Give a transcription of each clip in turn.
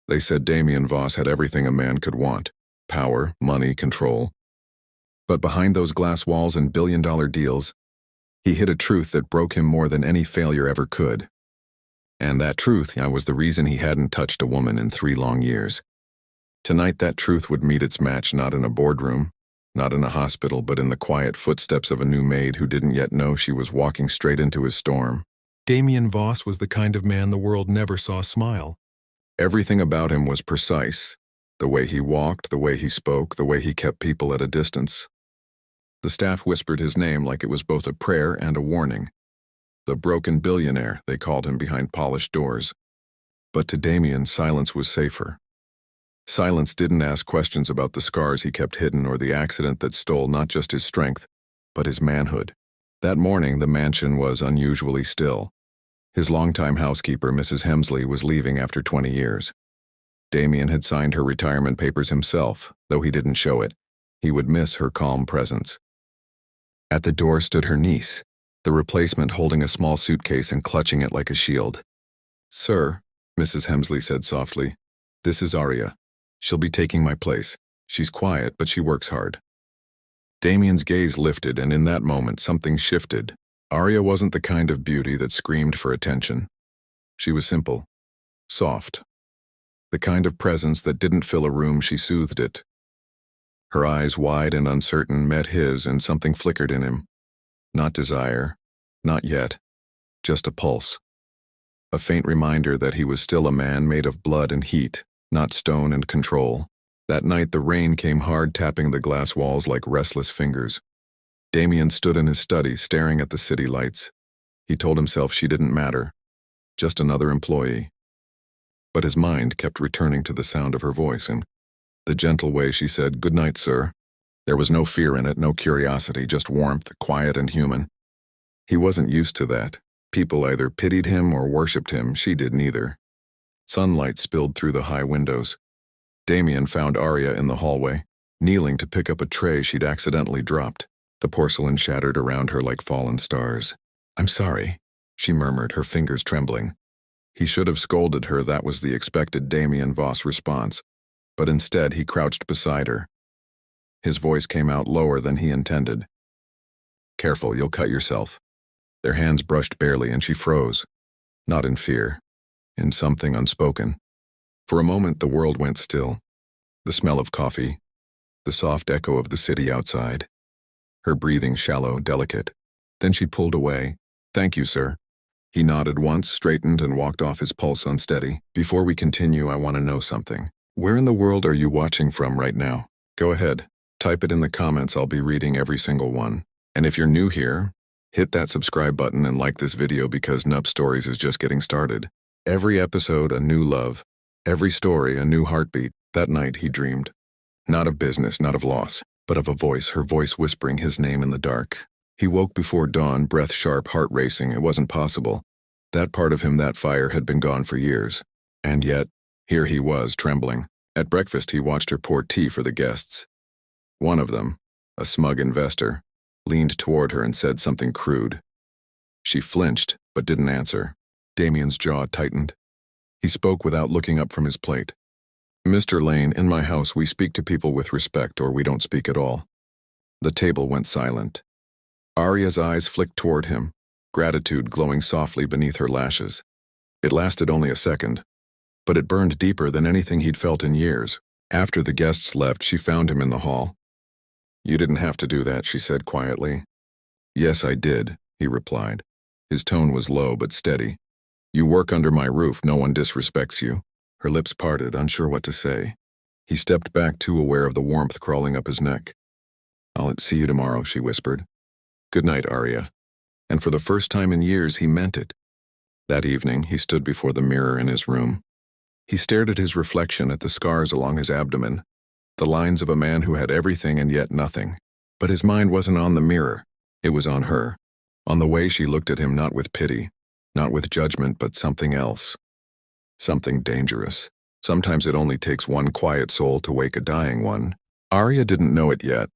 They said Damian Voss had everything a man could want: power, money, control. But behind those glass walls and billion-dollar deals, he hid a truth that broke him more than any failure ever could. And that truth was the reason he hadn't touched a woman in 3 long years. Tonight that truth would meet its match not in a boardroom, not in a hospital, but in the quiet footsteps of a new maid who didn't yet know she was walking straight into his storm. Damian Voss was the kind of man the world never saw smile. Everything about him was precise. The way he walked, the way he spoke, the way he kept people at a distance. The staff whispered his name like it was both a prayer and a warning. The broken billionaire, they called him behind polished doors. But to Damian, silence was safer. Silence didn't ask questions about the scars he kept hidden or the accident that stole not just his strength, but his manhood. That morning, the mansion was unusually still. His longtime housekeeper, Mrs. Hemsley, was leaving after 20 years. Damian had signed her retirement papers himself, though he didn't show it. He would miss her calm presence. At the door stood her niece, the replacement holding a small suitcase and clutching it like a shield. "Sir," Mrs. Hemsley said softly, "this is Aria. She'll be taking my place. She's quiet, but she works hard." Damian's gaze lifted, and in that moment something shifted. Aria wasn't the kind of beauty that screamed for attention. She was simple, soft. The kind of presence that didn't fill a room, she soothed it. Her eyes, wide and uncertain, met his, and something flickered in him. Not desire, not yet, just a pulse. A faint reminder that he was still a man made of blood and heat, not stone and control. That night the rain came hard, tapping the glass walls like restless fingers. Damian stood in his study, staring at the city lights. He told himself she didn't matter, just another employee. But his mind kept returning to the sound of her voice and the gentle way she said, "Good night, sir." There was no fear in it, no curiosity, just warmth, quiet and human. He wasn't used to that. People either pitied him or worshipped him. She did neither. Sunlight spilled through the high windows. Damian found Aria in the hallway, kneeling to pick up a tray she'd accidentally dropped. The porcelain shattered around her like fallen stars. "I'm sorry," she murmured, her fingers trembling. He should have scolded her. That was the expected Damian Voss response. But instead he crouched beside her. His voice came out lower than he intended. "Careful, you'll cut yourself." Their hands brushed barely and she froze. Not in fear, in something unspoken. For a moment the world went still. The smell of coffee, the soft echo of the city outside. Her breathing shallow, delicate. Then she pulled away. "Thank you, sir." He nodded once, straightened, and walked off, his pulse unsteady. "Before we continue, I want to know something. Where in the world are you watching from right now? Go ahead. Type it in the comments. I'll be reading every single one. And if you're new here, hit that subscribe button and like this video because Nup Stories is just getting started. Every episode, a new love. Every story, a new heartbeat. That night he dreamed. Not of business, not of loss, but of a voice, her voice whispering his name in the dark. He woke before dawn, breath sharp, heart racing. It wasn't possible. That part of him, that fire, had been gone for years. And yet, here he was, trembling. At breakfast he watched her pour tea for the guests. One of them, a smug investor, leaned toward her and said something crude. She flinched, but didn't answer. Damian's jaw tightened. He spoke without looking up from his plate. "Mr. Lane, in my house we speak to people with respect, or we don't speak at all." The table went silent. Aria's eyes flicked toward him, gratitude glowing softly beneath her lashes. It lasted only a second, but it burned deeper than anything he'd felt in years. After the guests left, she found him in the hall. "You didn't have to do that," she said quietly. "Yes, I did," he replied. His tone was low but steady. "You work under my roof. No one disrespects you." Her lips parted, unsure what to say. He stepped back, too aware of the warmth crawling up his neck. "I'll see you tomorrow," she whispered. "Good night, Aria." And for the first time in years, he meant it. That evening, he stood before the mirror in his room. He stared at his reflection, at the scars along his abdomen, the lines of a man who had everything and yet nothing. But his mind wasn't on the mirror. It was on her, on the way she looked at him, not with pity, not with judgment, but something else. Something dangerous. Sometimes it only takes one quiet soul to wake a dying one. Aria didn't know it yet,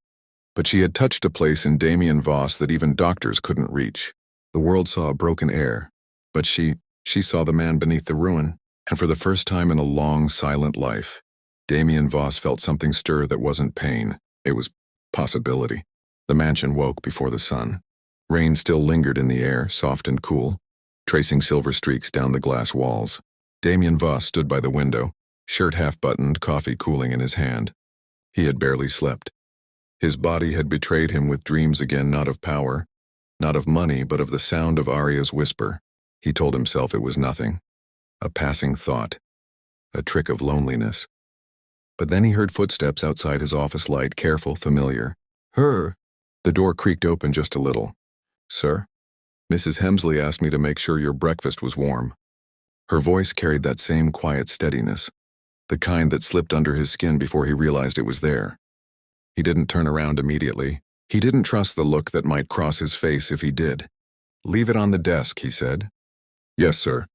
but she had touched a place in Damian Voss that even doctors couldn't reach. The world saw a broken heir, but she saw the man beneath the ruin. And for the first time in a long, silent life, Damian Voss felt something stir that wasn't pain. It was possibility. The mansion woke before the sun. Rain still lingered in the air, soft and cool, tracing silver streaks down the glass walls. Damian Voss stood by the window, shirt half-buttoned, coffee cooling in his hand. He had barely slept. His body had betrayed him with dreams again, not of power, not of money, but of the sound of Aria's whisper. He told himself it was nothing. A passing thought. A trick of loneliness. But then he heard footsteps outside his office light, careful, familiar. Her. The door creaked open just a little. Sir? Mrs. Hemsley asked me to make sure your breakfast was warm. Her voice carried that same quiet steadiness, the kind that slipped under his skin before he realized it was there. He didn't turn around immediately. He didn't trust the look that might cross his face if he did. Leave it on the desk, he said. Yes, sir.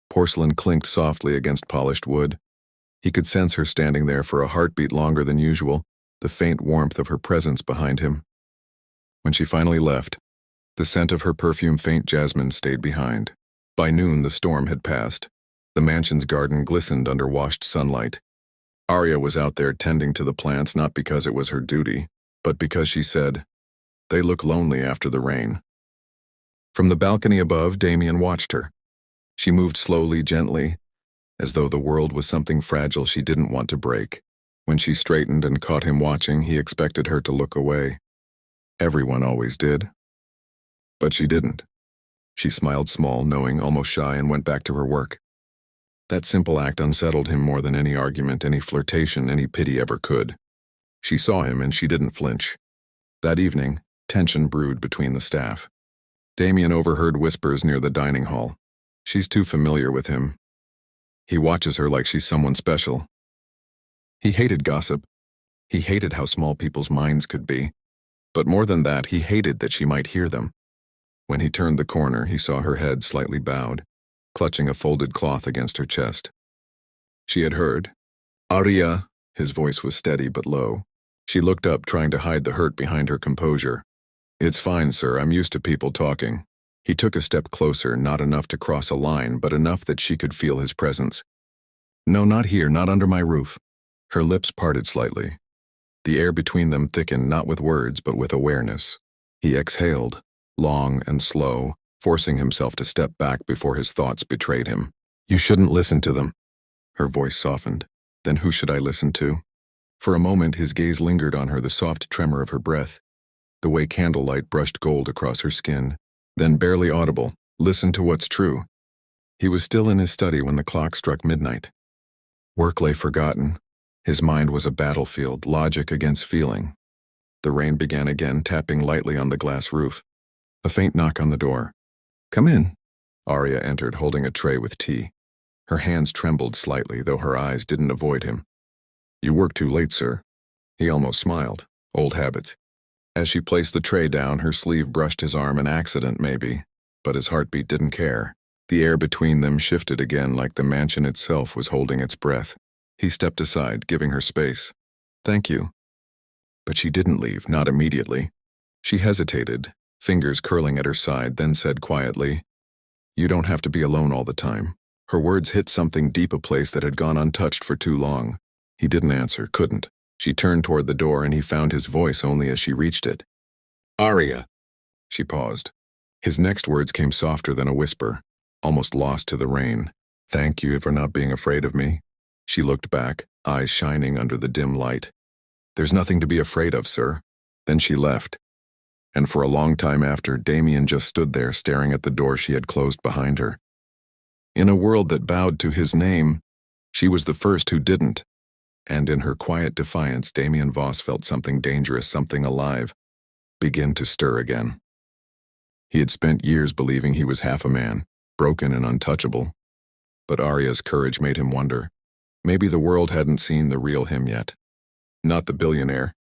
Porcelain clinked softly against polished wood. He could sense her standing there for a heartbeat longer than usual, the faint warmth of her presence behind him. When she finally left, the scent of her perfume faint jasmine stayed behind. By noon, the storm had passed. The mansion's garden glistened under washed sunlight. Aria was out there tending to the plants not because it was her duty, but because she said, "They look lonely after the rain." From the balcony above, Damian watched her. She moved slowly, gently, as though the world was something fragile she didn't want to break. When she straightened and caught him watching, he expected her to look away. Everyone always did. But she didn't. She smiled small, knowing, almost shy, and went back to her work. That simple act unsettled him more than any argument, any flirtation, any pity ever could. She saw him and she didn't flinch. That evening, tension brewed between the staff. Damian overheard whispers near the dining hall. She's too familiar with him. He watches her like she's someone special. He hated gossip. He hated how small people's minds could be. But more than that, he hated that she might hear them. When he turned the corner, he saw her head slightly bowed, clutching a folded cloth against her chest. She had heard. Aria, his voice was steady but low. She looked up, trying to hide the hurt behind her composure. It's fine, sir, I'm used to people talking. He took a step closer, not enough to cross a line, but enough that she could feel his presence. No, not here, not under my roof. Her lips parted slightly. The air between them thickened, not with words, but with awareness. He exhaled, long and slow, forcing himself to step back before his thoughts betrayed him. You shouldn't listen to them. Her voice softened. Then who should I listen to? For a moment, his gaze lingered on her, the soft tremor of her breath, the way candlelight brushed gold across her skin. Then, barely audible, listen to what's true. He was still in his study when the clock struck midnight. Work lay forgotten. His mind was a battlefield, logic against feeling. The rain began again, tapping lightly on the glass roof. A faint knock on the door. Come in. Aria entered, holding a tray with tea. Her hands trembled slightly, though her eyes didn't avoid him. You work too late, sir. He almost smiled. Old habits. As she placed the tray down, her sleeve brushed his arm, an accident maybe, but his heartbeat didn't care. The air between them shifted again like the mansion itself was holding its breath. He stepped aside, giving her space. Thank you. But she didn't leave, not immediately. She hesitated, fingers curling at her side, then said quietly, You don't have to be alone all the time. Her words hit something deep, a place that had gone untouched for too long. He didn't answer, couldn't. She turned toward the door and he found his voice only as she reached it. Aria. She paused. His next words came softer than a whisper, almost lost to the rain. Thank you for not being afraid of me. She looked back, eyes shining under the dim light. There's nothing to be afraid of, sir. Then she left. And for a long time after, Damian just stood there staring at the door she had closed behind her. In a world that bowed to his name, she was the first who didn't. And in her quiet defiance, Damian Voss felt something dangerous, something alive, begin to stir again. He had spent years believing he was half a man, broken and untouchable. But Aria's courage made him wonder. Maybe the world hadn't seen the real him yet. Not the billionaire,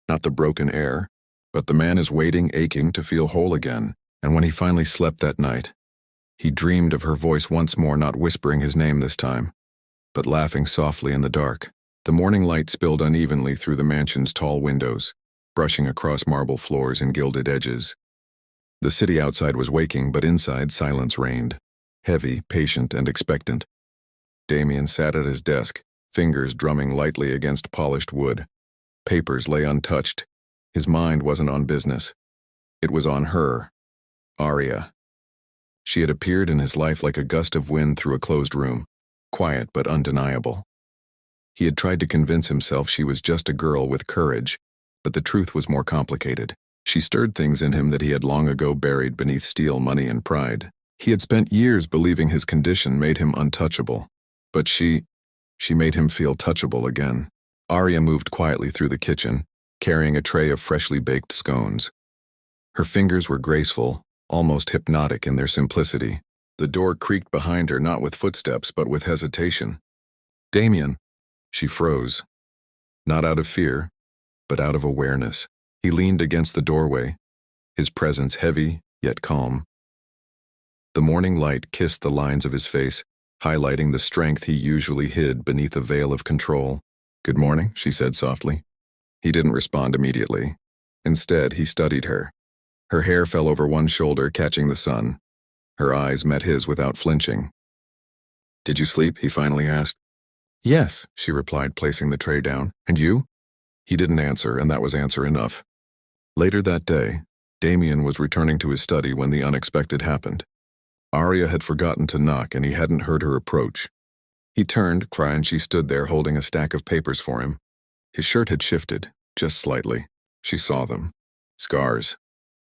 not the broken heir, but the man is waiting, aching to feel whole again. And when he finally slept that night, he dreamed of her voice once more, not whispering his name this time, but laughing softly in the dark. The morning light spilled unevenly through the mansion's tall windows, brushing across marble floors and gilded edges. The city outside was waking, but inside silence reigned, heavy, patient, and expectant. Damian sat at his desk, fingers drumming lightly against polished wood. Papers lay untouched. His mind wasn't on business. It was on her, Aria. She had appeared in his life like a gust of wind through a closed room, quiet but undeniable. He had tried to convince himself she was just a girl with courage, but the truth was more complicated. She stirred things in him that he had long ago buried beneath steel, money, and pride. He had spent years believing his condition made him untouchable, but she made him feel touchable again. Aria moved quietly through the kitchen, carrying a tray of freshly baked scones. Her fingers were graceful, almost hypnotic in their simplicity. The door creaked behind her, not with footsteps, but with hesitation. "Damian." She froze. Not out of fear, but out of awareness. He leaned against the doorway, his presence heavy yet calm. The morning light kissed the lines of his face, highlighting the strength he usually hid beneath a veil of control. "Good morning," she said softly. He didn't respond immediately. Instead, he studied her. Her hair fell over one shoulder, catching the sun. Her eyes met his without flinching. "Did you sleep?" he finally asked. "Yes," she replied, placing the tray down. "And you?" He didn't answer, and that was answer enough. Later that day, Damian was returning to his study when the unexpected happened. Aria had forgotten to knock, and he hadn't heard her approach. He turned, crying. She stood there holding a stack of papers for him. His shirt had shifted, just slightly. She saw them. Scars.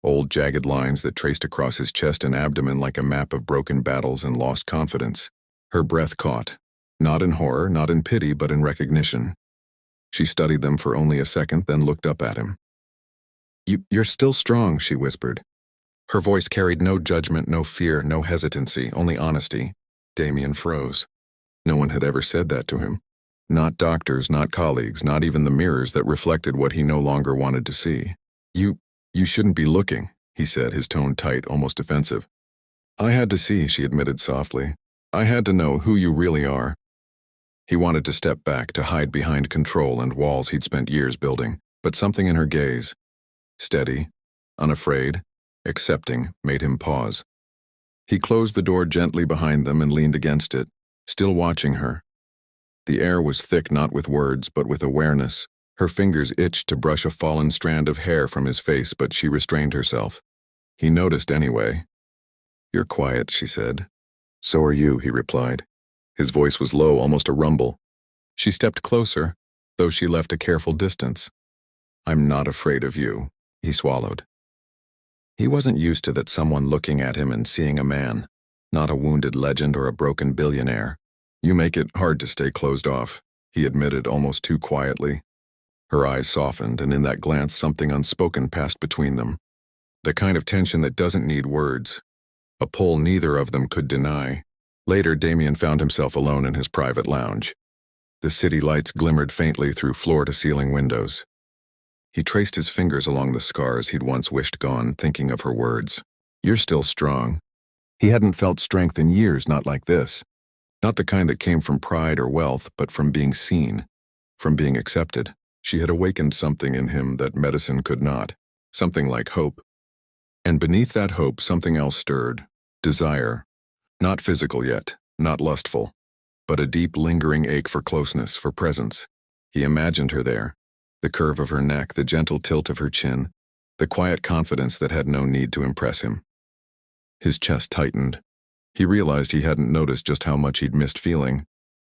Old jagged lines that traced across his chest and abdomen like a map of broken battles and lost confidence. Her breath caught. Not in horror, not in pity, but in recognition. She studied them for only a second, then looked up at him. You're still strong," she whispered. Her voice carried no judgment, no fear, no hesitancy, only honesty. Damian froze. No one had ever said that to him. Not doctors, not colleagues, not even the mirrors that reflected what he no longer wanted to see. You shouldn't be looking," he said, his tone tight, almost defensive. "I had to see," she admitted softly. "I had to know who you really are." He wanted to step back, to hide behind control and walls he'd spent years building, but something in her gaze, steady, unafraid, accepting, made him pause. He closed the door gently behind them and leaned against it, still watching her. The air was thick not with words, but with awareness. Her fingers itched to brush a fallen strand of hair from his face, but she restrained herself. He noticed anyway. "You're quiet," she said. "So are you," he replied. His voice was low, almost a rumble. She stepped closer, though she left a careful distance. "I'm not afraid of you," he swallowed. He wasn't used to that someone looking at him and seeing a man, not a wounded legend or a broken billionaire. "You make it hard to stay closed off," he admitted almost too quietly. Her eyes softened, and in that glance something unspoken passed between them. The kind of tension that doesn't need words. A pull neither of them could deny. Later, Damian found himself alone in his private lounge. The city lights glimmered faintly through floor-to-ceiling windows. He traced his fingers along the scars he'd once wished gone, thinking of her words. "You're still strong." He hadn't felt strength in years, not like this. Not the kind that came from pride or wealth, but from being seen, from being accepted. She had awakened something in him that medicine could not, something like hope. And beneath that hope, something else stirred, desire. Not physical yet, not lustful, but a deep, lingering ache for closeness, for presence. He imagined her there, the curve of her neck, the gentle tilt of her chin, the quiet confidence that had no need to impress him. His chest tightened. He realized he hadn't noticed just how much he'd missed feeling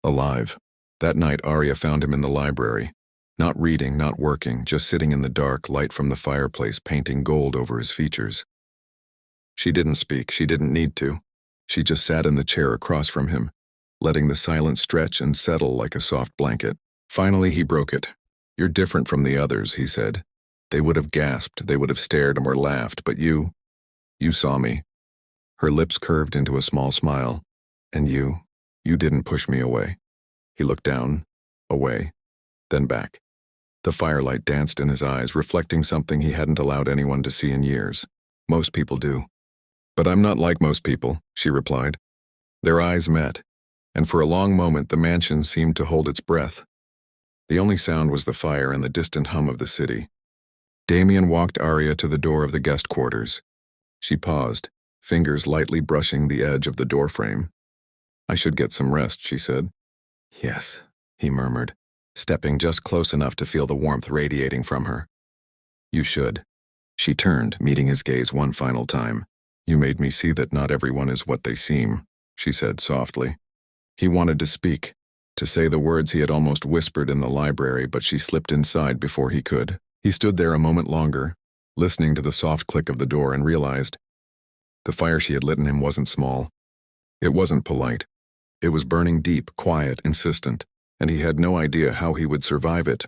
alive. That night, Aria found him in the library. Not reading, not working, just sitting in the dark, light from the fireplace painting gold over his features. She didn't speak, she didn't need to. She just sat in the chair across from him, letting the silence stretch and settle like a soft blanket. Finally, he broke it. "You're different from the others," he said. "They would have gasped, they would have stared or laughed, but you saw me." Her lips curved into a small smile. "And you didn't push me away." He looked down, away, then back. The firelight danced in his eyes, reflecting something he hadn't allowed anyone to see in years. "Most people do." "But I'm not like most people," she replied. Their eyes met, and for a long moment the mansion seemed to hold its breath. The only sound was the fire and the distant hum of the city. Damian walked Aria to the door of the guest quarters. She paused, fingers lightly brushing the edge of the doorframe. "I should get some rest," she said. Yes, he murmured, stepping just close enough to feel the warmth radiating from her. You should. She turned, meeting his gaze one final time. You made me see that not everyone is what they seem, she said softly. He wanted to speak, to say the words he had almost whispered in the library, but she slipped inside before he could. He stood there a moment longer, listening to the soft click of the door, and realized the fire she had lit in him wasn't small. It wasn't polite. It was burning deep, quiet, insistent, and he had no idea how he would survive it,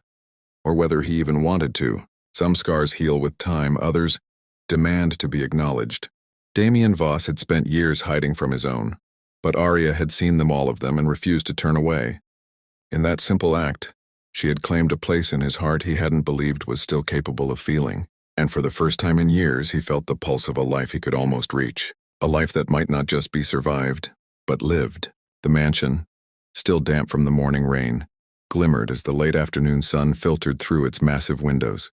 or whether he even wanted to. Some scars heal with time, others demand to be acknowledged. Damian Voss had spent years hiding from his own, but Aria had seen them, all of them, and refused to turn away. In that simple act, she had claimed a place in his heart he hadn't believed was still capable of feeling, and for the first time in years he felt the pulse of a life he could almost reach, a life that might not just be survived, but lived. The mansion, still damp from the morning rain, glimmered as the late afternoon sun filtered through its massive windows.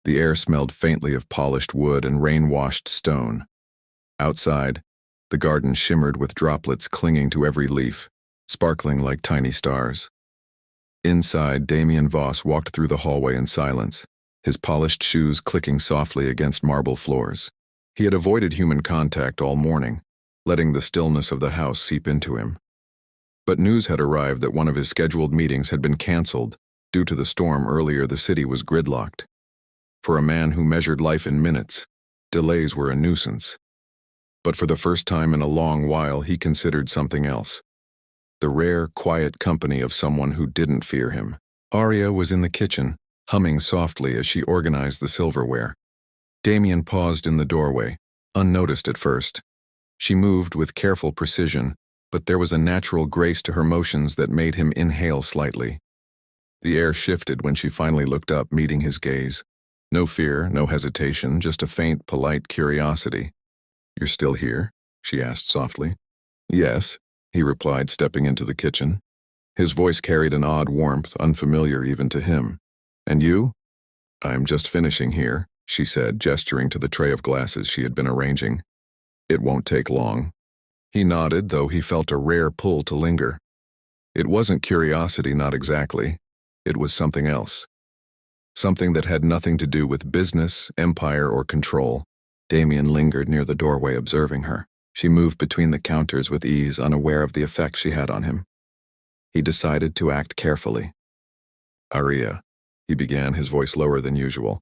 The air smelled faintly of polished wood and rain-washed stone. Outside, the garden shimmered with droplets clinging to every leaf, sparkling like tiny stars. Inside, Damian Voss walked through the hallway in silence, his polished shoes clicking softly against marble floors. He had avoided human contact all morning, letting the stillness of the house seep into him. But news had arrived that one of his scheduled meetings had been canceled due to the storm earlier. The city was gridlocked. For a man who measured life in minutes, delays were a nuisance. But for the first time in a long while, he considered something else. The rare, quiet company of someone who didn't fear him. Aria was in the kitchen, humming softly as she organized the silverware. Damian paused in the doorway, unnoticed at first. She moved with careful precision, but there was a natural grace to her motions that made him inhale slightly. The air shifted when she finally looked up, meeting his gaze. No fear, no hesitation, just a faint, polite curiosity. "You're still here?" she asked softly. "Yes," he replied, stepping into the kitchen. His voice carried an odd warmth, unfamiliar even to him. "And you?" "I'm just finishing here," she said, gesturing to the tray of glasses she had been arranging. "It won't take long." He nodded, though he felt a rare pull to linger. It wasn't curiosity, not exactly. It was something else. Something that had nothing to do with business, empire, or control. Damian lingered near the doorway, observing her. She moved between the counters with ease, unaware of the effect she had on him. He decided to act carefully. "Aria," he began, his voice lower than usual.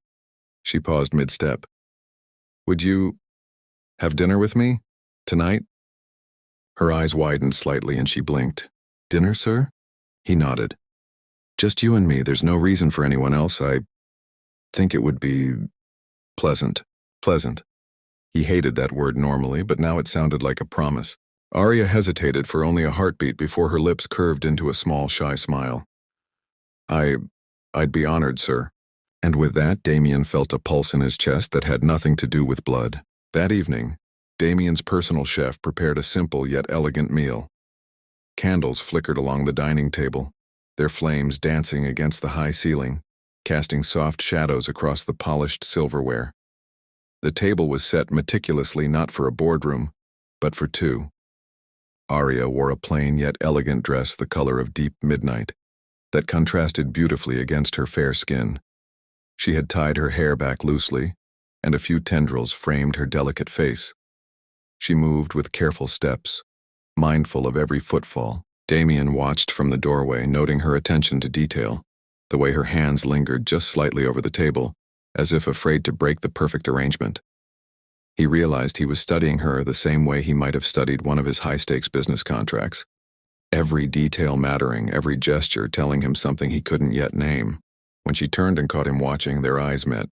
She paused mid-step. "Would you have dinner with me? Tonight?" Her eyes widened slightly and she blinked. "Dinner, sir?" He nodded. "Just you and me. There's no reason for anyone else. I think it would be pleasant." Pleasant. He hated that word normally, but now it sounded like a promise. Aria hesitated for only a heartbeat before her lips curved into a small, shy smile. I'd be honored, sir." And with that, Damian felt a pulse in his chest that had nothing to do with blood. That evening, Damian's personal chef prepared a simple yet elegant meal. Candles flickered along the dining table, their flames dancing against the high ceiling, casting soft shadows across the polished silverware. The table was set meticulously, not for a boardroom, but for two. Aria wore a plain yet elegant dress the color of deep midnight, that contrasted beautifully against her fair skin. She had tied her hair back loosely, and a few tendrils framed her delicate face. She moved with careful steps, mindful of every footfall. Damian watched from the doorway, noting her attention to detail, the way her hands lingered just slightly over the table, as if afraid to break the perfect arrangement. He realized he was studying her the same way he might have studied one of his high-stakes business contracts. Every detail mattering, every gesture telling him something he couldn't yet name. When she turned and caught him watching, their eyes met,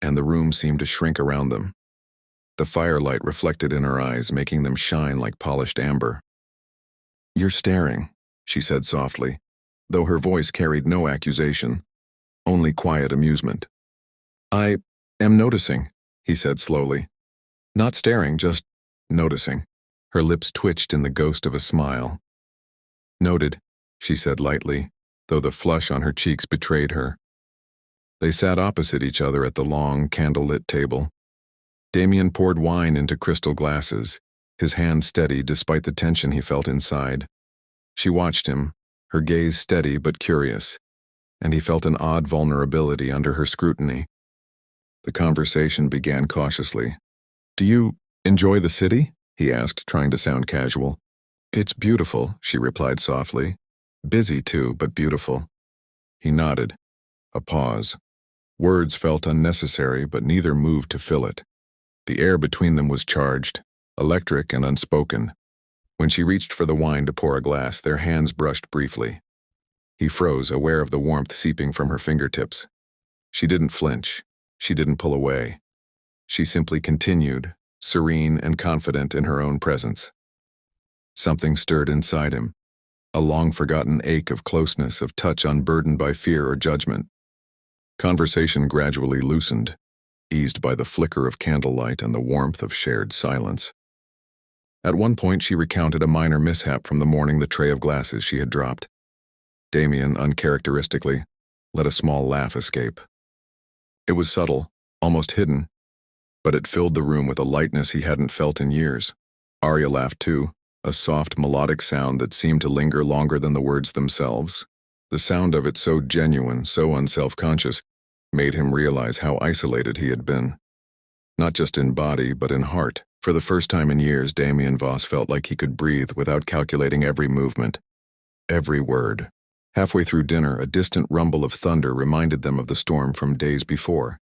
and the room seemed to shrink around them. The firelight reflected in her eyes, making them shine like polished amber. "You're staring," she said softly, though her voice carried no accusation, only quiet amusement. "I am noticing," he said slowly. "Not staring, just noticing." Her lips twitched in the ghost of a smile. "Noted," she said lightly, though the flush on her cheeks betrayed her. They sat opposite each other at the long, candle-lit table. Damian poured wine into crystal glasses, his hand steady despite the tension he felt inside. She watched him, her gaze steady but curious, and he felt an odd vulnerability under her scrutiny. The conversation began cautiously. "Do you enjoy the city?" he asked, trying to sound casual. "It's beautiful," she replied softly. "Busy too, but beautiful." He nodded. A pause. Words felt unnecessary, but neither moved to fill it. The air between them was charged, electric and unspoken. When she reached for the wine to pour a glass, their hands brushed briefly. He froze, aware of the warmth seeping from her fingertips. She didn't flinch. She didn't pull away. She simply continued, serene and confident in her own presence. Something stirred inside him, a long-forgotten ache of closeness, of touch unburdened by fear or judgment. Conversation gradually loosened, eased by the flicker of candlelight and the warmth of shared silence. At one point, she recounted a minor mishap from the morning, the tray of glasses she had dropped. Damian, uncharacteristically, let a small laugh escape. It was subtle, almost hidden, but it filled the room with a lightness he hadn't felt in years. Aria laughed too, a soft, melodic sound that seemed to linger longer than the words themselves. The sound of it, so genuine, so unself-conscious, made him realize how isolated he had been. Not just in body, but in heart. For the first time in years, Damian Voss felt like he could breathe without calculating every movement, every word. Halfway through dinner, a distant rumble of thunder reminded them of the storm from days before.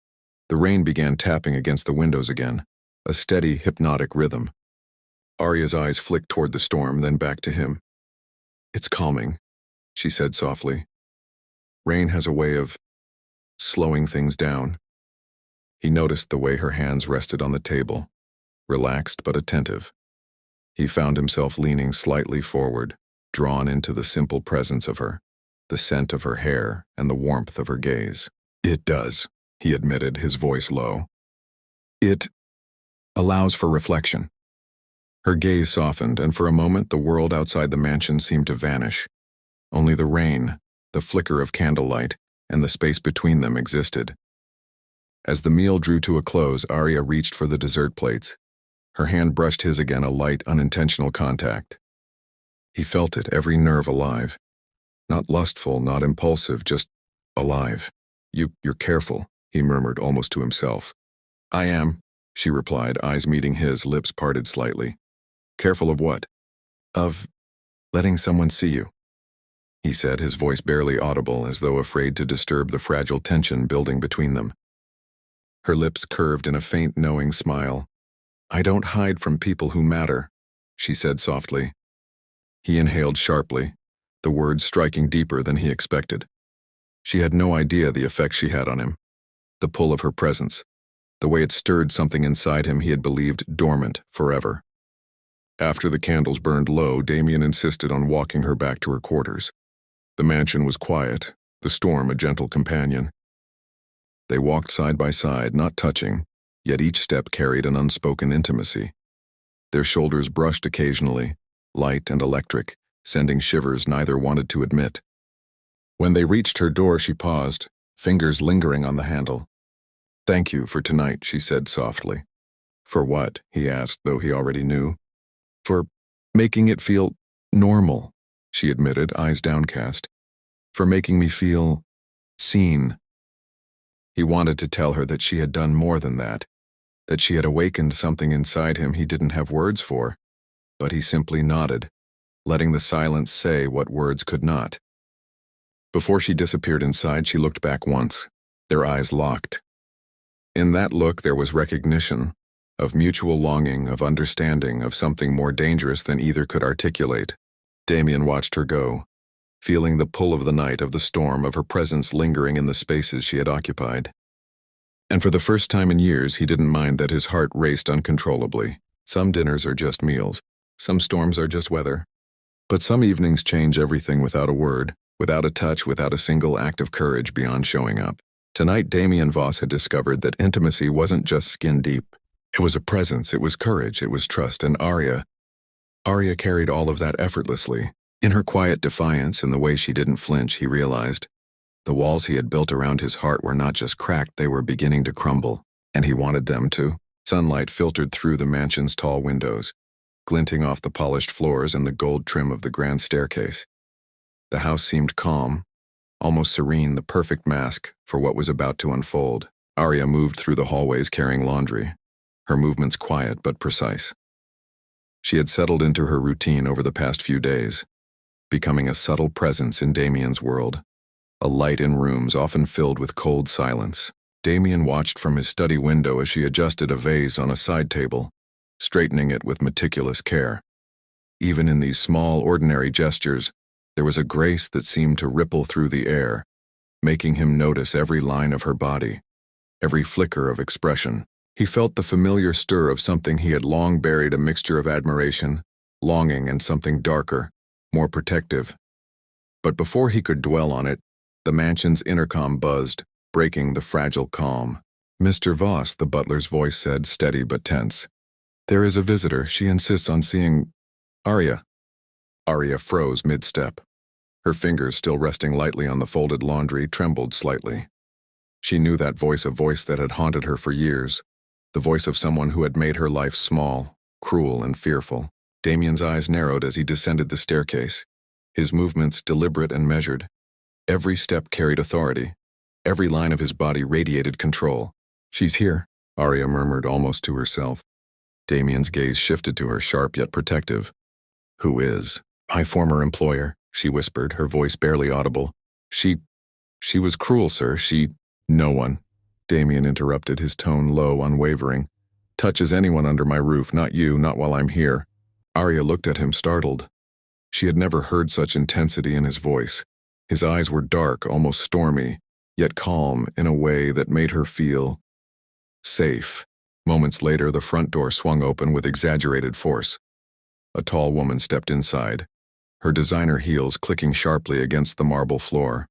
The rain began tapping against the windows again, a steady, hypnotic rhythm. Aria's eyes flicked toward the storm, then back to him. "It's calming," she said softly. "Rain has a way of slowing things down." He noticed the way her hands rested on the table, relaxed but attentive. He found himself leaning slightly forward, drawn into the simple presence of her, the scent of her hair and the warmth of her gaze. "It does," he admitted, his voice low. "It allows for reflection." Her gaze softened, and for a moment the world outside the mansion seemed to vanish. Only the rain, the flicker of candlelight, and the space between them existed. As the meal drew to a close, Aria reached for the dessert plates. Her hand brushed his again, a light, unintentional contact. He felt it, every nerve alive. Not lustful, not impulsive, just alive. You're careful," he murmured almost to himself. "I am," she replied, eyes meeting his, lips parted slightly. "Careful of what?" "Of letting someone see you," he said, his voice barely audible, as though afraid to disturb the fragile tension building between them. Her lips curved in a faint, knowing smile. "I don't hide from people who matter," she said softly. He inhaled sharply, the words striking deeper than he expected. She had no idea the effect she had on him. The pull of her presence, the way it stirred something inside him he had believed dormant forever. After the candles burned low, Damian insisted on walking her back to her quarters. The mansion was quiet, the storm a gentle companion. They walked side by side, not touching, yet each step carried an unspoken intimacy. Their shoulders brushed occasionally, light and electric, sending shivers neither wanted to admit. When they reached her door, she paused, fingers lingering on the handle. "Thank you for tonight," she said softly. "For what?" he asked, though he already knew. "For making it feel normal," she admitted, eyes downcast. "For making me feel seen." He wanted to tell her that she had done more than that she had awakened something inside him he didn't have words for, but he simply nodded, letting the silence say what words could not. Before she disappeared inside, she looked back once, their eyes locked. In that look there was recognition, of mutual longing, of understanding, of something more dangerous than either could articulate. Damian watched her go, feeling the pull of the night, of the storm, of her presence lingering in the spaces she had occupied. And for the first time in years, he didn't mind that his heart raced uncontrollably. Some dinners are just meals, some storms are just weather. But some evenings change everything without a word, without a touch, without a single act of courage beyond showing up. Tonight, Damian Voss had discovered that intimacy wasn't just skin deep. It was a presence, it was courage, it was trust, and Aria carried all of that effortlessly. In her quiet defiance and the way she didn't flinch, he realized the walls he had built around his heart were not just cracked, they were beginning to crumble, and he wanted them to. Sunlight filtered through the mansion's tall windows, glinting off the polished floors and the gold trim of the grand staircase. The house seemed calm, almost serene, the perfect mask for what was about to unfold. Aria moved through the hallways carrying laundry, her movements quiet but precise. She had settled into her routine over the past few days, becoming a subtle presence in Damian's world, a light in rooms often filled with cold silence. Damian watched from his study window as she adjusted a vase on a side table, straightening it with meticulous care. Even in these small, ordinary gestures, there was a grace that seemed to ripple through the air, making him notice every line of her body, every flicker of expression. He felt the familiar stir of something he had long buried, a mixture of admiration, longing, and something darker, more protective. But before he could dwell on it, the mansion's intercom buzzed, breaking the fragile calm. "Mr. Voss," the butler's voice said, steady but tense. "There is a visitor. She insists on seeing Aria." Aria froze mid-step. Her fingers, still resting lightly on the folded laundry, trembled slightly. She knew that voice, a voice that had haunted her for years, the voice of someone who had made her life small, cruel, and fearful. Damian's eyes narrowed as he descended the staircase, his movements deliberate and measured. Every step carried authority. Every line of his body radiated control. "She's here," Aria murmured almost to herself. Damian's gaze shifted to her, sharp yet protective. "Who is?" "My former employer," she whispered, her voice barely audible. She was cruel, sir. No one," Damian interrupted, his tone low, unwavering, "touches anyone under my roof, not you, not while I'm here." Aria looked at him, startled. She had never heard such intensity in his voice. His eyes were dark, almost stormy, yet calm in a way that made her feel safe. Moments later, the front door swung open with exaggerated force. A tall woman stepped inside, her designer heels clicking sharply against the marble floor.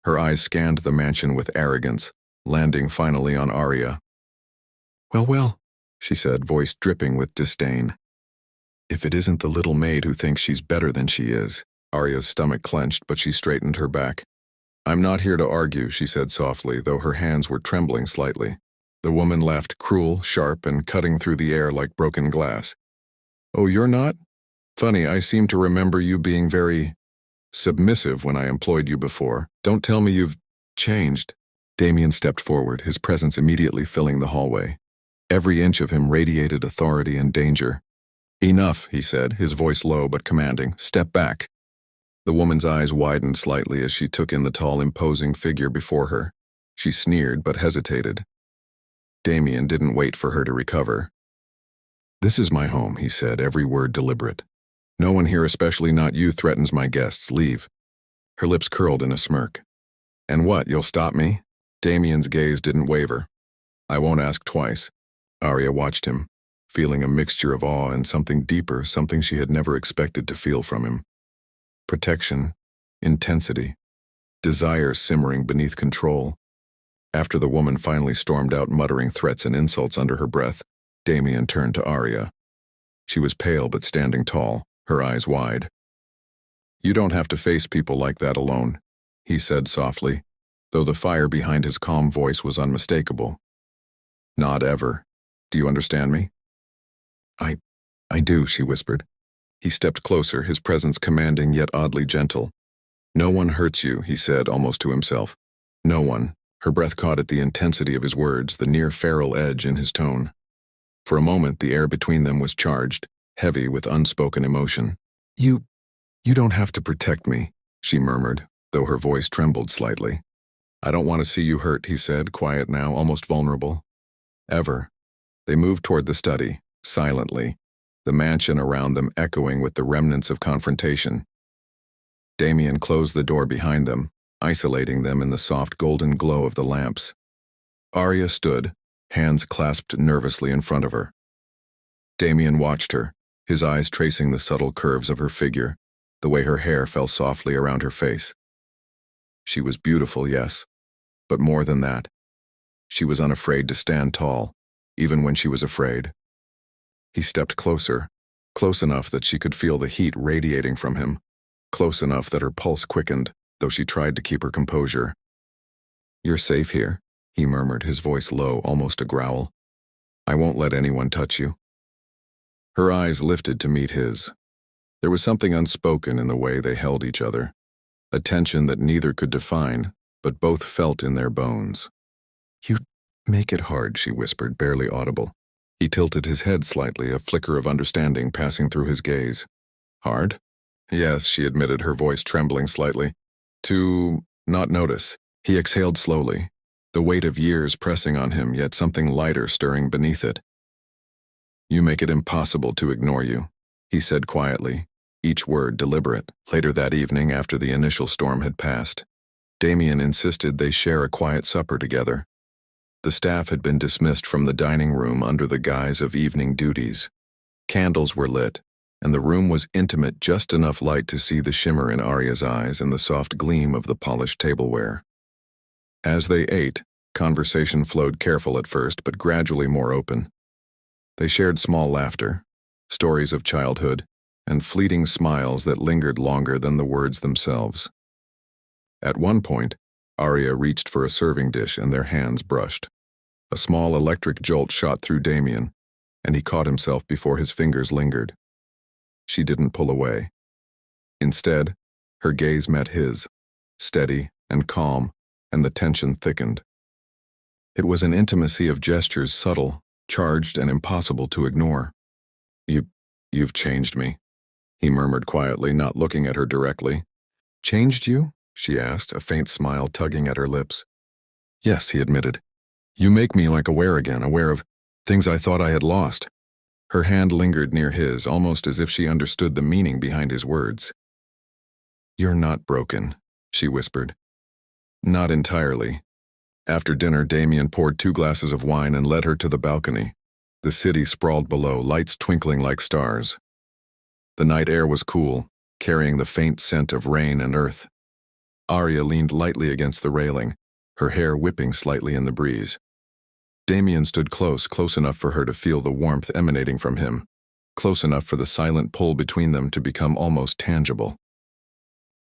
Her eyes scanned the mansion with arrogance, landing finally on Aria. Well, she said, voice dripping with disdain. "If it isn't the little maid who thinks she's better than she is." Aria's stomach clenched, but she straightened her back. "I'm not here to argue," she said softly, though her hands were trembling slightly. The woman laughed, cruel, sharp, and cutting through the air like broken glass. "Oh, you're not? Funny, I seem to remember you being very submissive when I employed you before. Don't tell me you've changed." Damian stepped forward, his presence immediately filling the hallway. Every inch of him radiated authority and danger. "Enough," he said, his voice low but commanding. "Step back." The woman's eyes widened slightly as she took in the tall, imposing figure before her. She sneered but hesitated. Damian didn't wait for her to recover. "This is my home," he said, every word deliberate. "No one here, especially not you, threatens my guests. Leave." Her lips curled in a smirk. "And what, you'll stop me?" Damian's gaze didn't waver. "I won't ask twice." Aria watched him, feeling a mixture of awe and something deeper, something she had never expected to feel from him. Protection, intensity, desire simmering beneath control. After the woman finally stormed out muttering threats and insults under her breath, Damian turned to Aria. She was pale but standing tall, her eyes wide. "You don't have to face people like that alone," he said softly, though the fire behind his calm voice was unmistakable. "Not ever. Do you understand me?" I do," she whispered. He stepped closer, his presence commanding yet oddly gentle. "No one hurts you," he said, almost to himself. "No one." Her breath caught at the intensity of his words, the near feral edge in his tone. For a moment, the air between them was charged, heavy with unspoken emotion. You don't have to protect me," she murmured, though her voice trembled slightly. "I don't want to see you hurt," he said, quiet now, almost vulnerable. "Ever." They moved toward the study, silently, the mansion around them echoing with the remnants of confrontation. Damian closed the door behind them, isolating them in the soft golden glow of the lamps. Aria stood, hands clasped nervously in front of her. Damian watched her, his eyes tracing the subtle curves of her figure, the way her hair fell softly around her face. She was beautiful, yes, but more than that. She was unafraid to stand tall, even when she was afraid. He stepped closer, close enough that she could feel the heat radiating from him, close enough that her pulse quickened, though she tried to keep her composure. "You're safe here," he murmured, his voice low, almost a growl. "I won't let anyone touch you." Her eyes lifted to meet his. There was something unspoken in the way they held each other, a tension that neither could define, but both felt in their bones. "You make it hard," she whispered, barely audible. He tilted his head slightly, a flicker of understanding passing through his gaze. "Hard?" "Yes," she admitted, her voice trembling slightly. "To not notice." He exhaled slowly, the weight of years pressing on him, yet something lighter stirring beneath it. "You make it impossible to ignore you," he said quietly, each word deliberate. Later that evening, after the initial storm had passed, Damian insisted they share a quiet supper together. The staff had been dismissed from the dining room under the guise of evening duties. Candles were lit, and the room was intimate, just enough light to see the shimmer in Aria's eyes and the soft gleam of the polished tableware. As they ate, conversation flowed careful at first, but gradually more open. They shared small laughter, stories of childhood, and fleeting smiles that lingered longer than the words themselves. At one point, Aria reached for a serving dish and their hands brushed. A small electric jolt shot through Damian, and he caught himself before his fingers lingered. She didn't pull away. Instead, her gaze met his, steady and calm, and the tension thickened. It was an intimacy of gestures, subtle, charged, and impossible to ignore. You've changed me," he murmured quietly, not looking at her directly. "Changed you?" she asked, a faint smile tugging at her lips. "Yes," he admitted. "You make me aware again, aware of things I thought I had lost." Her hand lingered near his, almost as if she understood the meaning behind his words. "You're not broken," she whispered. "Not entirely." After dinner, Damian poured 2 glasses of wine and led her to the balcony. The city sprawled below, lights twinkling like stars. The night air was cool, carrying the faint scent of rain and earth. Aria leaned lightly against the railing, her hair whipping slightly in the breeze. Damian stood close enough for her to feel the warmth emanating from him, close enough for the silent pull between them to become almost tangible.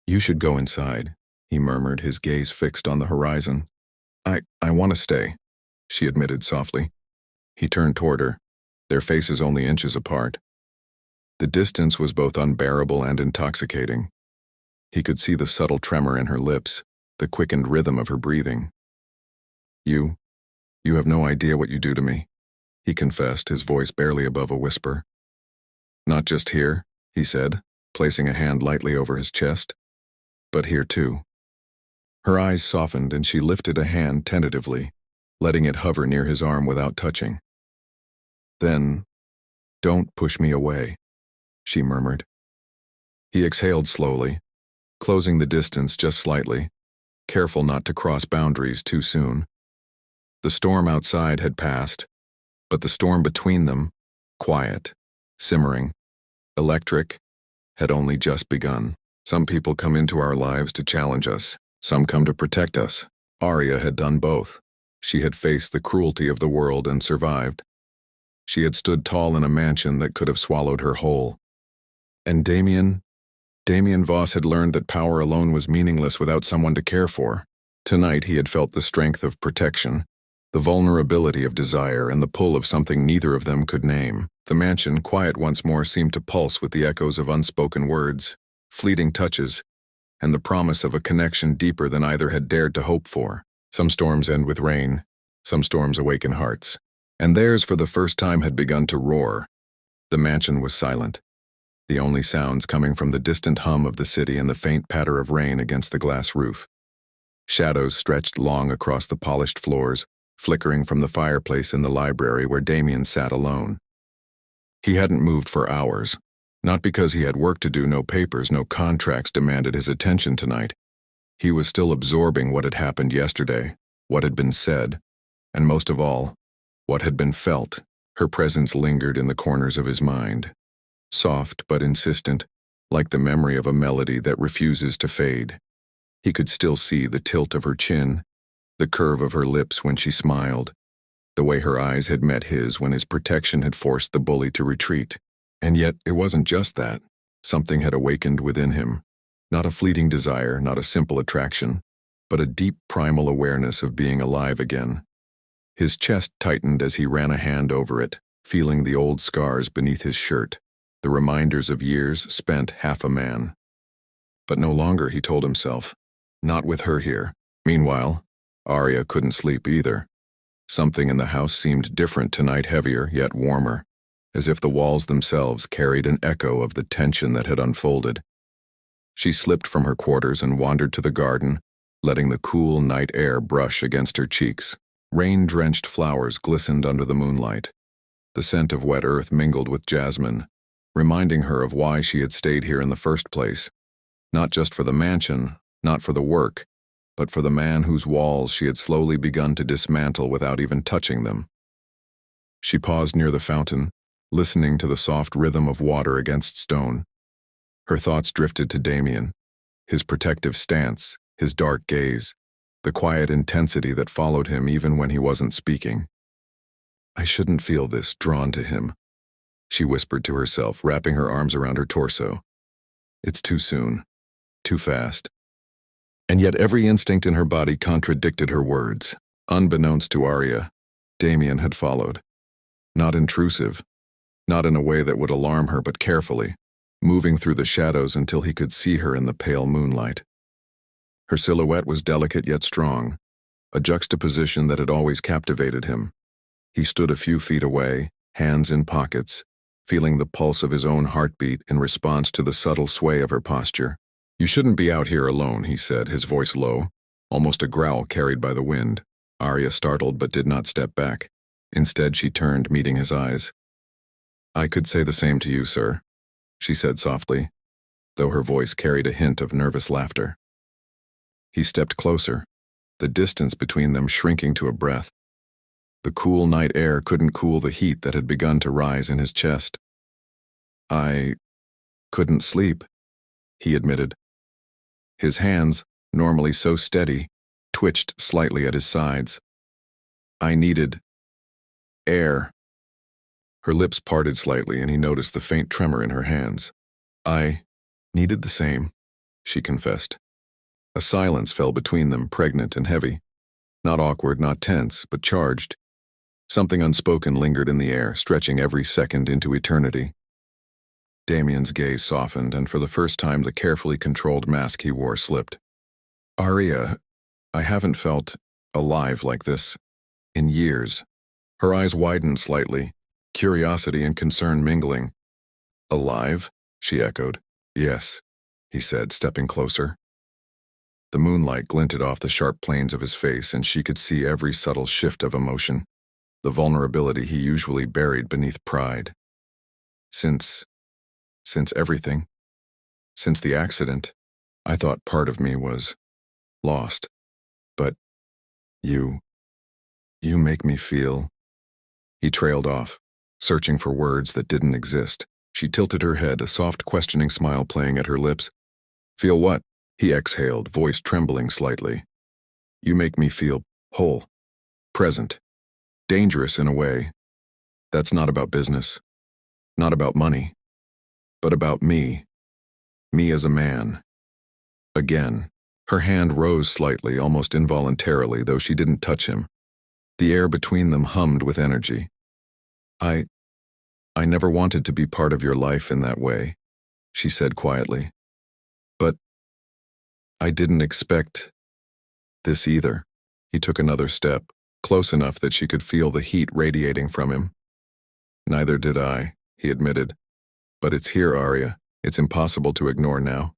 "You should go inside," he murmured, his gaze fixed on the horizon. I want to stay," she admitted softly. He turned toward her, their faces only inches apart. The distance was both unbearable and intoxicating. He could see the subtle tremor in her lips, the quickened rhythm of her breathing. You have no idea what you do to me," he confessed, his voice barely above a whisper. "Not just here," he said, placing a hand lightly over his chest, "but here too." Her eyes softened and she lifted a hand tentatively, letting it hover near his arm without touching. "Then, don't push me away," she murmured. He exhaled slowly, closing the distance just slightly, careful not to cross boundaries too soon. The storm outside had passed, but the storm between them, quiet, simmering, electric, had only just begun. Some people come into our lives to challenge us. Some come to protect us. Aria had done both. She had faced the cruelty of the world and survived. She had stood tall in a mansion that could have swallowed her whole. And Damian Voss had learned that power alone was meaningless without someone to care for. Tonight he had felt the strength of protection, the vulnerability of desire, and the pull of something neither of them could name. The mansion, quiet once more, seemed to pulse with the echoes of unspoken words, fleeting touches, and the promise of a connection deeper than either had dared to hope for. Some storms end with rain, some storms awaken hearts, and theirs for the first time had begun to roar. The mansion was silent, the only sounds coming from the distant hum of the city and the faint patter of rain against the glass roof. Shadows stretched long across the polished floors, flickering from the fireplace in the library where Damian sat alone. He hadn't moved for hours. Not because he had work to do, no papers, no contracts demanded his attention tonight. He was still absorbing what had happened yesterday, what had been said, and most of all, what had been felt. Her presence lingered in the corners of his mind, soft but insistent, like the memory of a melody that refuses to fade. He could still see the tilt of her chin, the curve of her lips when she smiled, the way her eyes had met his when his protection had forced the bully to retreat. And yet, it wasn't just that. Something had awakened within him. Not a fleeting desire, not a simple attraction, but a deep primal awareness of being alive again. His chest tightened as he ran a hand over it, feeling the old scars beneath his shirt, the reminders of years spent half a man. But no longer, he told himself. Not with her here. Meanwhile, Aria couldn't sleep either. Something in the house seemed different tonight, heavier, yet warmer, as if the walls themselves carried an echo of the tension that had unfolded. She slipped from her quarters and wandered to the garden, letting the cool night air brush against her cheeks. Rain-drenched flowers glistened under the moonlight. The scent of wet earth mingled with jasmine, reminding her of why she had stayed here in the first place. Not just for the mansion, not for the work, but for the man whose walls she had slowly begun to dismantle without even touching them. She paused near the fountain, listening to the soft rhythm of water against stone. Her thoughts drifted to Damian, his protective stance, his dark gaze, the quiet intensity that followed him even when he wasn't speaking. I shouldn't feel this, drawn to him, she whispered to herself, wrapping her arms around her torso. It's too soon, too fast. And yet every instinct in her body contradicted her words. Unbeknownst to Aria, Damian had followed. Not intrusive, not in a way that would alarm her, but carefully, moving through the shadows until he could see her in the pale moonlight. Her silhouette was delicate yet strong, a juxtaposition that had always captivated him. He stood a few feet away, hands in pockets, feeling the pulse of his own heartbeat in response to the subtle sway of her posture. You shouldn't be out here alone, he said, his voice low, almost a growl carried by the wind. Aria startled but did not step back. Instead, she turned, meeting his eyes. I could say the same to you, sir, she said softly, though her voice carried a hint of nervous laughter. He stepped closer, the distance between them shrinking to a breath. The cool night air couldn't cool the heat that had begun to rise in his chest. I couldn't sleep, he admitted. His hands, normally so steady, twitched slightly at his sides. I needed air. Her lips parted slightly and he noticed the faint tremor in her hands. I needed the same, she confessed. A silence fell between them, pregnant and heavy. Not awkward, not tense, but charged. Something unspoken lingered in the air, stretching every second into eternity. Damian's gaze softened, and for the first time the carefully controlled mask he wore slipped. Aria, I haven't felt alive like this in years. Her eyes widened slightly, curiosity and concern mingling. Alive? She echoed. Yes, he said, stepping closer. The moonlight glinted off the sharp planes of his face, and she could see every subtle shift of emotion, the vulnerability he usually buried beneath pride. Since everything, since the accident, I thought part of me was lost. But you make me feel. He trailed off, searching for words that didn't exist. She tilted her head, a soft questioning smile playing at her lips. Feel what? He exhaled, voice trembling slightly. You make me feel whole, present, dangerous in a way. That's not about business, not about money, but about me as a man. Again, her hand rose slightly, almost involuntarily, though she didn't touch him. The air between them hummed with energy. I never wanted to be part of your life in that way, she said quietly. But I didn't expect this either. He took another step, close enough that she could feel the heat radiating from him. Neither did I, he admitted. But it's here, Aria. It's impossible to ignore now.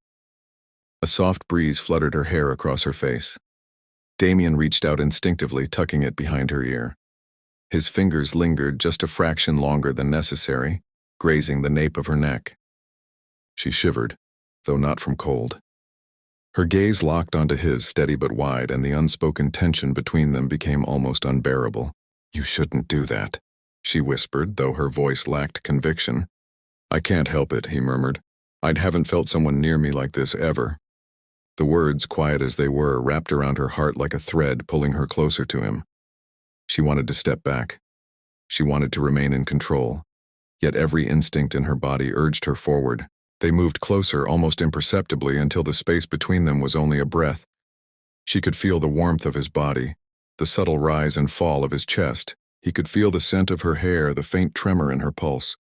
A soft breeze fluttered her hair across her face. Damian reached out instinctively, tucking it behind her ear. His fingers lingered just a fraction longer than necessary, grazing the nape of her neck. She shivered, though not from cold. Her gaze locked onto his, steady but wide, and the unspoken tension between them became almost unbearable. You shouldn't do that, she whispered, though her voice lacked conviction. I can't help it, he murmured. I haven't felt someone near me like this ever. The words, quiet as they were, wrapped around her heart like a thread, pulling her closer to him. She wanted to step back. She wanted to remain in control. Yet every instinct in her body urged her forward. They moved closer, almost imperceptibly, until the space between them was only a breath. She could feel the warmth of his body, the subtle rise and fall of his chest. He could feel the scent of her hair, the faint tremor in her pulse.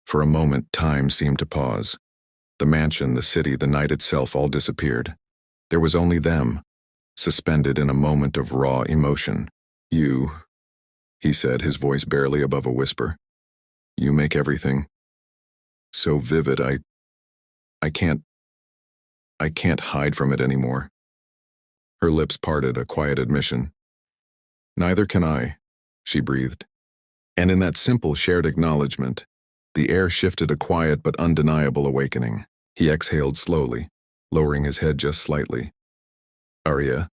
For a moment, time seemed to pause. The mansion, the city, the night itself all disappeared. There was only them, suspended in a moment of raw emotion. You, he said, his voice barely above a whisper. You make everything so vivid. I can't hide from it anymore. Her lips parted, a quiet admission. Neither can I, she breathed. And in that simple shared acknowledgement, the air shifted a quiet but undeniable awakening. He exhaled slowly, lowering his head just slightly. Aria,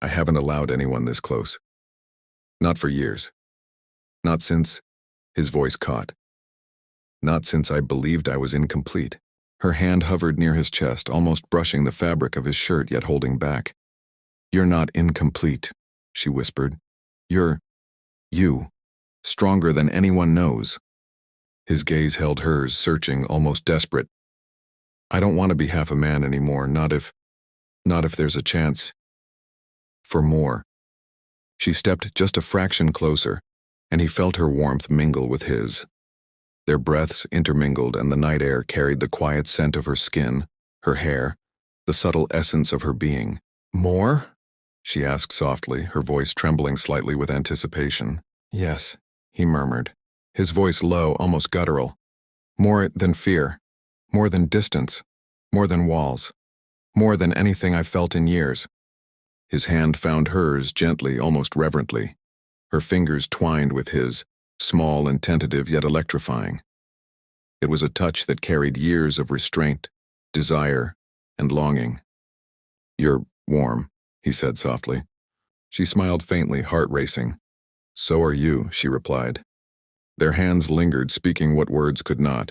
I haven't allowed anyone this close. Not for years. Not since, his voice caught. Not since I believed I was incomplete. Her hand hovered near his chest, almost brushing the fabric of his shirt yet holding back. You're not incomplete, she whispered. You're you, stronger than anyone knows. His gaze held hers, searching, almost desperate. I don't want to be half a man anymore, not if there's a chance for more. She stepped just a fraction closer, and he felt her warmth mingle with his. Their breaths intermingled, and the night air carried the quiet scent of her skin, her hair, the subtle essence of her being. More? She asked softly, her voice trembling slightly with anticipation. Yes, he murmured, his voice low, almost guttural. More than fear, more than distance, more than walls, more than anything I've felt in years. His hand found hers gently, almost reverently. Her fingers twined with his, small and tentative yet electrifying. It was a touch that carried years of restraint, desire, and longing. You're warm, he said softly. She smiled faintly, heart racing. So are you, she replied. Their hands lingered, speaking what words could not.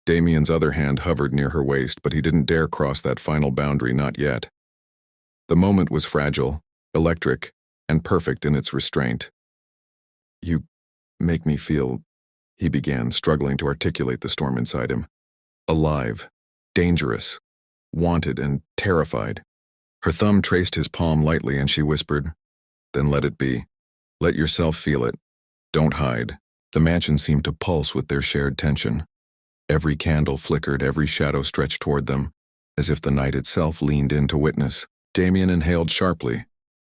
Damian's other hand hovered near her waist, but he didn't dare cross that final boundary, not yet. The moment was fragile, electric, and perfect in its restraint. You make me feel, he began, struggling to articulate the storm inside him. Alive, dangerous, wanted, and terrified. Her thumb traced his palm lightly, and she whispered, Then let it be. Let yourself feel it. Don't hide. The mansion seemed to pulse with their shared tension. Every candle flickered, every shadow stretched toward them, as if the night itself leaned in to witness. Damian inhaled sharply,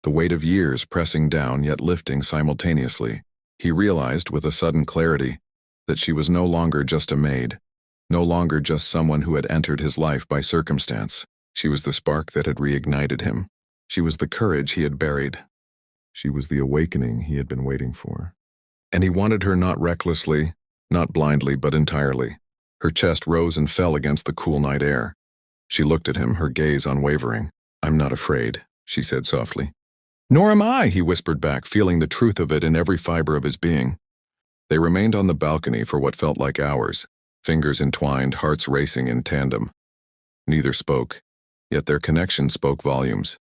the weight of years pressing down yet lifting simultaneously. He realized with a sudden clarity that she was no longer just a maid, no longer just someone who had entered his life by circumstance. She was the spark that had reignited him. She was the courage he had buried. She was the awakening he had been waiting for. And he wanted her not recklessly, not blindly, but entirely. Her chest rose and fell against the cool night air. She looked at him, her gaze unwavering. I'm not afraid, she said softly. Nor am I, he whispered back, feeling the truth of it in every fiber of his being. They remained on the balcony for what felt like hours, fingers entwined, hearts racing in tandem. Neither spoke, yet their connection spoke volumes.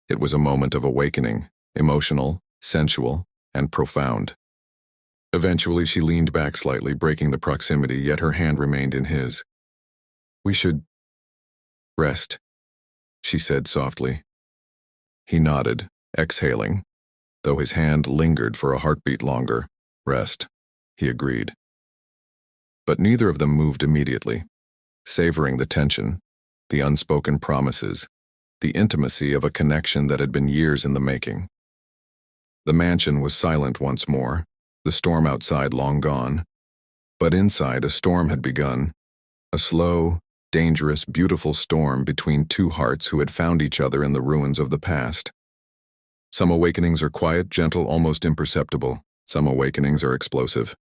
It was a moment of awakening, emotional, sensual, and profound. Eventually she leaned back slightly, breaking the proximity, yet her hand remained in his. We should rest, she said softly. He nodded, exhaling, though his hand lingered for a heartbeat longer. Rest, he agreed. But neither of them moved immediately, savoring the tension, the unspoken promises, the intimacy of a connection that had been years in the making. The mansion was silent once more, the storm outside long gone. But inside, a storm had begun, a slow, dangerous, beautiful storm between two hearts who had found each other in the ruins of the past. Some awakenings are quiet, gentle, almost imperceptible. Some awakenings are explosive,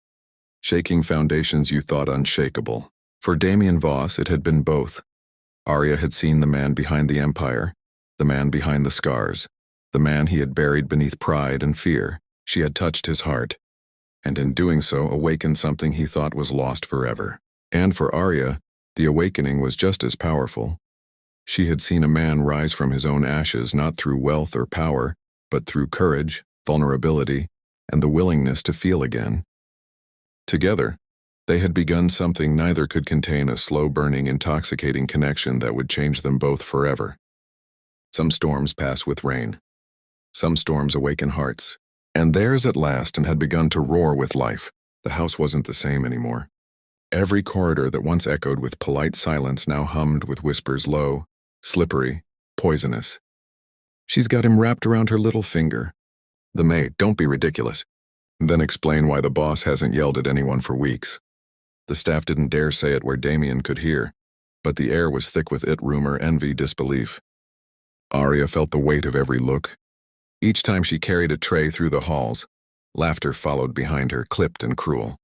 shaking foundations you thought unshakable. For Damian Voss, it had been both. Aria had seen the man behind the empire, the man behind the scars, the man he had buried beneath pride and fear. She had touched his heart, and in doing so awakened something he thought was lost forever. And for Aria, the awakening was just as powerful. She had seen a man rise from his own ashes not through wealth or power, but through courage, vulnerability, and the willingness to feel again. Together, they had begun something neither could contain, a slow-burning, intoxicating connection that would change them both forever. Some storms pass with rain. Some storms awaken hearts. And theirs at last and had begun to roar with life. The house wasn't the same anymore. Every corridor that once echoed with polite silence now hummed with whispers low, slippery, poisonous. She's got him wrapped around her little finger. The maid, don't be ridiculous. Then explain why the boss hasn't yelled at anyone for weeks. The staff didn't dare say it where Damian could hear, but the air was thick with it, rumor, envy, disbelief. Aria felt the weight of every look. Each time she carried a tray through the halls, laughter followed behind her, clipped and cruel.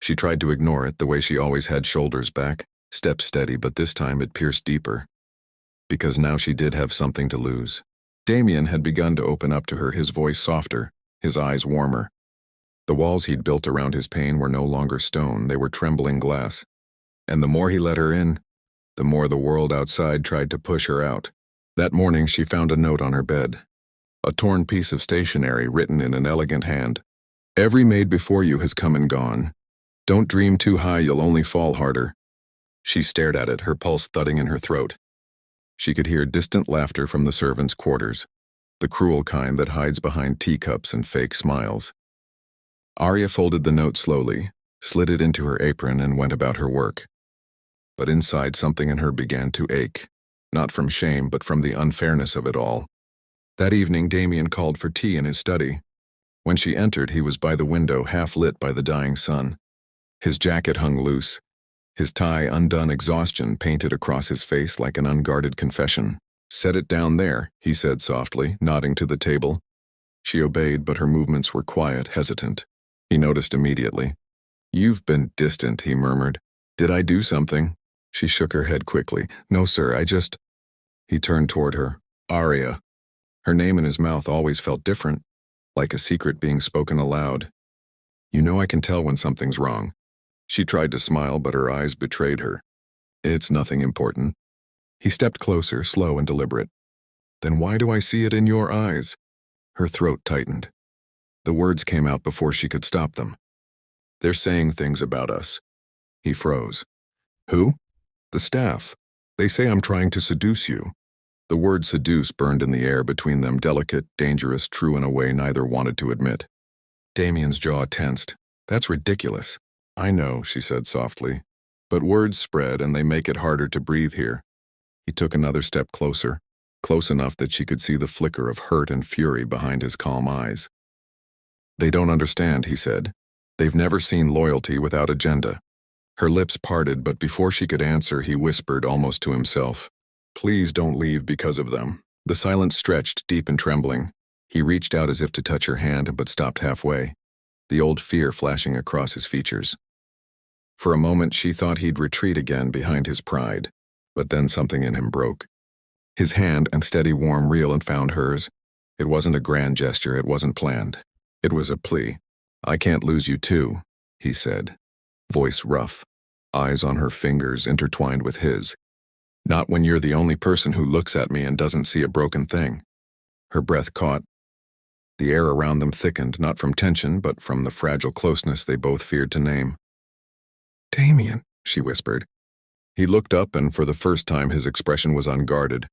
She tried to ignore it the way she always had, shoulders back, steps steady, but this time it pierced deeper. Because now she did have something to lose. Damian had begun to open up to her, his voice softer, his eyes warmer. The walls he'd built around his pain were no longer stone, they were trembling glass. And the more he let her in, the more the world outside tried to push her out. That morning she found a note on her bed. A torn piece of stationery written in an elegant hand. Every maid before you has come and gone. Don't dream too high, you'll only fall harder. She stared at it, her pulse thudding in her throat. She could hear distant laughter from the servants' quarters, the cruel kind that hides behind teacups and fake smiles. Aria folded the note slowly, slid it into her apron, and went about her work. But inside, something in her began to ache, not from shame, but from the unfairness of it all. That evening, Damian called for tea in his study. When she entered, he was by the window, half lit by the dying sun. His jacket hung loose, his tie undone, exhaustion painted across his face like an unguarded confession. Set it down there, he said softly, nodding to the table. She obeyed, but her movements were quiet, hesitant. He noticed immediately. You've been distant, he murmured. Did I do something? She shook her head quickly. No, sir, I just... He turned toward her. Aria. Her name in his mouth always felt different, like a secret being spoken aloud. You know I can tell when something's wrong. She tried to smile, but her eyes betrayed her. It's nothing important. He stepped closer, slow and deliberate. Then why do I see it in your eyes? Her throat tightened. The words came out before she could stop them. They're saying things about us. He froze. Who? The staff. They say I'm trying to seduce you. The word seduce burned in the air between them, delicate, dangerous, true in a way neither wanted to admit. Damian's jaw tensed. That's ridiculous. I know, she said softly. But words spread and they make it harder to breathe here. He took another step closer, close enough that she could see the flicker of hurt and fury behind his calm eyes. They don't understand, he said. They've never seen loyalty without agenda. Her lips parted, but before she could answer, he whispered almost to himself. Please don't leave because of them. The silence stretched, deep and trembling. He reached out as if to touch her hand, but stopped halfway, the old fear flashing across his features. For a moment, she thought he'd retreat again behind his pride, but then something in him broke. His hand, unsteady, warm, real, and found hers. It wasn't a grand gesture, it wasn't planned. It was a plea. I can't lose you too, he said, voice rough, eyes on her fingers intertwined with his. Not when you're the only person who looks at me and doesn't see a broken thing. Her breath caught. The air around them thickened, not from tension, but from the fragile closeness they both feared to name. Damian, she whispered. He looked up, and for the first time his expression was unguarded,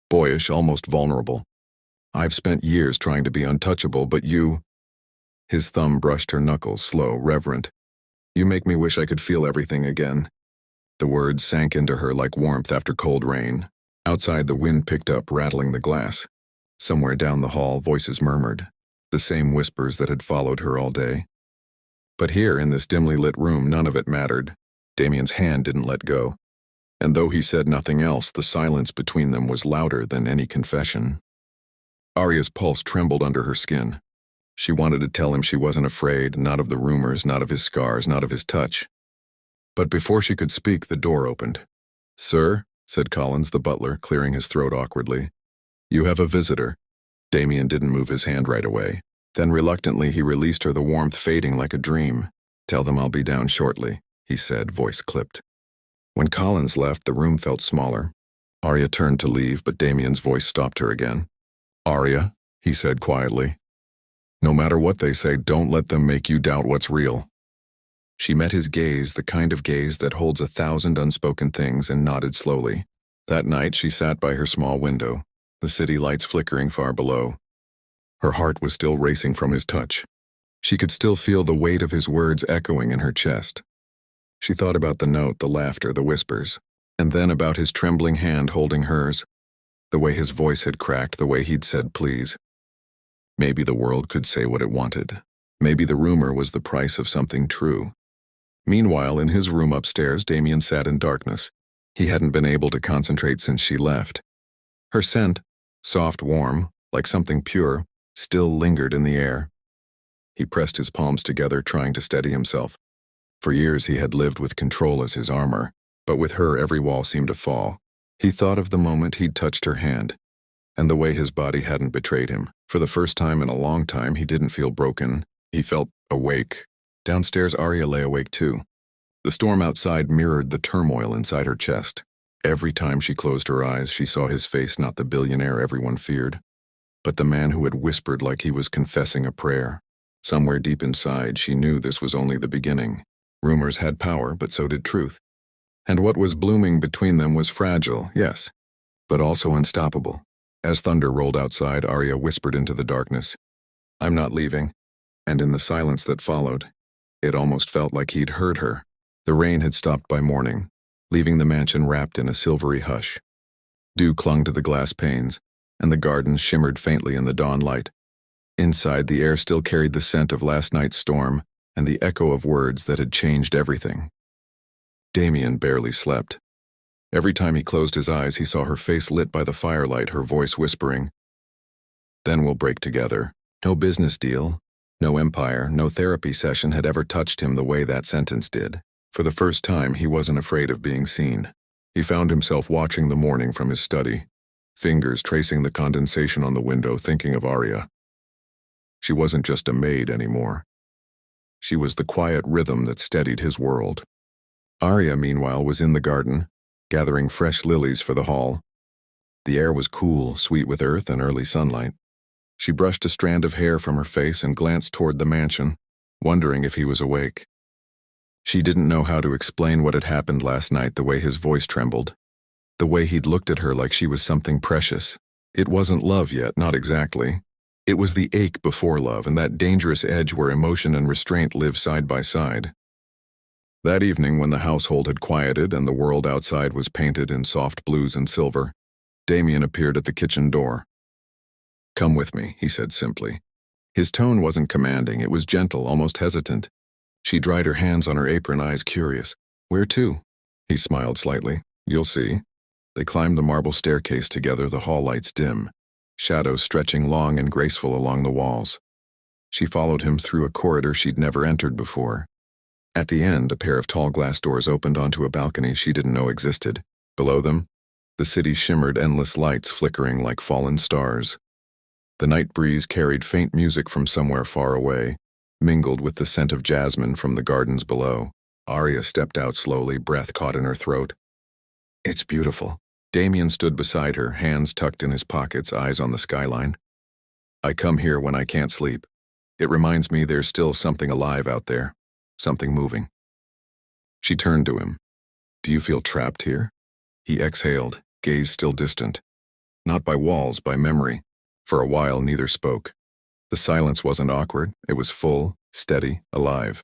boyish, almost vulnerable. I've spent years trying to be untouchable, but you... His thumb brushed her knuckles, slow, reverent. You make me wish I could feel everything again. The words sank into her like warmth after cold rain. Outside, the wind picked up, rattling the glass. Somewhere down the hall, voices murmured, the same whispers that had followed her all day. But here, in this dimly lit room, none of it mattered. Damian's hand didn't let go. And though he said nothing else, the silence between them was louder than any confession. Aria's pulse trembled under her skin. She wanted to tell him she wasn't afraid, not of the rumors, not of his scars, not of his touch. But before she could speak, the door opened. Sir, said Collins, the butler, clearing his throat awkwardly. You have a visitor. Damian didn't move his hand right away. Then reluctantly he released her, the warmth fading like a dream. Tell them I'll be down shortly, he said, voice clipped. When Collins left, the room felt smaller. Aria turned to leave, but Damian's voice stopped her again. Aria, he said quietly. No matter what they say, don't let them make you doubt what's real. She met his gaze, the kind of gaze that holds 1,000 unspoken things, and nodded slowly. That night she sat by her small window, the city lights flickering far below. Her heart was still racing from his touch. She could still feel the weight of his words echoing in her chest. She thought about the note, the laughter, the whispers, and then about his trembling hand holding hers, the way his voice had cracked, the way he'd said please. Maybe the world could say what it wanted. Maybe the rumor was the price of something true. Meanwhile, in his room upstairs, Damian sat in darkness. He hadn't been able to concentrate since she left. Her scent, soft, warm, like something pure, still lingered in the air. He pressed his palms together, trying to steady himself. For years he had lived with control as his armor, but with her every wall seemed to fall. He thought of the moment he'd touched her hand, and the way his body hadn't betrayed him. For the first time in a long time, he didn't feel broken. He felt awake. Downstairs, Aria lay awake too. The storm outside mirrored the turmoil inside her chest. Every time she closed her eyes, she saw his face, not the billionaire everyone feared, but the man who had whispered like he was confessing a prayer. Somewhere deep inside, she knew this was only the beginning. Rumors had power, but so did truth. And what was blooming between them was fragile, yes, but also unstoppable. As thunder rolled outside, Aria whispered into the darkness, "I'm not leaving." And in the silence that followed, it almost felt like he'd heard her. The rain had stopped by morning, leaving the mansion wrapped in a silvery hush. Dew clung to the glass panes, and the gardens shimmered faintly in the dawn light. Inside, the air still carried the scent of last night's storm and the echo of words that had changed everything. Damian barely slept. Every time he closed his eyes, he saw her face lit by the firelight, her voice whispering, "Then we'll break together." No business deal, no empire, no therapy session had ever touched him the way that sentence did. For the first time, he wasn't afraid of being seen. He found himself watching the morning from his study, fingers tracing the condensation on the window, thinking of Aria. She wasn't just a maid anymore. She was the quiet rhythm that steadied his world. Aria, meanwhile, was in the garden, gathering fresh lilies for the hall. The air was cool, sweet with earth and early sunlight. She brushed a strand of hair from her face and glanced toward the mansion, wondering if he was awake. She didn't know how to explain what had happened last night, the way his voice trembled, the way he'd looked at her like she was something precious. It wasn't love yet, not exactly. It was the ache before love, and that dangerous edge where emotion and restraint live side by side. That evening, when the household had quieted and the world outside was painted in soft blues and silver, Damian appeared at the kitchen door. "Come with me," he said simply. His tone wasn't commanding, it was gentle, almost hesitant. She dried her hands on her apron, eyes curious. "Where to?" He smiled slightly. "You'll see." They climbed the marble staircase together, the hall lights dim, shadows stretching long and graceful along the walls. She followed him through a corridor she'd never entered before. At the end, a pair of tall glass doors opened onto a balcony she didn't know existed. Below them, the city shimmered, endless lights flickering like fallen stars. The night breeze carried faint music from somewhere far away, mingled with the scent of jasmine from the gardens below. Aria stepped out slowly, breath caught in her throat. "It's beautiful." Damian stood beside her, hands tucked in his pockets, eyes on the skyline. "I come here when I can't sleep. It reminds me there's still something alive out there, something moving." She turned to him. "Do you feel trapped here?" He exhaled, gaze still distant. Not by walls, by memory. For a while, neither spoke. The silence wasn't awkward. It was full, steady, alive.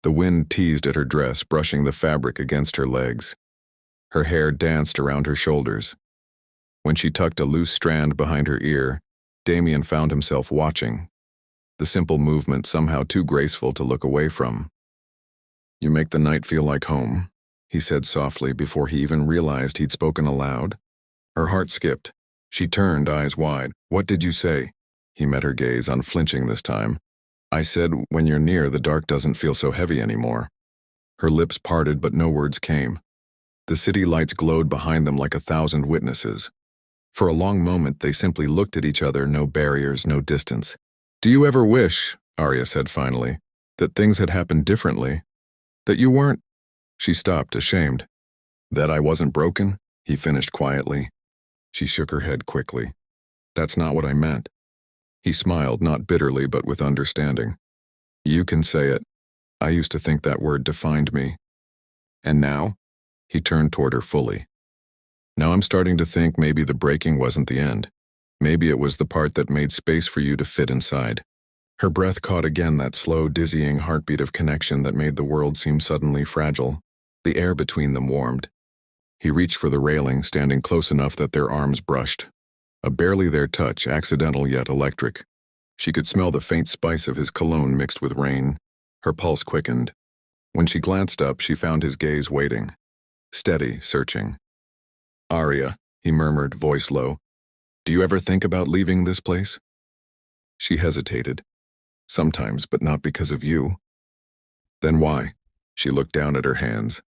The wind teased at her dress, brushing the fabric against her legs. Her hair danced around her shoulders. When she tucked a loose strand behind her ear, Damian found himself watching, the simple movement somehow too graceful to look away from. "You make the night feel like home," he said softly before he even realized he'd spoken aloud. Her heart skipped. She turned, eyes wide. "What did you say?" He met her gaze, unflinching this time. "I said, when you're near, the dark doesn't feel so heavy anymore." Her lips parted, but no words came. The city lights glowed behind them like 1,000 witnesses. For a long moment, they simply looked at each other, no barriers, no distance. "Do you ever wish," Aria said finally, "that things had happened differently? That you weren't—" She stopped, ashamed. "That I wasn't broken?" He finished quietly. She shook her head quickly. "That's not what I meant." He smiled, not bitterly, but with understanding. "You can say it. I used to think that word defined me. And now?" He turned toward her fully. "Now I'm starting to think maybe the breaking wasn't the end. Maybe it was the part that made space for you to fit inside." Her breath caught again that slow, dizzying heartbeat of connection that made the world seem suddenly fragile. The air between them warmed. He reached for the railing, standing close enough that their arms brushed. A barely there touch, accidental yet electric. She could smell the faint spice of his cologne mixed with rain. Her pulse quickened. When she glanced up, she found his gaze waiting. Steady, searching. "Aria," he murmured, voice low. "Do you ever think about leaving this place?" She hesitated. "Sometimes, but not because of you." "Then why?" She looked down at her hands.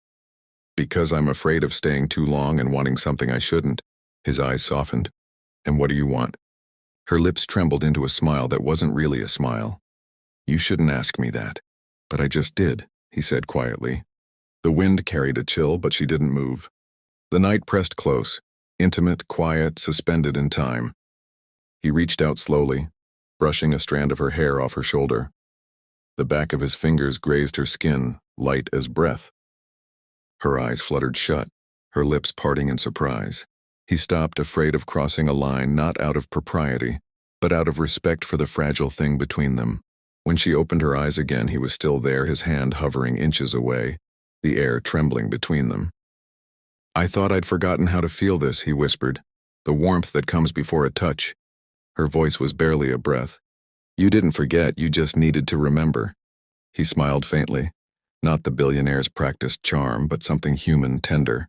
"Because I'm afraid of staying too long and wanting something I shouldn't." His eyes softened. "And what do you want?" Her lips trembled into a smile that wasn't really a smile. "You shouldn't ask me that." "But I just did," he said quietly. The wind carried a chill, but she didn't move. The night pressed close, intimate, quiet, suspended in time. He reached out slowly, brushing a strand of her hair off her shoulder. The back of his fingers grazed her skin, light as breath. Her eyes fluttered shut, her lips parting in surprise. He stopped, afraid of crossing a line not out of propriety, but out of respect for the fragile thing between them. When she opened her eyes again, he was still there, his hand hovering inches away, the air trembling between them. "I thought I'd forgotten how to feel this," he whispered, "the warmth that comes before a touch." Her voice was barely a breath. "You didn't forget, you just needed to remember." He smiled faintly, not the billionaire's practiced charm, but something human, tender.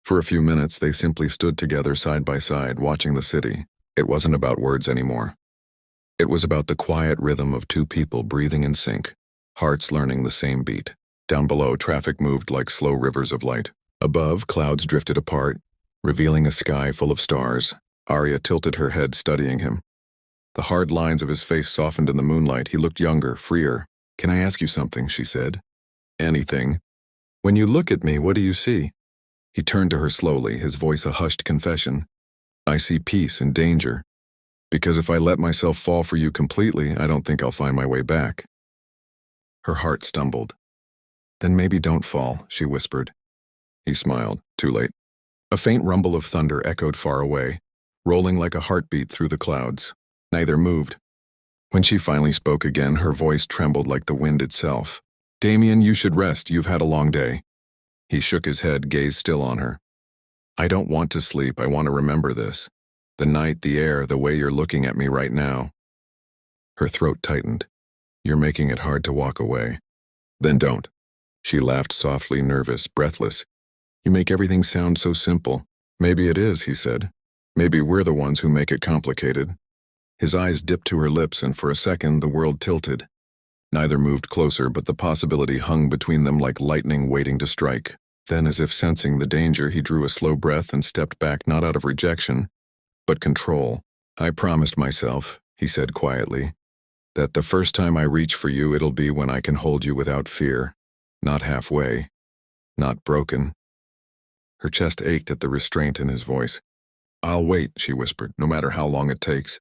For a few minutes, they simply stood together side by side, watching the city. It wasn't about words anymore. It was about the quiet rhythm of two people breathing in sync, hearts learning the same beat. Down below, traffic moved like slow rivers of light. Above, clouds drifted apart, revealing a sky full of stars. Aria tilted her head, studying him. The hard lines of his face softened in the moonlight. He looked younger, freer. "Can I ask you something?" she said. "Anything." "When you look at me, what do you see?" He turned to her slowly, his voice a hushed confession. "I see peace and danger. Because if I let myself fall for you completely, I don't think I'll find my way back." Her heart stumbled. "Then maybe don't fall," she whispered. He smiled. Too late. A faint rumble of thunder echoed far away, rolling like a heartbeat through the clouds. Neither moved. When she finally spoke again, her voice trembled like the wind itself. "Damian, you should rest. You've had a long day." He shook his head, gaze still on her. "I don't want to sleep. I want to remember this. The night, the air, the way you're looking at me right now." Her throat tightened. "You're making it hard to walk away." "Then don't." She laughed softly, nervous, breathless. "You make everything sound so simple." "Maybe it is," he said. "Maybe we're the ones who make it complicated." His eyes dipped to her lips, and for a second the world tilted. Neither moved closer, but the possibility hung between them like lightning waiting to strike. Then, as if sensing the danger, he drew a slow breath and stepped back, not out of rejection, but control. "I promised myself," he said quietly, "that the first time I reach for you, it'll be when I can hold you without fear. Not halfway. Not broken." Her chest ached at the restraint in his voice. "I'll wait," she whispered, "no matter how long it takes."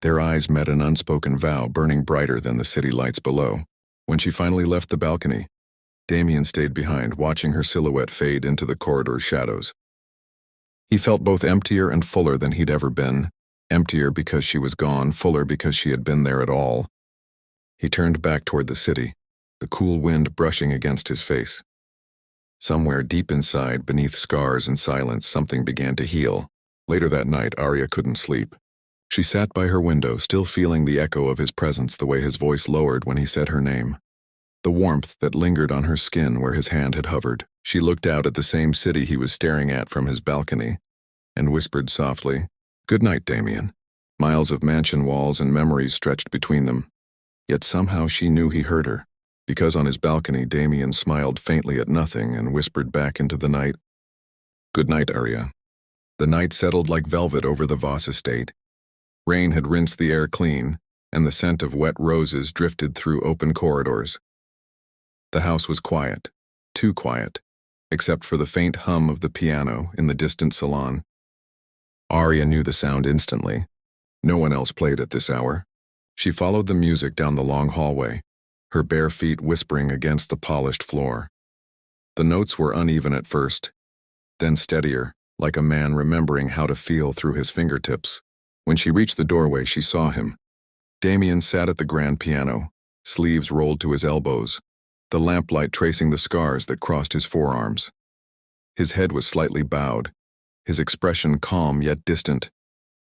Their eyes met an unspoken vow, burning brighter than the city lights below. When she finally left the balcony, Damian stayed behind, watching her silhouette fade into the corridor's shadows. He felt both emptier and fuller than he'd ever been. Emptier because she was gone, fuller because she had been there at all. He turned back toward the city, the cool wind brushing against his face. Somewhere deep inside, beneath scars and silence, something began to heal. Later that night, Aria couldn't sleep. She sat by her window, still feeling the echo of his presence, the way his voice lowered when he said her name. The warmth that lingered on her skin where his hand had hovered. She looked out at the same city he was staring at from his balcony, and whispered softly, "Good night, Damian." Miles of mansion walls and memories stretched between them. Yet somehow she knew he heard her, because on his balcony Damian smiled faintly at nothing and whispered back into the night, "Good night, Aria." The night settled like velvet over the Voss estate. Rain had rinsed the air clean, and the scent of wet roses drifted through open corridors. The house was quiet, too quiet, except for the faint hum of the piano in the distant salon. Aria knew the sound instantly. No one else played at this hour. She followed the music down the long hallway, her bare feet whispering against the polished floor. The notes were uneven at first, then steadier, like a man remembering how to feel through his fingertips. When she reached the doorway, she saw him. Damian sat at the grand piano, sleeves rolled to his elbows, the lamplight tracing the scars that crossed his forearms. His head was slightly bowed, his expression calm yet distant,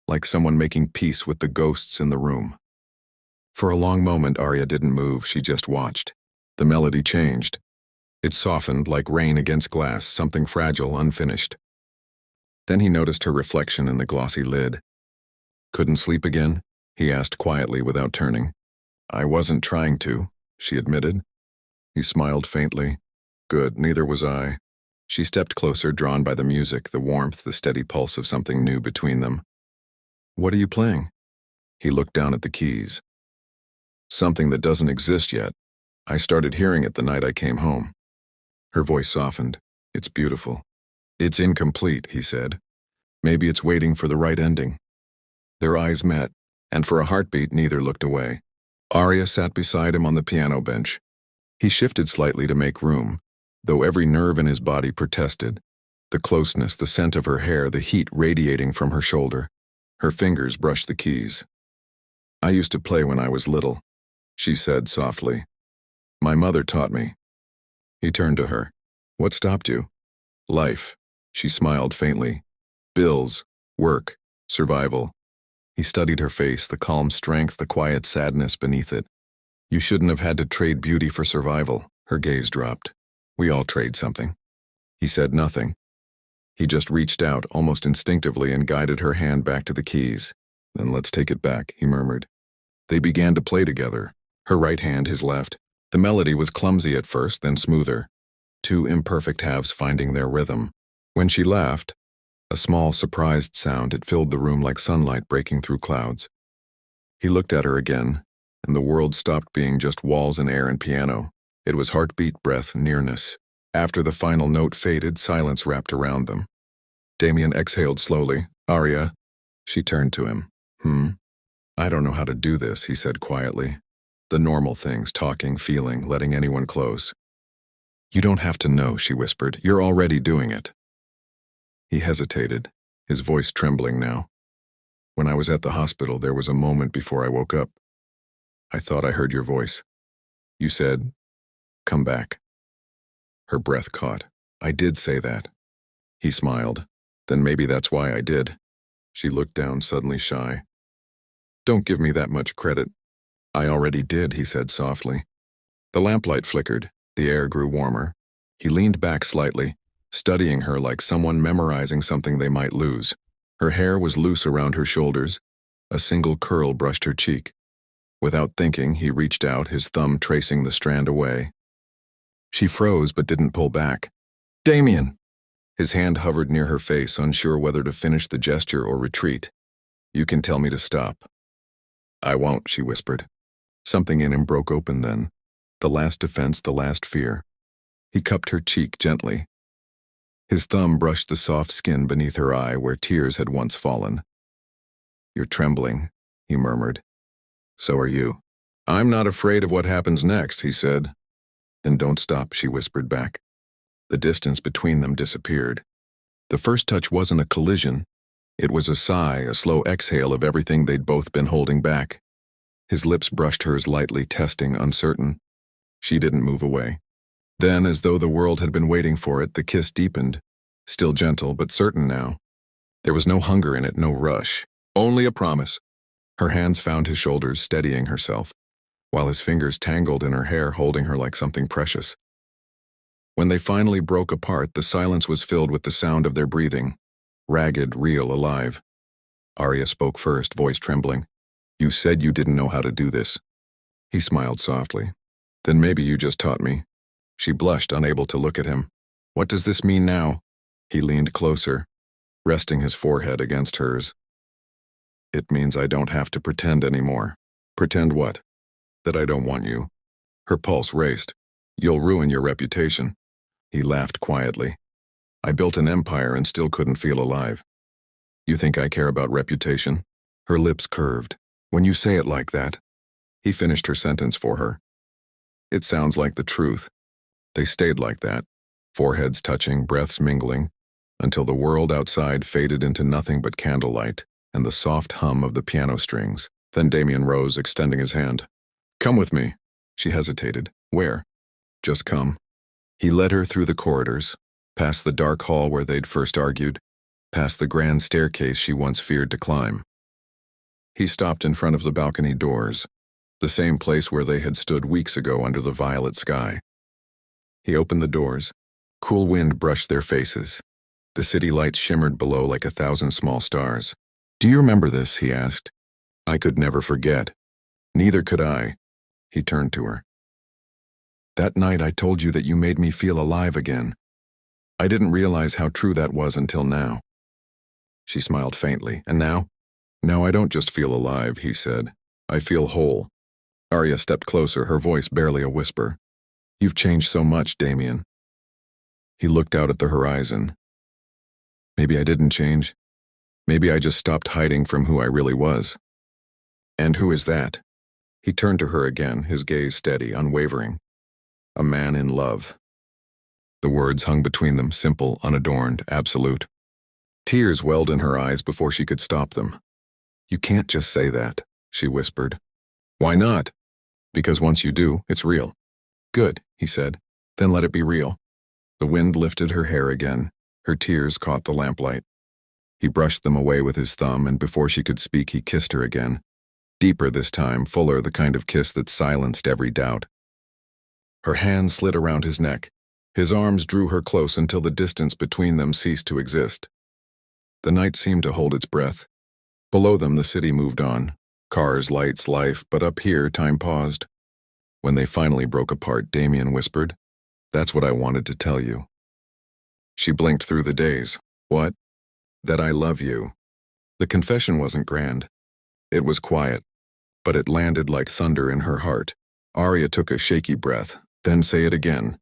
like someone making peace with the ghosts in the room. For a long moment, Aria didn't move, she just watched. The melody changed. It softened like rain against glass, something fragile, unfinished. Then he noticed her reflection in the glossy lid. "Couldn't sleep again?" he asked quietly without turning. "I wasn't trying to," she admitted. He smiled faintly. "Good, neither was I." She stepped closer, drawn by the music, the warmth, the steady pulse of something new between them. "What are you playing?" He looked down at the keys. "Something that doesn't exist yet. I started hearing it the night I came home." Her voice softened. "It's beautiful." "It's incomplete," he said. "Maybe it's waiting for the right ending." Their eyes met, and for a heartbeat neither looked away. Aria sat beside him on the piano bench. He shifted slightly to make room, though every nerve in his body protested. The closeness, the scent of her hair, the heat radiating from her shoulder. Her fingers brushed the keys. "I used to play when I was little," she said softly. "My mother taught me." He turned to her. "What stopped you?" "Life." She smiled faintly. "Bills, work, survival." He studied her face, the calm strength, the quiet sadness beneath it. "You shouldn't have had to trade beauty for survival." Her gaze dropped. "We all trade something." He said nothing. He just reached out, almost instinctively, and guided her hand back to the keys. "Then let's take it back," he murmured. They began to play together, her right hand his left. The melody was clumsy at first, then smoother. Two imperfect halves finding their rhythm. When she laughed, a small, surprised sound, it filled the room like sunlight breaking through clouds. He looked at her again, and the world stopped being just walls and air and piano. It was heartbeat, breath, nearness. After the final note faded, silence wrapped around them. Damian exhaled slowly. "Aria." She turned to him. "I don't know how to do this," he said quietly. "The normal things, talking, feeling, letting anyone close." "You don't have to know," she whispered. "You're already doing it." He hesitated, his voice trembling now. "When I was at the hospital, there was a moment before I woke up. I thought I heard your voice. You said, 'Come back.'" Her breath caught. "I did say that." He smiled. "Then maybe that's why I did." She looked down, suddenly shy. "Don't give me that much credit." "I already did," he said softly. The lamplight flickered. The air grew warmer. He leaned back slightly, studying her like someone memorizing something they might lose. Her hair was loose around her shoulders. A single curl brushed her cheek. Without thinking, he reached out, his thumb tracing the strand away. She froze but didn't pull back. "Damian!" His hand hovered near her face, unsure whether to finish the gesture or retreat. "You can tell me to stop." "I won't," she whispered. Something in him broke open then. The last defense, the last fear. He cupped her cheek gently. His thumb brushed the soft skin beneath her eye where tears had once fallen. "You're trembling," he murmured. "So are you." "I'm not afraid of what happens next," he said. "Then don't stop," she whispered back. The distance between them disappeared. The first touch wasn't a collision. It was a sigh, a slow exhale of everything they'd both been holding back. His lips brushed hers lightly, testing, uncertain. She didn't move away. Then, as though the world had been waiting for it, the kiss deepened, still gentle but certain now. There was no hunger in it, no rush, only a promise. Her hands found his shoulders, steadying herself, while his fingers tangled in her hair, holding her like something precious. When they finally broke apart, the silence was filled with the sound of their breathing, ragged, real, alive. Aria spoke first, voice trembling. "You said you didn't know how to do this." He smiled softly. "Then maybe you just taught me." She blushed, unable to look at him. "What does this mean now?" He leaned closer, resting his forehead against hers. "It means I don't have to pretend anymore." "Pretend what?" "That I don't want you." Her pulse raced. "You'll ruin your reputation." He laughed quietly. "I built an empire and still couldn't feel alive." "You think I care about reputation?" Her lips curved. "When you say it like that." He finished her sentence for her. "It sounds like the truth." They stayed like that, foreheads touching, breaths mingling, until the world outside faded into nothing but candlelight and the soft hum of the piano strings. Then Damian rose, extending his hand. Come with me. She hesitated. Where? Just come. He led her through the corridors, past the dark hall where they'd first argued, past the grand staircase she once feared to climb. He stopped in front of the balcony doors, the same place where they had stood weeks ago under the violet sky. He opened the doors. Cool wind brushed their faces. The city lights shimmered below like 1,000 small stars. Do you remember this? He asked. I could never forget. Neither could I. He turned to her. That night I told you that you made me feel alive again. I didn't realize how true that was until now. She smiled faintly. And now? Now I don't just feel alive, he said. I feel whole. Aria stepped closer, her voice barely a whisper. You've changed so much, Damian. He looked out at the horizon. Maybe I didn't change. Maybe I just stopped hiding from who I really was. And who is that? He turned to her again, his gaze steady, unwavering. A man in love. The words hung between them, simple, unadorned, absolute. Tears welled in her eyes before she could stop them. You can't just say that, she whispered. Why not? Because once you do, it's real. Good, he said. Then let it be real. The wind lifted her hair again. Her tears caught the lamplight. He brushed them away with his thumb, and before she could speak, he kissed her again. Deeper this time, fuller, the kind of kiss that silenced every doubt. Her hand slid around his neck. His arms drew her close until the distance between them ceased to exist. The night seemed to hold its breath. Below them, the city moved on. Cars, lights, life, but up here, time paused. When they finally broke apart, Damian whispered, That's what I wanted to tell you. She blinked through the days. What? That I love you. The confession wasn't grand. It was quiet, but it landed like thunder in her heart. Aria took a shaky breath. Then say it again.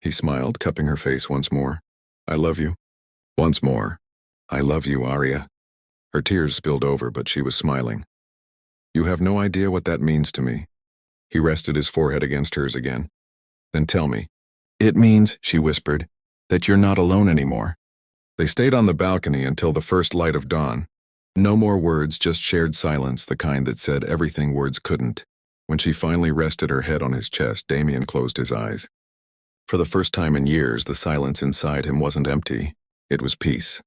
He smiled, cupping her face once more. I love you. Once more. I love you, Aria. Her tears spilled over, but she was smiling. You have no idea what that means to me. He rested his forehead against hers again. Then tell me. It means, she whispered, that you're not alone anymore. They stayed on the balcony until the first light of dawn. No more words, just shared silence, the kind that said everything words couldn't. When she finally rested her head on his chest, Damian closed his eyes. For the first time in years, the silence inside him wasn't empty. It was peace.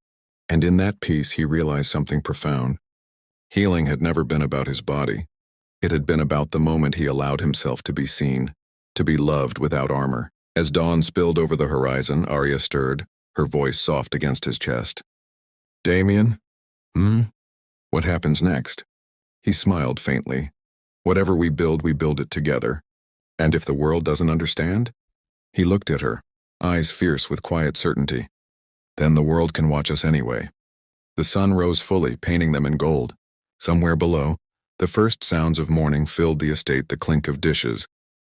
And in that peace, he realized something profound. Healing had never been about his body. It had been about the moment he allowed himself to be seen, to be loved without armor. As dawn spilled over the horizon, Aria stirred, her voice soft against his chest. Damian? What happens next? He smiled faintly. Whatever we build it together. And if the world doesn't understand? He looked at her, eyes fierce with quiet certainty. Then the world can watch us anyway. The sun rose fully, painting them in gold. Somewhere below, the first sounds of morning filled the estate, the clink of dishes,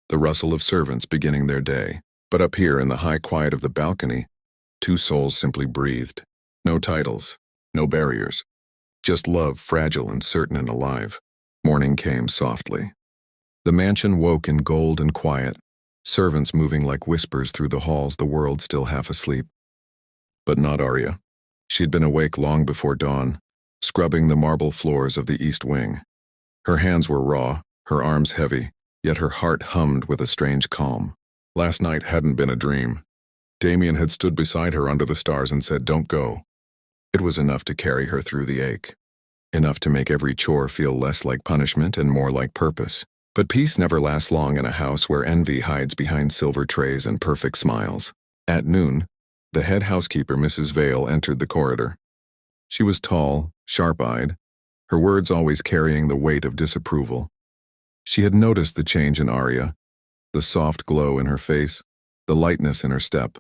the rustle of servants beginning their day. But up here in the high quiet of the balcony, two souls simply breathed. No titles, no barriers. Just love, fragile and certain and alive. Morning came softly. The mansion woke in gold and quiet, servants moving like whispers through the halls, the world still half asleep. But not Aria. She'd been awake long before dawn, scrubbing the marble floors of the east wing. Her hands were raw, her arms heavy, yet her heart hummed with a strange calm. Last night hadn't been a dream. Damian had stood beside her under the stars and said, "Don't go." It was enough to carry her through the ache. Enough to make every chore feel less like punishment and more like purpose. But peace never lasts long in a house where envy hides behind silver trays and perfect smiles. At noon, the head housekeeper, Mrs. Vale, entered the corridor. She was tall, sharp-eyed, her words always carrying the weight of disapproval. She had noticed the change in Aria, the soft glow in her face, the lightness in her step,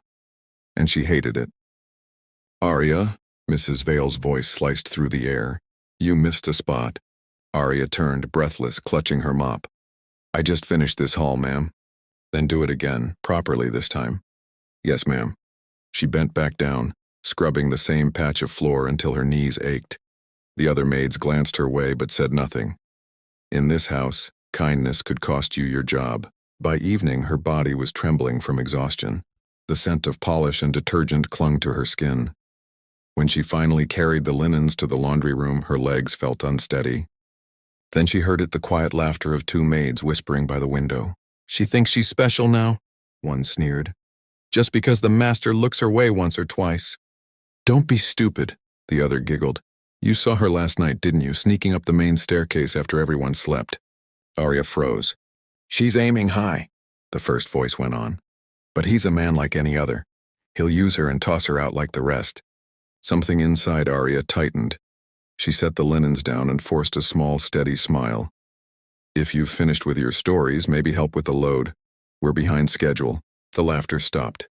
and she hated it. "Aria," Mrs. Vale's voice sliced through the air, "you missed a spot." Aria turned, breathless, clutching her mop. "I just finished this hall, ma'am." "Then do it again, properly this time." "Yes, ma'am." She bent back down, scrubbing the same patch of floor until her knees ached. The other maids glanced her way but said nothing. In this house, kindness could cost you your job. By evening, her body was trembling from exhaustion. The scent of polish and detergent clung to her skin. When she finally carried the linens to the laundry room, her legs felt unsteady. Then she heard the quiet laughter of two maids whispering by the window. "She thinks she's special now," one sneered. "Just because the master looks her way once or twice." "Don't be stupid," the other giggled. "You saw her last night, didn't you, sneaking up the main staircase after everyone slept?" Aria froze. "She's aiming high," the first voice went on. "But he's a man like any other. He'll use her and toss her out like the rest." Something inside Aria tightened. She set the linens down and forced a small, steady smile. "If you've finished with your stories, maybe help with the load. We're behind schedule." The laughter stopped,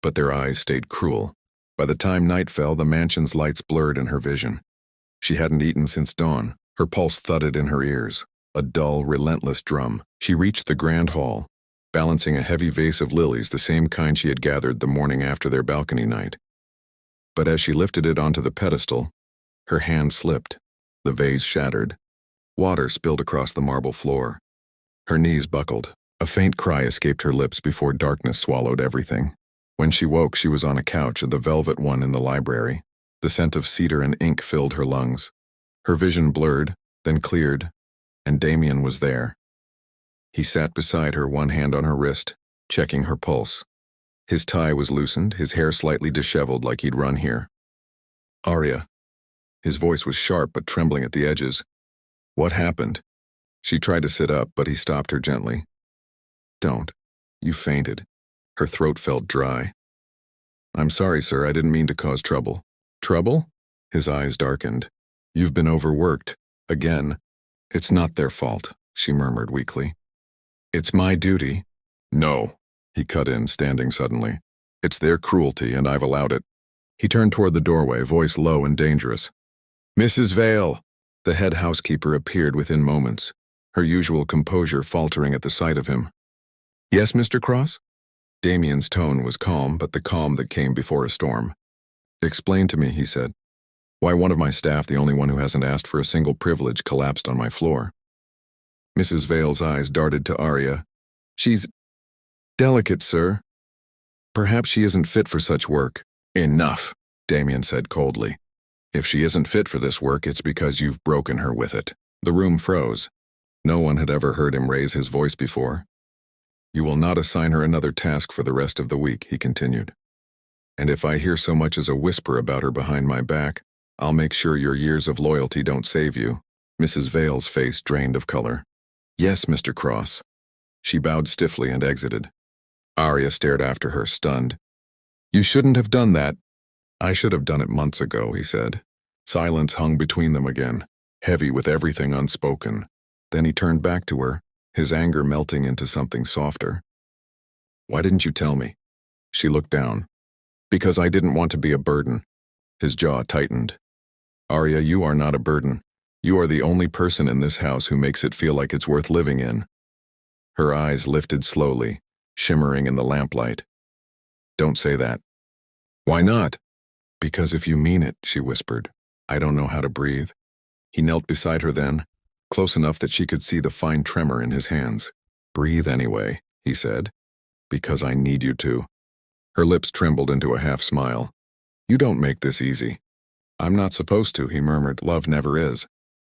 but their eyes stayed cruel. By the time night fell, the mansion's lights blurred in her vision. She hadn't eaten since dawn. Her pulse thudded in her ears, a dull, relentless drum. She reached the grand hall, balancing a heavy vase of lilies, the same kind she had gathered the morning after their balcony night. But as she lifted it onto the pedestal, her hand slipped. The vase shattered. Water spilled across the marble floor. Her knees buckled. A faint cry escaped her lips before darkness swallowed everything. When she woke, she was on a couch, the velvet one in the library. The scent of cedar and ink filled her lungs. Her vision blurred, then cleared, and Damian was there. He sat beside her, one hand on her wrist, checking her pulse. His tie was loosened, his hair slightly disheveled like he'd run here. "Aria." His voice was sharp but trembling at the edges. "What happened?" She tried to sit up, but he stopped her gently. "Don't. You fainted." Her throat felt dry. "I'm sorry, sir. I didn't mean to cause trouble." "Trouble?" His eyes darkened. "You've been overworked. Again." "It's not their fault," she murmured weakly. "It's my duty." "No," he cut in, standing suddenly. "It's their cruelty, and I've allowed it." He turned toward the doorway, voice low and dangerous. "Mrs. Vale!" The head housekeeper appeared within moments, her usual composure faltering at the sight of him. "Yes, Mr. Cross?" Damian's tone was calm, but the calm that came before a storm. "Explain to me," he said, "why one of my staff, the only one who hasn't asked for a single privilege, collapsed on my floor." Mrs. Vale's eyes darted to Aria. "She's delicate, sir. Perhaps she isn't fit for such work." "Enough," Damian said coldly. "If she isn't fit for this work, it's because you've broken her with it." The room froze. No one had ever heard him raise his voice before. "You will not assign her another task for the rest of the week," he continued. "And if I hear so much as a whisper about her behind my back, I'll make sure your years of loyalty don't save you." Mrs. Vale's face drained of color. "Yes, Mr. Cross." She bowed stiffly and exited. Aria stared after her, stunned. "You shouldn't have done that." "I should have done it months ago," he said. Silence hung between them again, heavy with everything unspoken. Then he turned back to her, his anger melting into something softer. "Why didn't you tell me?" She looked down. "Because I didn't want to be a burden." His jaw tightened. "Aria, you are not a burden. You are the only person in this house who makes it feel like it's worth living in." Her eyes lifted slowly, shimmering in the lamplight. "Don't say that." "Why not?" "Because if you mean it," she whispered, "I don't know how to breathe." He knelt beside her then, close enough that she could see the fine tremor in his hands. "Breathe anyway," he said, "because I need you to." Her lips trembled into a half-smile. "You don't make this easy." "I'm not supposed to," he murmured. "Love never is."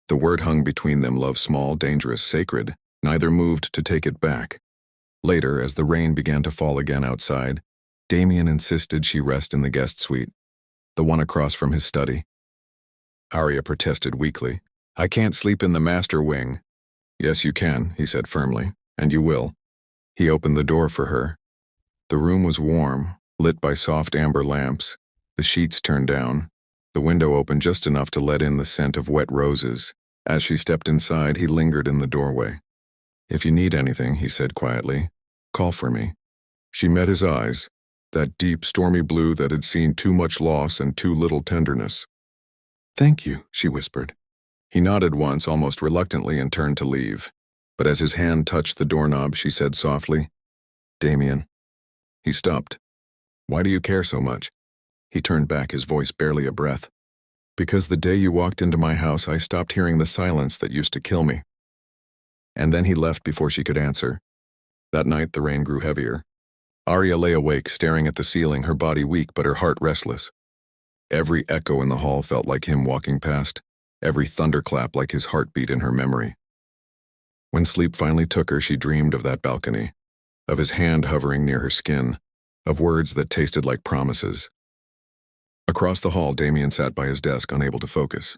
The word hung between them, love small, dangerous, sacred. Neither moved to take it back. Later, as the rain began to fall again outside, Damian insisted she rest in the guest suite, the one across from his study. Aria protested weakly. "I can't sleep in the master wing." "Yes, you can," he said firmly, "and you will." He opened the door for her. The room was warm, lit by soft amber lamps, the sheets turned down, the window open just enough to let in the scent of wet roses. As she stepped inside, he lingered in the doorway. "If you need anything," he said quietly, "call for me." She met his eyes, that deep, stormy blue that had seen too much loss and too little tenderness. "Thank you," she whispered. He nodded once, almost reluctantly, and turned to leave. But as his hand touched the doorknob, she said softly, "Damian." He stopped. "Why do you care so much?" He turned back, his voice barely a breath. "Because the day you walked into my house, I stopped hearing the silence that used to kill me." And then he left before she could answer. That night, the rain grew heavier. Aria lay awake, staring at the ceiling, her body weak but her heart restless. Every echo in the hall felt like him walking past, every thunderclap like his heartbeat in her memory. When sleep finally took her, she dreamed of that balcony, of his hand hovering near her skin, of words that tasted like promises. Across the hall, Damian sat by his desk, unable to focus.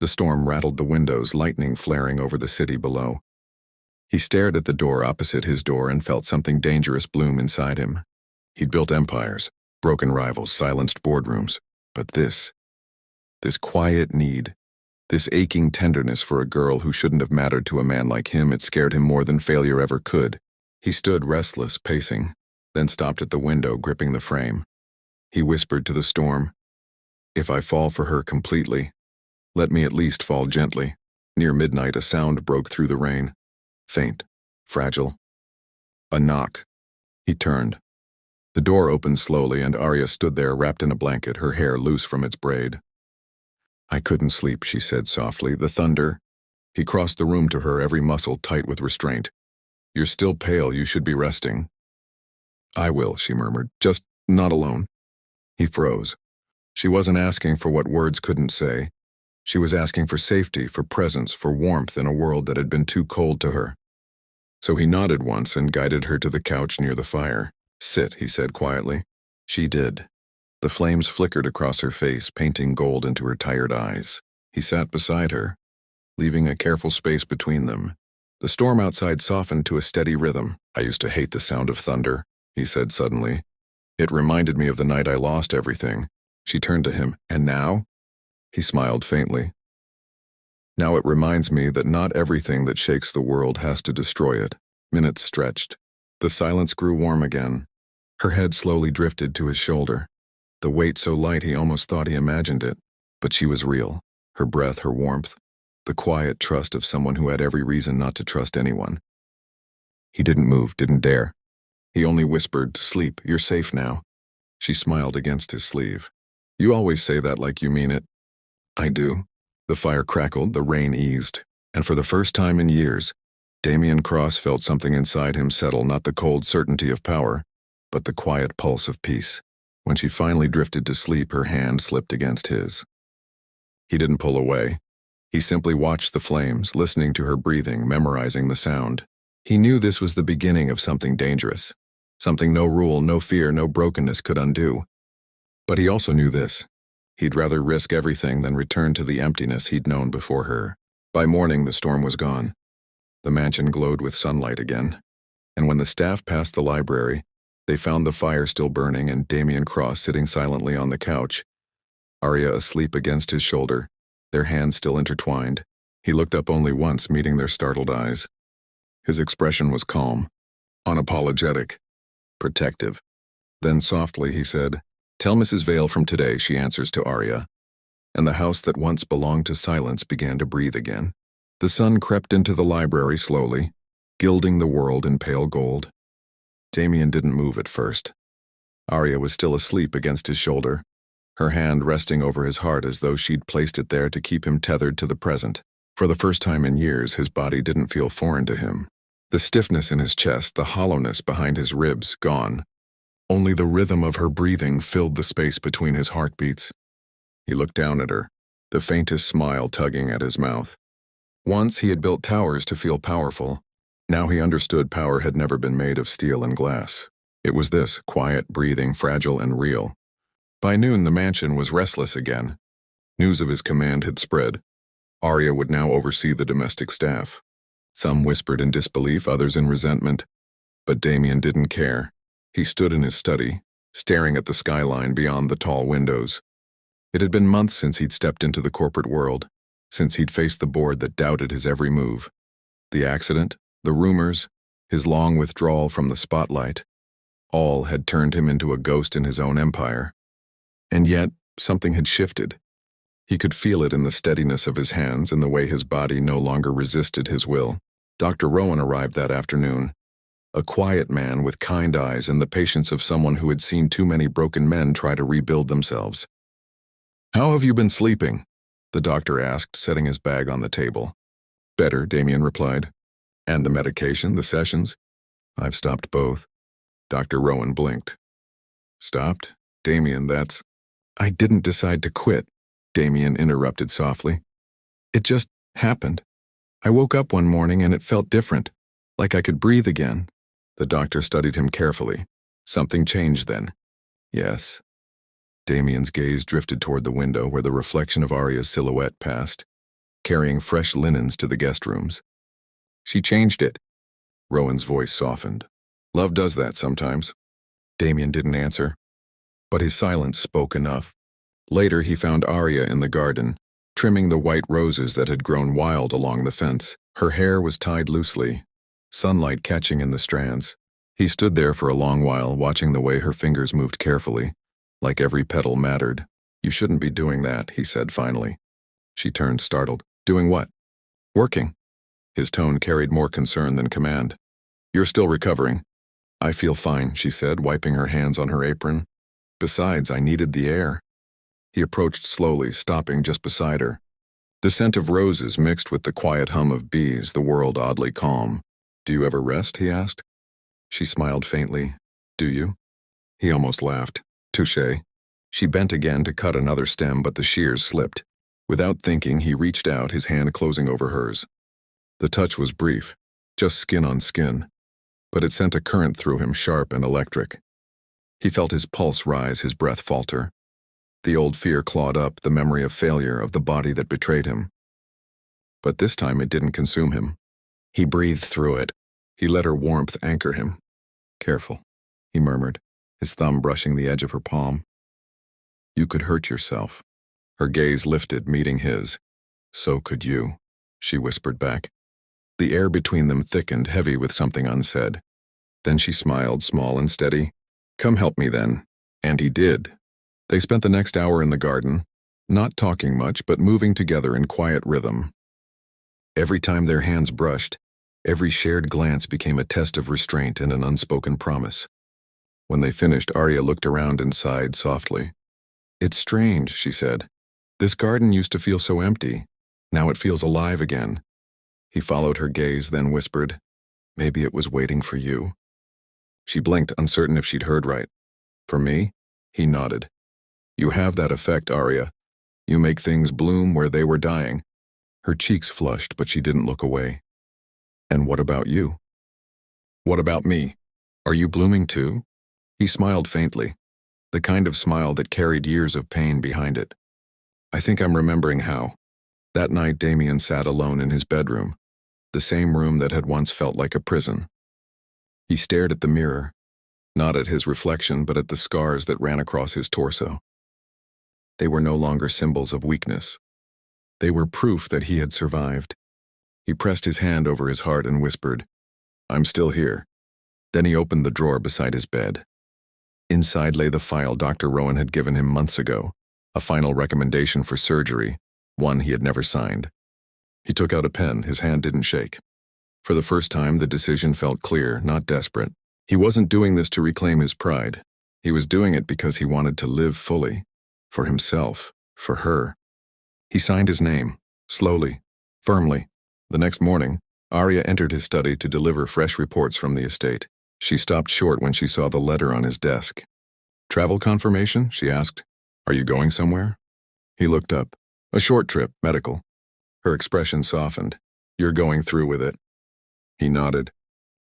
The storm rattled the windows, lightning flaring over the city below. He stared at the door opposite his door and felt something dangerous bloom inside him. He'd built empires, broken rivals, silenced boardrooms. But this quiet need, this aching tenderness for a girl who shouldn't have mattered to a man like him, it scared him more than failure ever could. He stood restless, pacing, then stopped at the window, gripping the frame. He whispered to the storm, "If I fall for her completely, let me at least fall gently." Near midnight, a sound broke through the rain. Faint, fragile. A knock. He turned. The door opened slowly, and Aria stood there wrapped in a blanket, her hair loose from its braid. "I couldn't sleep," she said softly. "The thunder." He crossed the room to her, every muscle tight with restraint. "You're still pale. You should be resting." "I will," she murmured. "Just not alone." He froze. She wasn't asking for what words couldn't say. She was asking for safety, for presence, for warmth in a world that had been too cold to her. So he nodded once and guided her to the couch near the fire. "Sit," he said quietly. She did. The flames flickered across her face, painting gold into her tired eyes. He sat beside her, leaving a careful space between them. The storm outside softened to a steady rhythm. "I used to hate the sound of thunder," he said suddenly. "It reminded me of the night I lost everything." She turned to him. "And now?" He smiled faintly. "Now it reminds me that not everything that shakes the world has to destroy it." Minutes stretched. The silence grew warm again. Her head slowly drifted to his shoulder, the weight so light he almost thought he imagined it. But she was real. Her breath, her warmth, the quiet trust of someone who had every reason not to trust anyone. He didn't move, didn't dare. He only whispered, "Sleep, you're safe now." She smiled against his sleeve. "You always say that like you mean it." "I do." The fire crackled, the rain eased, and for the first time in years, Damian Cross felt something inside him settle, not the cold certainty of power, but the quiet pulse of peace. When she finally drifted to sleep, her hand slipped against his. He didn't pull away. He simply watched the flames, listening to her breathing, memorizing the sound. He knew this was the beginning of something dangerous, something no rule, no fear, no brokenness could undo. But he also knew this. He'd rather risk everything than return to the emptiness he'd known before her. By morning, the storm was gone. The mansion glowed with sunlight again, and when the staff passed the library, they found the fire still burning and Damian Cross sitting silently on the couch, Aria asleep against his shoulder, their hands still intertwined. He looked up only once, meeting their startled eyes. His expression was calm, unapologetic, protective. Then softly he said, "Tell Mrs. Vale from today she answers to Aria." And the house that once belonged to silence began to breathe again. The sun crept into the library slowly, gilding the world in pale gold. Damian didn't move at first. Aria was still asleep against his shoulder, her hand resting over his heart as though she'd placed it there to keep him tethered to the present. For the first time in years, his body didn't feel foreign to him. The stiffness in his chest, the hollowness behind his ribs, gone. Only the rhythm of her breathing filled the space between his heartbeats. He looked down at her, the faintest smile tugging at his mouth. Once he had built towers to feel powerful. Now he understood power had never been made of steel and glass. It was this, quiet, breathing, fragile, and real. By noon, the mansion was restless again. News of his command had spread. Aria would now oversee the domestic staff. Some whispered in disbelief, others in resentment. But Damian didn't care. He stood in his study, staring at the skyline beyond the tall windows. It had been months since he'd stepped into the corporate world, since he'd faced the board that doubted his every move. The accident, the rumors, his long withdrawal from the spotlight, all had turned him into a ghost in his own empire. And yet, something had shifted. He could feel it in the steadiness of his hands and the way his body no longer resisted his will. Dr. Rowan arrived that afternoon, a quiet man with kind eyes and the patience of someone who had seen too many broken men try to rebuild themselves. "How have you been sleeping?" the doctor asked, setting his bag on the table. "Better," Damian replied. "And the medication, the sessions?" "I've stopped both." Dr. Rowan blinked. "Stopped? Damian, that's—" "I didn't decide to quit," Damian interrupted softly. "It just happened. I woke up one morning and it felt different, like I could breathe again. The doctor studied him carefully. Something changed then. Yes. Damian's gaze drifted toward the window where the reflection of Aria's silhouette passed, carrying fresh linens to the guest rooms. She changed it. Rowan's voice softened. Love does that sometimes. Damian didn't answer, but his silence spoke enough. Later he found Aria in the garden, trimming the white roses that had grown wild along the fence. Her hair was tied loosely, sunlight catching in the strands. He stood there for a long while, watching the way her fingers moved carefully, like every petal mattered. You shouldn't be doing that, he said finally. She turned, startled. Doing what? Working. His tone carried more concern than command. You're still recovering. I feel fine, she said, wiping her hands on her apron. Besides, I needed the air. He approached slowly, stopping just beside her. The scent of roses mixed with the quiet hum of bees, the world oddly calm. Do you ever rest, he asked. She smiled faintly. Do you? He almost laughed. Touché. She bent again to cut another stem, but the shears slipped. Without thinking, he reached out, his hand closing over hers. The touch was brief, just skin on skin, but it sent a current through him, sharp and electric. He felt his pulse rise, his breath falter. The old fear clawed up, the memory of failure, of the body that betrayed him. But this time it didn't consume him. He breathed through it. He let her warmth anchor him. Careful, he murmured, his thumb brushing the edge of her palm. You could hurt yourself. Her gaze lifted, meeting his. So could you, she whispered back. The air between them thickened, heavy with something unsaid. Then she smiled, small and steady. Come help me then. And he did. They spent the next hour in the garden, not talking much, but moving together in quiet rhythm. Every time their hands brushed, every shared glance became a test of restraint and an unspoken promise. When they finished, Aria looked around and sighed softly. It's strange, she said. This garden used to feel so empty. Now it feels alive again. He followed her gaze, then whispered, Maybe it was waiting for you. She blinked, uncertain if she'd heard right. For me? He nodded. You have that effect, Aria. You make things bloom where they were dying. Her cheeks flushed, but she didn't look away. And what about you? What about me? Are you blooming too? He smiled faintly, the kind of smile that carried years of pain behind it. I think I'm remembering how. That night Damian sat alone in his bedroom, the same room that had once felt like a prison. He stared at the mirror, not at his reflection but at the scars that ran across his torso. They were no longer symbols of weakness. They were proof that he had survived. He pressed his hand over his heart and whispered, I'm still here. Then he opened the drawer beside his bed. Inside lay the file Dr. Rowan had given him months ago, a final recommendation for surgery, one he had never signed. He took out a pen, his hand didn't shake. For the first time, the decision felt clear, not desperate. He wasn't doing this to reclaim his pride. He was doing it because he wanted to live fully. For himself, for her. He signed his name, slowly, firmly. The next morning, Aria entered his study to deliver fresh reports from the estate. She stopped short when she saw the letter on his desk. Travel confirmation? She asked. Are you going somewhere? He looked up. A short trip, medical. Her expression softened. You're going through with it. He nodded.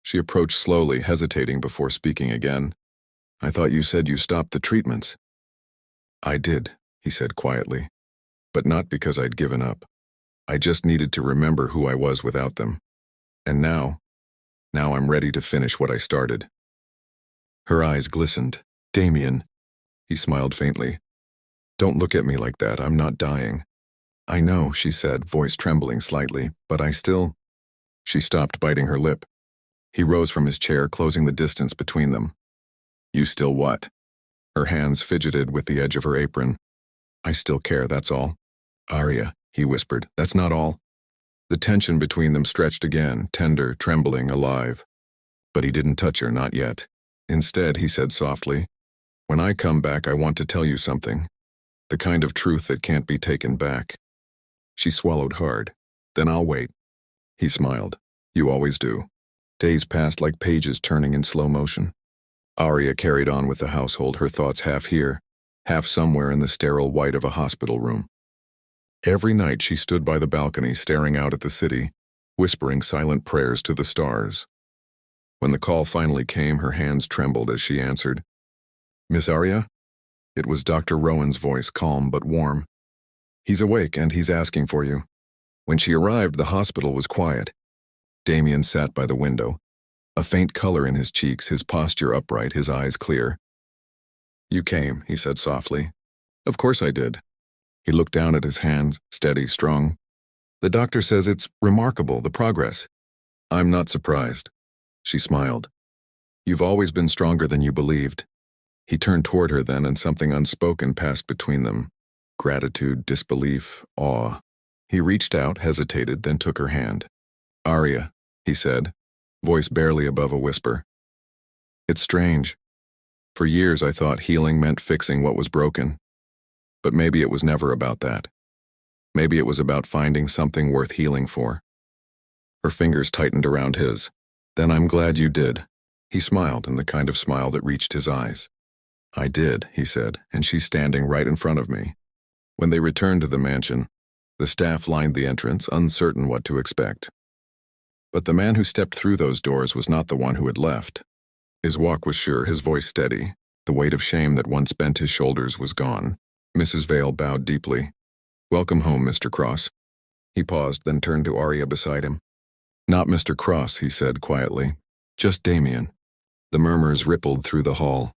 She approached slowly, hesitating before speaking again. I thought you said you stopped the treatments. I did, he said quietly, but not because I'd given up. I just needed to remember who I was without them. And now I'm ready to finish what I started. Her eyes glistened. Damian, he smiled faintly. Don't look at me like that, I'm not dying. I know, she said, voice trembling slightly, but I still... She stopped, biting her lip. He rose from his chair, closing the distance between them. You still what? Her hands fidgeted with the edge of her apron. I still care, that's all. Aria, he whispered, that's not all. The tension between them stretched again, tender, trembling, alive. But he didn't touch her, not yet. Instead, he said softly, when I come back, I want to tell you something. The kind of truth that can't be taken back. She swallowed hard. Then I'll wait. He smiled. You always do. Days passed like pages turning in slow motion. Aria carried on with the household, her thoughts half here, half somewhere in the sterile white of a hospital room. Every night she stood by the balcony staring out at the city, whispering silent prayers to the stars. When the call finally came, her hands trembled as she answered. "Miss Aria?" It was Dr. Rowan's voice, calm but warm. "He's awake and he's asking for you." When she arrived, the hospital was quiet. Damian sat by the window, a faint color in his cheeks, his posture upright, his eyes clear. "You came," he said softly. "Of course I did." He looked down at his hands, steady, strong. "The doctor says it's remarkable, the progress." "I'm not surprised." She smiled. "You've always been stronger than you believed." He turned toward her then, and something unspoken passed between them. Gratitude, disbelief, awe. He reached out, hesitated, then took her hand. "Aria," he said, voice barely above a whisper. "It's strange. For years I thought healing meant fixing what was broken. But maybe it was never about that. Maybe it was about finding something worth healing for." Her fingers tightened around his. "Then I'm glad you did." He smiled, in the kind of smile that reached his eyes. "I did," he said, "and she's standing right in front of me." When they returned to the mansion, the staff lined the entrance, uncertain what to expect. But the man who stepped through those doors was not the one who had left. His walk was sure, his voice steady. The weight of shame that once bent his shoulders was gone. Mrs. Vale bowed deeply. "Welcome home, Mr. Cross." He paused, then turned to Aria beside him. "Not Mr. Cross," he said quietly. "Just Damian." The murmurs rippled through the hall.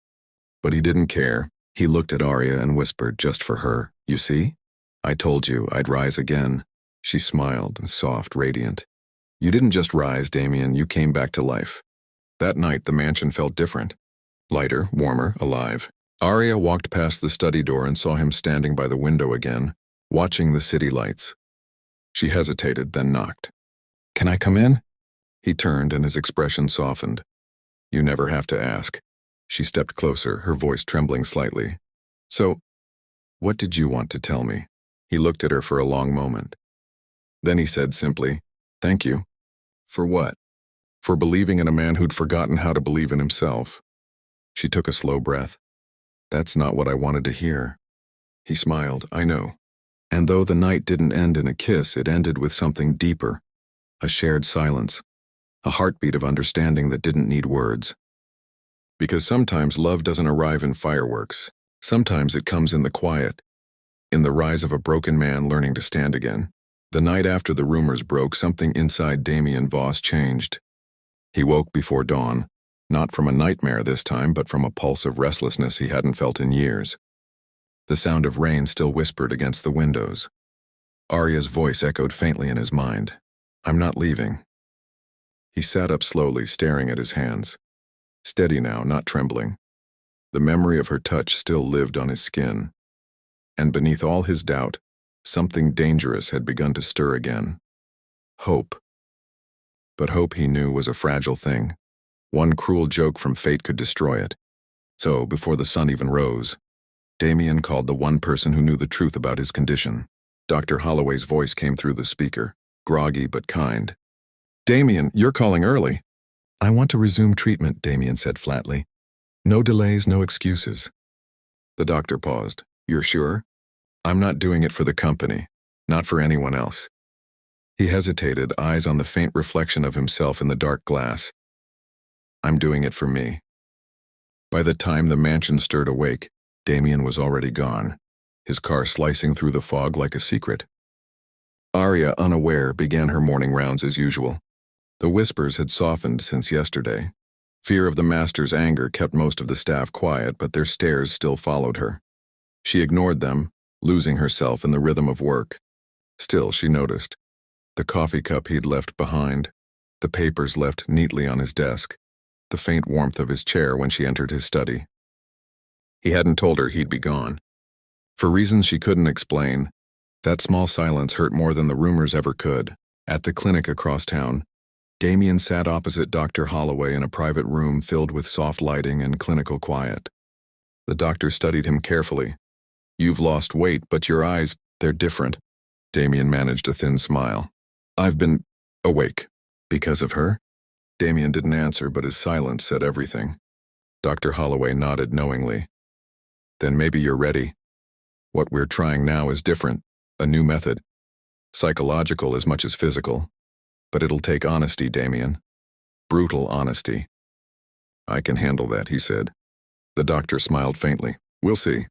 But he didn't care. He looked at Aria and whispered, just for her, "You see? I told you I'd rise again." She smiled, soft, radiant. "You didn't just rise, Damian, you came back to life." That night the mansion felt different. Lighter, warmer, alive. Aria walked past the study door and saw him standing by the window again, watching the city lights. She hesitated, then knocked. "Can I come in?" He turned and his expression softened. "You never have to ask." She stepped closer, her voice trembling slightly. "So, what did you want to tell me?" He looked at her for a long moment. Then he said simply, "Thank you." "For what?" "For believing in a man who'd forgotten how to believe in himself." She took a slow breath. "That's not what I wanted to hear." He smiled. "I know." And though the night didn't end in a kiss, it ended with something deeper. A shared silence. A heartbeat of understanding that didn't need words. Because sometimes love doesn't arrive in fireworks. Sometimes it comes in the quiet. In the rise of a broken man learning to stand again. The night after the rumors broke, something inside Damian Voss changed. He woke before dawn, not from a nightmare this time, but from a pulse of restlessness he hadn't felt in years. The sound of rain still whispered against the windows. Aria's voice echoed faintly in his mind. "I'm not leaving." He sat up slowly, staring at his hands. Steady now, not trembling. The memory of her touch still lived on his skin. And beneath all his doubt, something dangerous had begun to stir again. Hope. But hope, he knew, was a fragile thing. One cruel joke from fate could destroy it. So, before the sun even rose, Damian called the one person who knew the truth about his condition. Dr. Holloway's voice came through the speaker, groggy but kind. "Damian, you're calling early." "I want to resume treatment," Damian said flatly. "No delays, no excuses." The doctor paused. "You're sure?" "I'm not doing it for the company, not for anyone else." He hesitated, eyes on the faint reflection of himself in the dark glass. "I'm doing it for me." By the time the mansion stirred awake, Damian was already gone, his car slicing through the fog like a secret. Aria, unaware, began her morning rounds as usual. The whispers had softened since yesterday. Fear of the master's anger kept most of the staff quiet, but their stares still followed her. She ignored them, losing herself in the rhythm of work. Still, she noticed. The coffee cup he'd left behind, the papers left neatly on his desk, the faint warmth of his chair when she entered his study. He hadn't told her he'd be gone. For reasons she couldn't explain, that small silence hurt more than the rumors ever could. At the clinic across town, Damian sat opposite Dr. Holloway in a private room filled with soft lighting and clinical quiet. The doctor studied him carefully. "You've lost weight, but your eyes, they're different." Damian managed a thin smile. "I've been awake." "Because of her?" Damian didn't answer, but his silence said everything. Dr. Holloway nodded knowingly. "Then maybe you're ready. What we're trying now is different, a new method. Psychological as much as physical. But it'll take honesty, Damian. Brutal honesty. I can handle that, he said. The doctor smiled faintly. We'll see.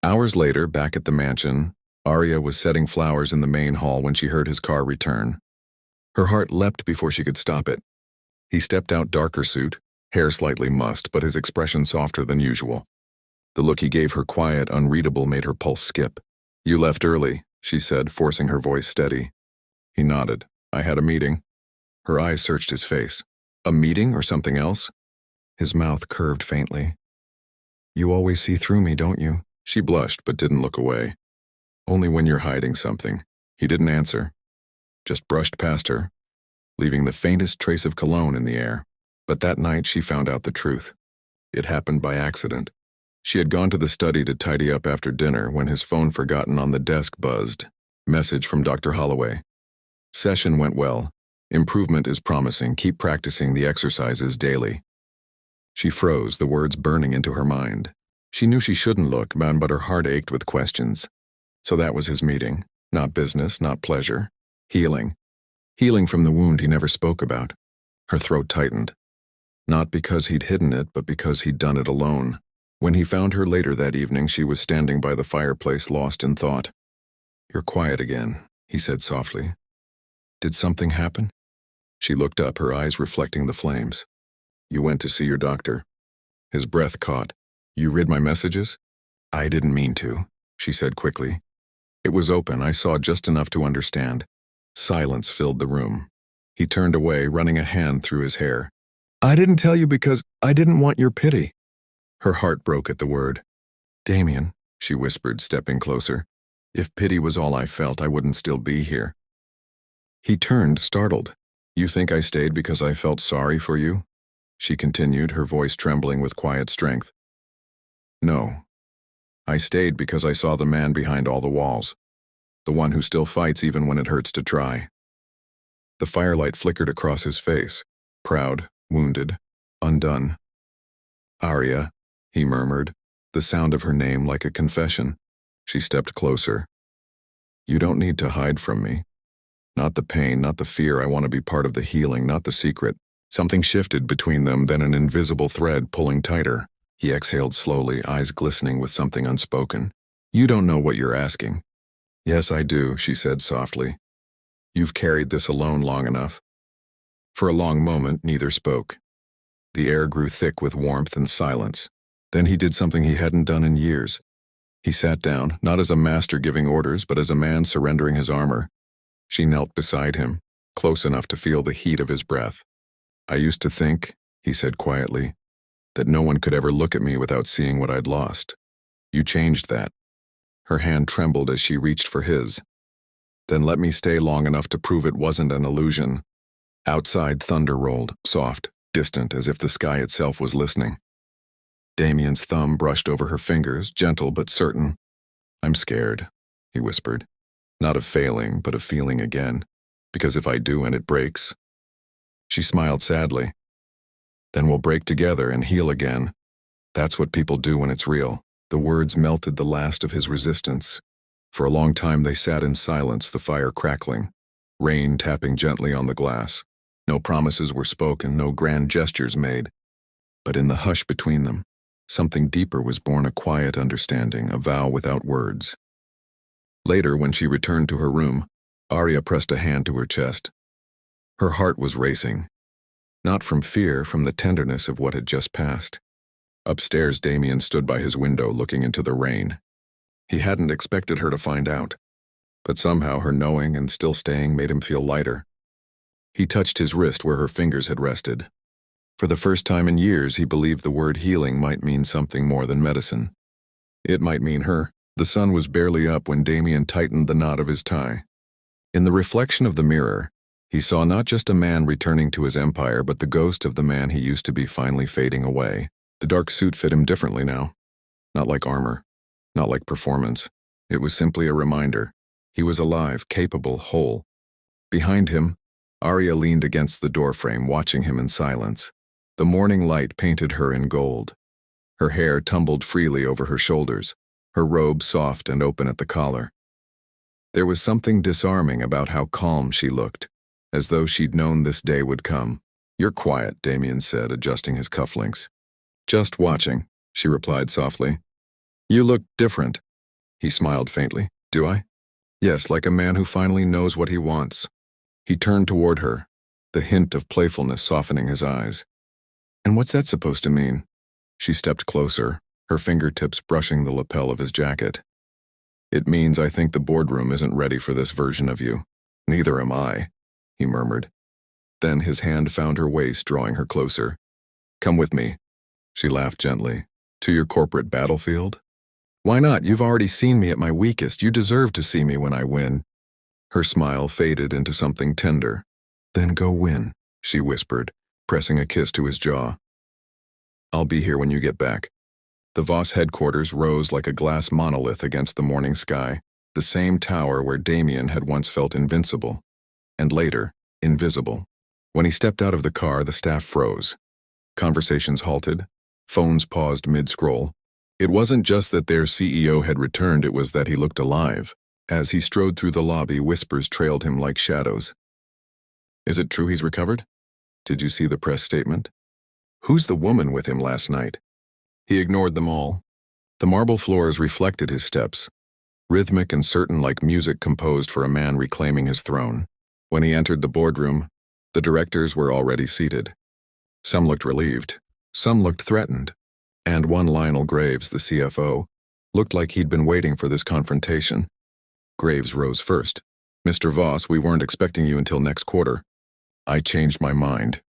Hours later, back at the mansion, Aria was setting flowers in the main hall when she heard his car return. Her heart leapt before she could stop it. He stepped out, darker suit, hair slightly mussed, but his expression softer than usual. The look he gave her, quiet, unreadable, made her pulse skip. You left early, she said, forcing her voice steady. He nodded. I had a meeting. Her eyes searched his face. A meeting or something else? His mouth curved faintly. You always see through me, don't you? She blushed but didn't look away. Only when you're hiding something. He didn't answer. Just brushed past her, leaving the faintest trace of cologne in the air. But that night she found out the truth. It happened by accident. She had gone to the study to tidy up after dinner when his phone, forgotten on the desk, buzzed. Message from Dr. Holloway. Session went well. Improvement is promising. Keep practicing the exercises daily. She froze, the words burning into her mind. She knew she shouldn't look, but her heart ached with questions. So that was his meeting. Not business, not pleasure. Healing. Healing from the wound he never spoke about. Her throat tightened. Not because he'd hidden it, but because he'd done it alone. When he found her later that evening, she was standing by the fireplace, lost in thought. You're quiet again, he said softly. Did something happen? She looked up, her eyes reflecting the flames. You went to see your doctor. His breath caught. You read my messages? I didn't mean to, she said quickly. It was open. I saw just enough to understand. Silence filled the room. He turned away, running a hand through his hair. I didn't tell you because I didn't want your pity. Her heart broke at the word. Damian, she whispered, stepping closer. If pity was all I felt, I wouldn't still be here. He turned, startled. You think I stayed because I felt sorry for you? She continued, her voice trembling with quiet strength. No. I stayed because I saw the man behind all the walls. The one who still fights even when it hurts to try. The firelight flickered across his face. Proud, wounded, undone. Aria, he murmured, the sound of her name like a confession. She stepped closer. You don't need to hide from me. Not the pain, not the fear. I want to be part of the healing, not the secret. Something shifted between them, then an invisible thread pulling tighter. He exhaled slowly, eyes glistening with something unspoken. You don't know what you're asking. Yes, I do, she said softly. You've carried this alone long enough. For a long moment, neither spoke. The air grew thick with warmth and silence. Then he did something he hadn't done in years. He sat down, not as a master giving orders, but as a man surrendering his armor. She knelt beside him, close enough to feel the heat of his breath. I used to think, he said quietly, that no one could ever look at me without seeing what I'd lost. You changed that. Her hand trembled as she reached for his. Then let me stay long enough to prove it wasn't an illusion. Outside, thunder rolled, soft, distant, as if the sky itself was listening. Damian's thumb brushed over her fingers, gentle but certain. I'm scared, he whispered. Not of failing, but of feeling again. Because if I do and it breaks. She smiled sadly. Then we'll break together and heal again. That's what people do when it's real. The words melted the last of his resistance. For a long time they sat in silence, the fire crackling, rain tapping gently on the glass. No promises were spoken, no grand gestures made. But in the hush between them, something deeper was born, a quiet understanding, a vow without words. Later, when she returned to her room, Aria pressed a hand to her chest. Her heart was racing. Not from fear, from the tenderness of what had just passed. Upstairs, Damian stood by his window looking into the rain. He hadn't expected her to find out, but somehow her knowing and still staying made him feel lighter. He touched his wrist where her fingers had rested. For the first time in years, he believed the word healing might mean something more than medicine. It might mean her. The sun was barely up when Damian tightened the knot of his tie. In the reflection of the mirror, he saw not just a man returning to his empire, but the ghost of the man he used to be finally fading away. The dark suit fit him differently now. Not like armor, not like performance. It was simply a reminder. He was alive, capable, whole. Behind him, Aria leaned against the doorframe, watching him in silence. The morning light painted her in gold. Her hair tumbled freely over her shoulders, her robe soft and open at the collar. There was something disarming about how calm she looked, as though she'd known this day would come. "You're quiet," Damian said, adjusting his cufflinks. "Just watching," she replied softly. "You look different." He smiled faintly. "Do I?" "Yes, like a man who finally knows what he wants." He turned toward her, the hint of playfulness softening his eyes. "And what's that supposed to mean?" She stepped closer, her fingertips brushing the lapel of his jacket. "It means I think the boardroom isn't ready for this version of you. Neither am I," he murmured. Then his hand found her waist, drawing her closer. "Come with me." She laughed gently. "To your corporate battlefield?" "Why not? You've already seen me at my weakest. You deserve to see me when I win." Her smile faded into something tender. "Then go win," she whispered, pressing a kiss to his jaw. "I'll be here when you get back." The Voss headquarters rose like a glass monolith against the morning sky, the same tower where Damian had once felt invincible, and later, invisible. When he stepped out of the car, the staff froze. Conversations halted. Phones paused mid-scroll. It wasn't just that their CEO had returned, it was that he looked alive. As he strode through the lobby, whispers trailed him like shadows. "Is it true he's recovered? Did you see the press statement? Who's the woman with him last night?" He ignored them all. The marble floors reflected his steps, rhythmic and certain like music composed for a man reclaiming his throne. When he entered the boardroom, the directors were already seated. Some looked relieved, some looked threatened, and one Lionel Graves, the CFO, looked like he'd been waiting for this confrontation. Graves rose first. "Mr. Voss, we weren't expecting you until next quarter." "I changed my mind,"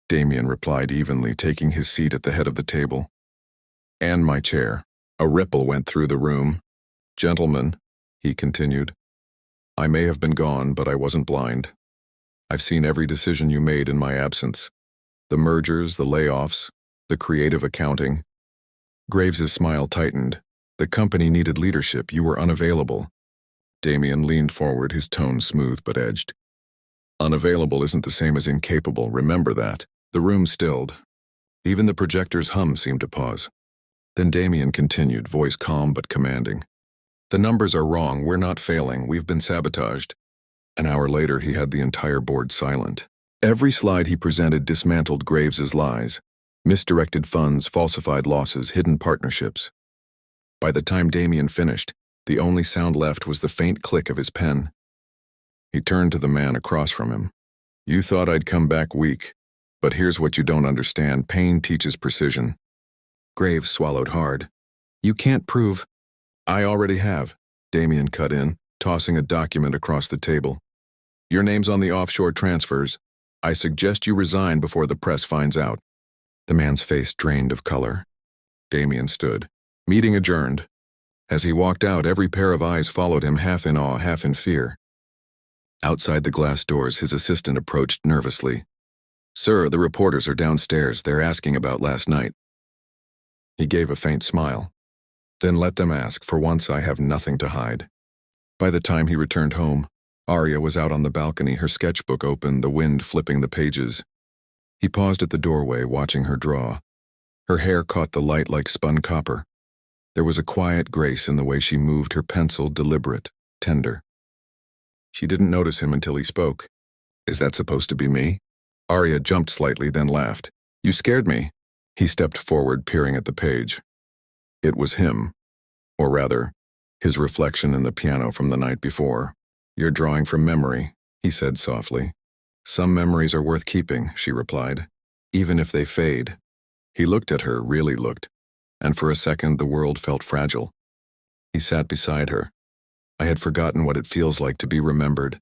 Damian replied evenly, taking his seat at the head of the table. "And my chair." A ripple went through the room. "Gentlemen," he continued, "I may have been gone, but I wasn't blind. I've seen every decision you made in my absence. The mergers, the layoffs, the creative accounting." Graves's smile tightened. "The company needed leadership. You were unavailable." Damian leaned forward, his tone smooth but edged. "Unavailable isn't the same as incapable, remember that." The room stilled. Even the projector's hum seemed to pause. Then Damian continued, voice calm but commanding. "The numbers are wrong. We're not failing. We've been sabotaged." An hour later, he had the entire board silent. Every slide he presented dismantled Graves's lies. Misdirected funds, falsified losses, hidden partnerships. By the time Damian finished, the only sound left was the faint click of his pen. He turned to the man across from him. "You thought I'd come back weak, but here's what you don't understand. Pain teaches precision." Graves swallowed hard. "You can't prove—" "I already have," Damian cut in, tossing a document across the table. "Your name's on the offshore transfers. I suggest you resign before the press finds out." The man's face drained of color. Damian stood. Meeting adjourned. As he walked out, every pair of eyes followed him, half in awe, half in fear. Outside the glass doors, his assistant approached nervously. "Sir, the reporters are downstairs. They're asking about last night." He gave a faint smile. "Then let them ask. For once, I have nothing to hide." By the time he returned home, Aria was out on the balcony, her sketchbook open, the wind flipping the pages. He paused at the doorway, watching her draw. Her hair caught the light like spun copper. There was a quiet grace in the way she moved her pencil, deliberate, tender. She didn't notice him until he spoke. "Is that supposed to be me?" Aria jumped slightly, then laughed. "You scared me." He stepped forward, peering at the page. It was him. Or rather, his reflection in the piano from the night before. "You're drawing from memory," he said softly. "Some memories are worth keeping," she replied, "even if they fade." He looked at her, really looked, and for a second the world felt fragile. He sat beside her. "I had forgotten what it feels like to be remembered."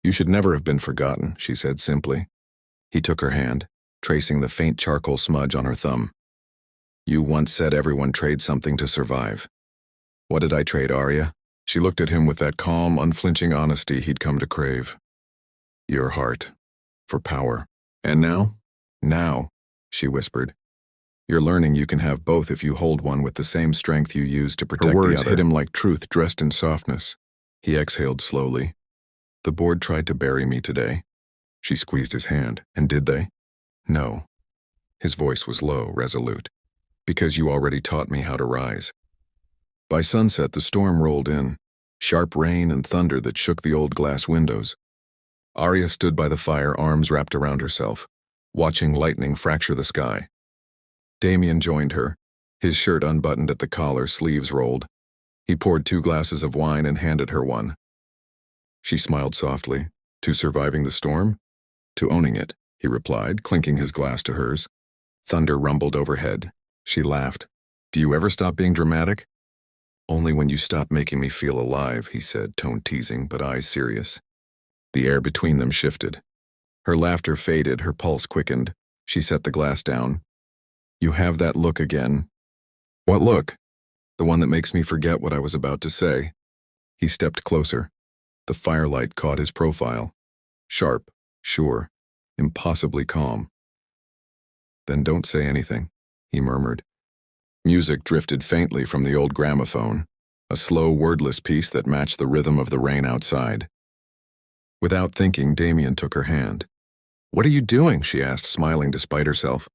"You should never have been forgotten," she said simply. He took her hand, tracing the faint charcoal smudge on her thumb. "You once said everyone trades something to survive." "What did I trade, Aria?" She looked at him with that calm, unflinching honesty he'd come to crave. "Your heart. For power. And now?" "Now," she whispered. "You're learning you can have both if you hold one with the same strength you use to protect the other." Her words hit him like truth dressed in softness. He exhaled slowly. "The board tried to bury me today." She squeezed his hand. "And did they?" "No." His voice was low, resolute. "Because you already taught me how to rise." By sunset, the storm rolled in. Sharp rain and thunder that shook the old glass windows. Aria stood by the fire, arms wrapped around herself, watching lightning fracture the sky. Damian joined her, his shirt unbuttoned at the collar, sleeves rolled. He poured 2 glasses of wine and handed her one. She smiled softly. To surviving the storm? To owning it, he replied, clinking his glass to hers. Thunder rumbled overhead. She laughed. Do you ever stop being dramatic? Only when you stop making me feel alive, he said, tone teasing but eyes serious. The air between them shifted. Her laughter faded, her pulse quickened. She set the glass down. You have that look again. What look? The one that makes me forget what I was about to say. He stepped closer. The firelight caught his profile. Sharp, sure, impossibly calm. Then don't say anything, he murmured. Music drifted faintly from the old gramophone, a slow, wordless piece that matched the rhythm of the rain outside. Without thinking, Damian took her hand. What are you doing? She asked, smiling despite herself.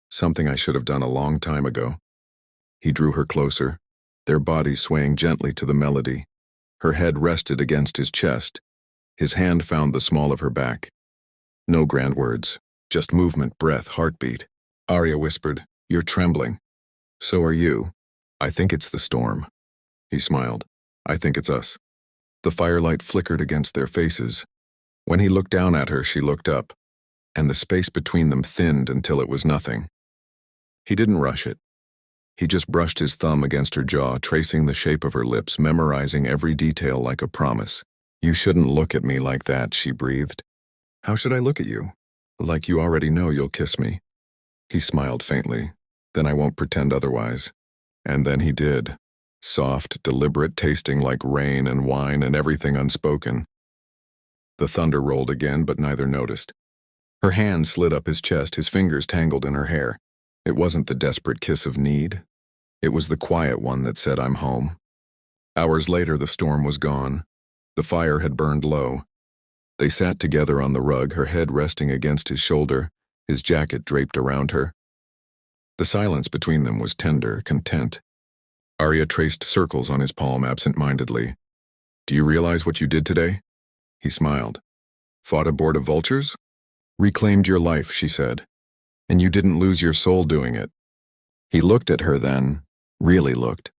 Something I should have done a long time ago. He drew her closer, their bodies swaying gently to the melody. Her head rested against his chest. His hand found the small of her back. No grand words, just movement, breath, heartbeat. Aria whispered, You're trembling. So are you. I think it's the storm. He smiled. I think it's us. The firelight flickered against their faces. When he looked down at her, she looked up, and the space between them thinned until it was nothing. He didn't rush it. He just brushed his thumb against her jaw, tracing the shape of her lips, memorizing every detail like a promise. You shouldn't look at me like that, she breathed. How should I look at you? Like you already know you'll kiss me. He smiled faintly. Then I won't pretend otherwise. And then he did. Soft, deliberate, tasting like rain and wine and everything unspoken. The thunder rolled again, but neither noticed. Her hand slid up his chest, his fingers tangled in her hair. It wasn't the desperate kiss of need. It was the quiet one that said, I'm home. Hours later, the storm was gone. The fire had burned low. They sat together on the rug, her head resting against his shoulder, his jacket draped around her. The silence between them was tender, content. Aria traced circles on his palm absent-mindedly. Do you realize what you did today? He smiled. Fought a board of vultures? Reclaimed your life, she said. And you didn't lose your soul doing it. He looked at her then, really looked.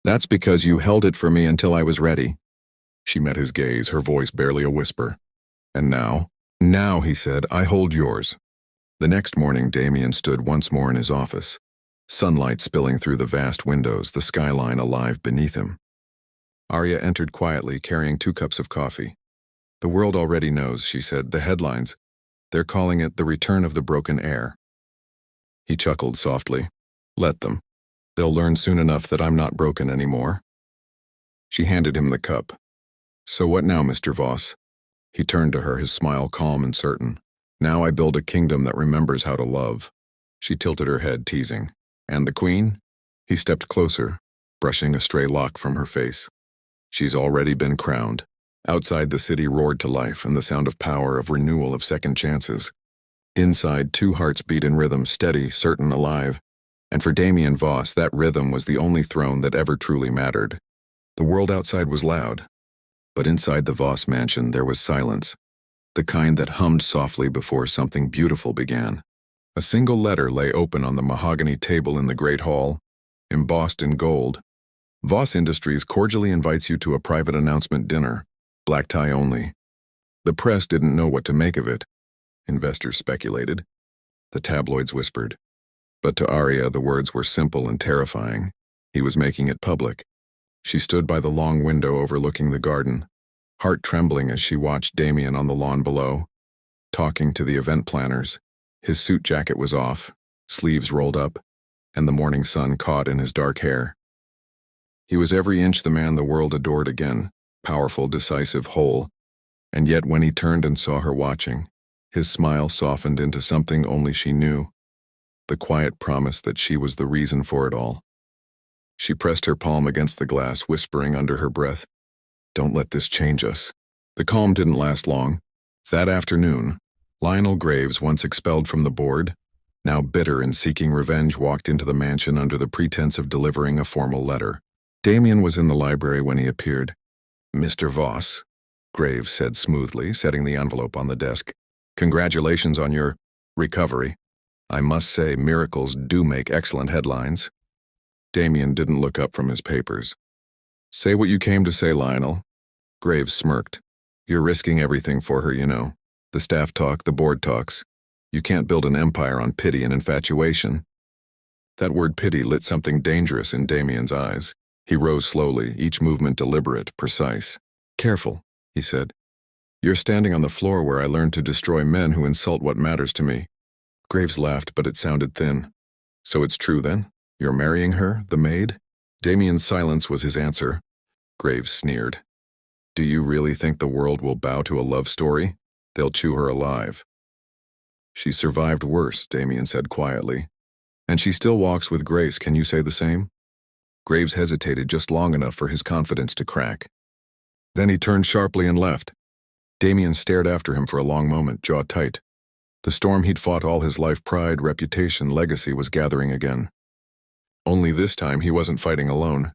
That's because you held it for me until I was ready. She met his gaze, her voice barely a whisper. And now? Now, he said, I hold yours. The next morning, Damian stood once more in his office. Sunlight spilling through the vast windows, the skyline alive beneath him. Aria entered quietly, carrying 2 cups of coffee. The world already knows, she said, the headlines. They're calling it the return of the broken heir. He chuckled softly. Let them. They'll learn soon enough that I'm not broken anymore. She handed him the cup. So what now, Mr. Voss? He turned to her, his smile calm and certain. Now I build a kingdom that remembers how to love. She tilted her head, teasing. And the queen? He stepped closer, brushing a stray lock from her face. She's already been crowned. Outside, the city roared to life, and the sound of power, of renewal, of second chances. Inside, 2 hearts beat in rhythm, steady, certain, alive. And for Damian Voss, that rhythm was the only throne that ever truly mattered. The world outside was loud. But inside the Voss mansion, there was silence. The kind that hummed softly before something beautiful began. A single letter lay open on the mahogany table in the great hall, embossed in gold. Voss Industries cordially invites you to a private announcement dinner, black tie only. The press didn't know what to make of it. Investors speculated. The tabloids whispered. But to Aria, the words were simple and terrifying. He was making it public. She stood by the long window overlooking the garden, heart trembling as she watched Damian on the lawn below, talking to the event planners. His suit jacket was off, sleeves rolled up, and the morning sun caught in his dark hair. He was every inch the man the world adored again, powerful, decisive, whole, and yet when he turned and saw her watching, his smile softened into something only she knew, the quiet promise that she was the reason for it all. She pressed her palm against the glass, whispering under her breath, Don't let this change us. The calm didn't last long. That afternoon, Lionel Graves, once expelled from the board, now bitter and seeking revenge, walked into the mansion under the pretense of delivering a formal letter. Damian was in the library when he appeared. Mr. Voss. Graves said smoothly, setting the envelope on the desk. Congratulations on your recovery. I must say, miracles do make excellent headlines. Damian didn't look up from his papers. Say what you came to say, Lionel. Graves smirked. You're risking everything for her, you know. The staff talk, the board talks. You can't build an empire on pity and infatuation. That word pity lit something dangerous in Damian's eyes. He rose slowly, each movement deliberate, precise. Careful, he said. You're standing on the floor where I learned to destroy men who insult what matters to me. Graves laughed, but it sounded thin. So it's true then? You're marrying her, the maid? Damian's silence was his answer. Graves sneered. Do you really think the world will bow to a love story? They'll chew her alive. She survived worse, Damian said quietly. And she still walks with grace, can you say the same? Graves hesitated just long enough for his confidence to crack. Then he turned sharply and left. Damian stared after him for a long moment, jaw tight. The storm he'd fought all his life, pride, reputation, legacy, was gathering again. Only this time he wasn't fighting alone.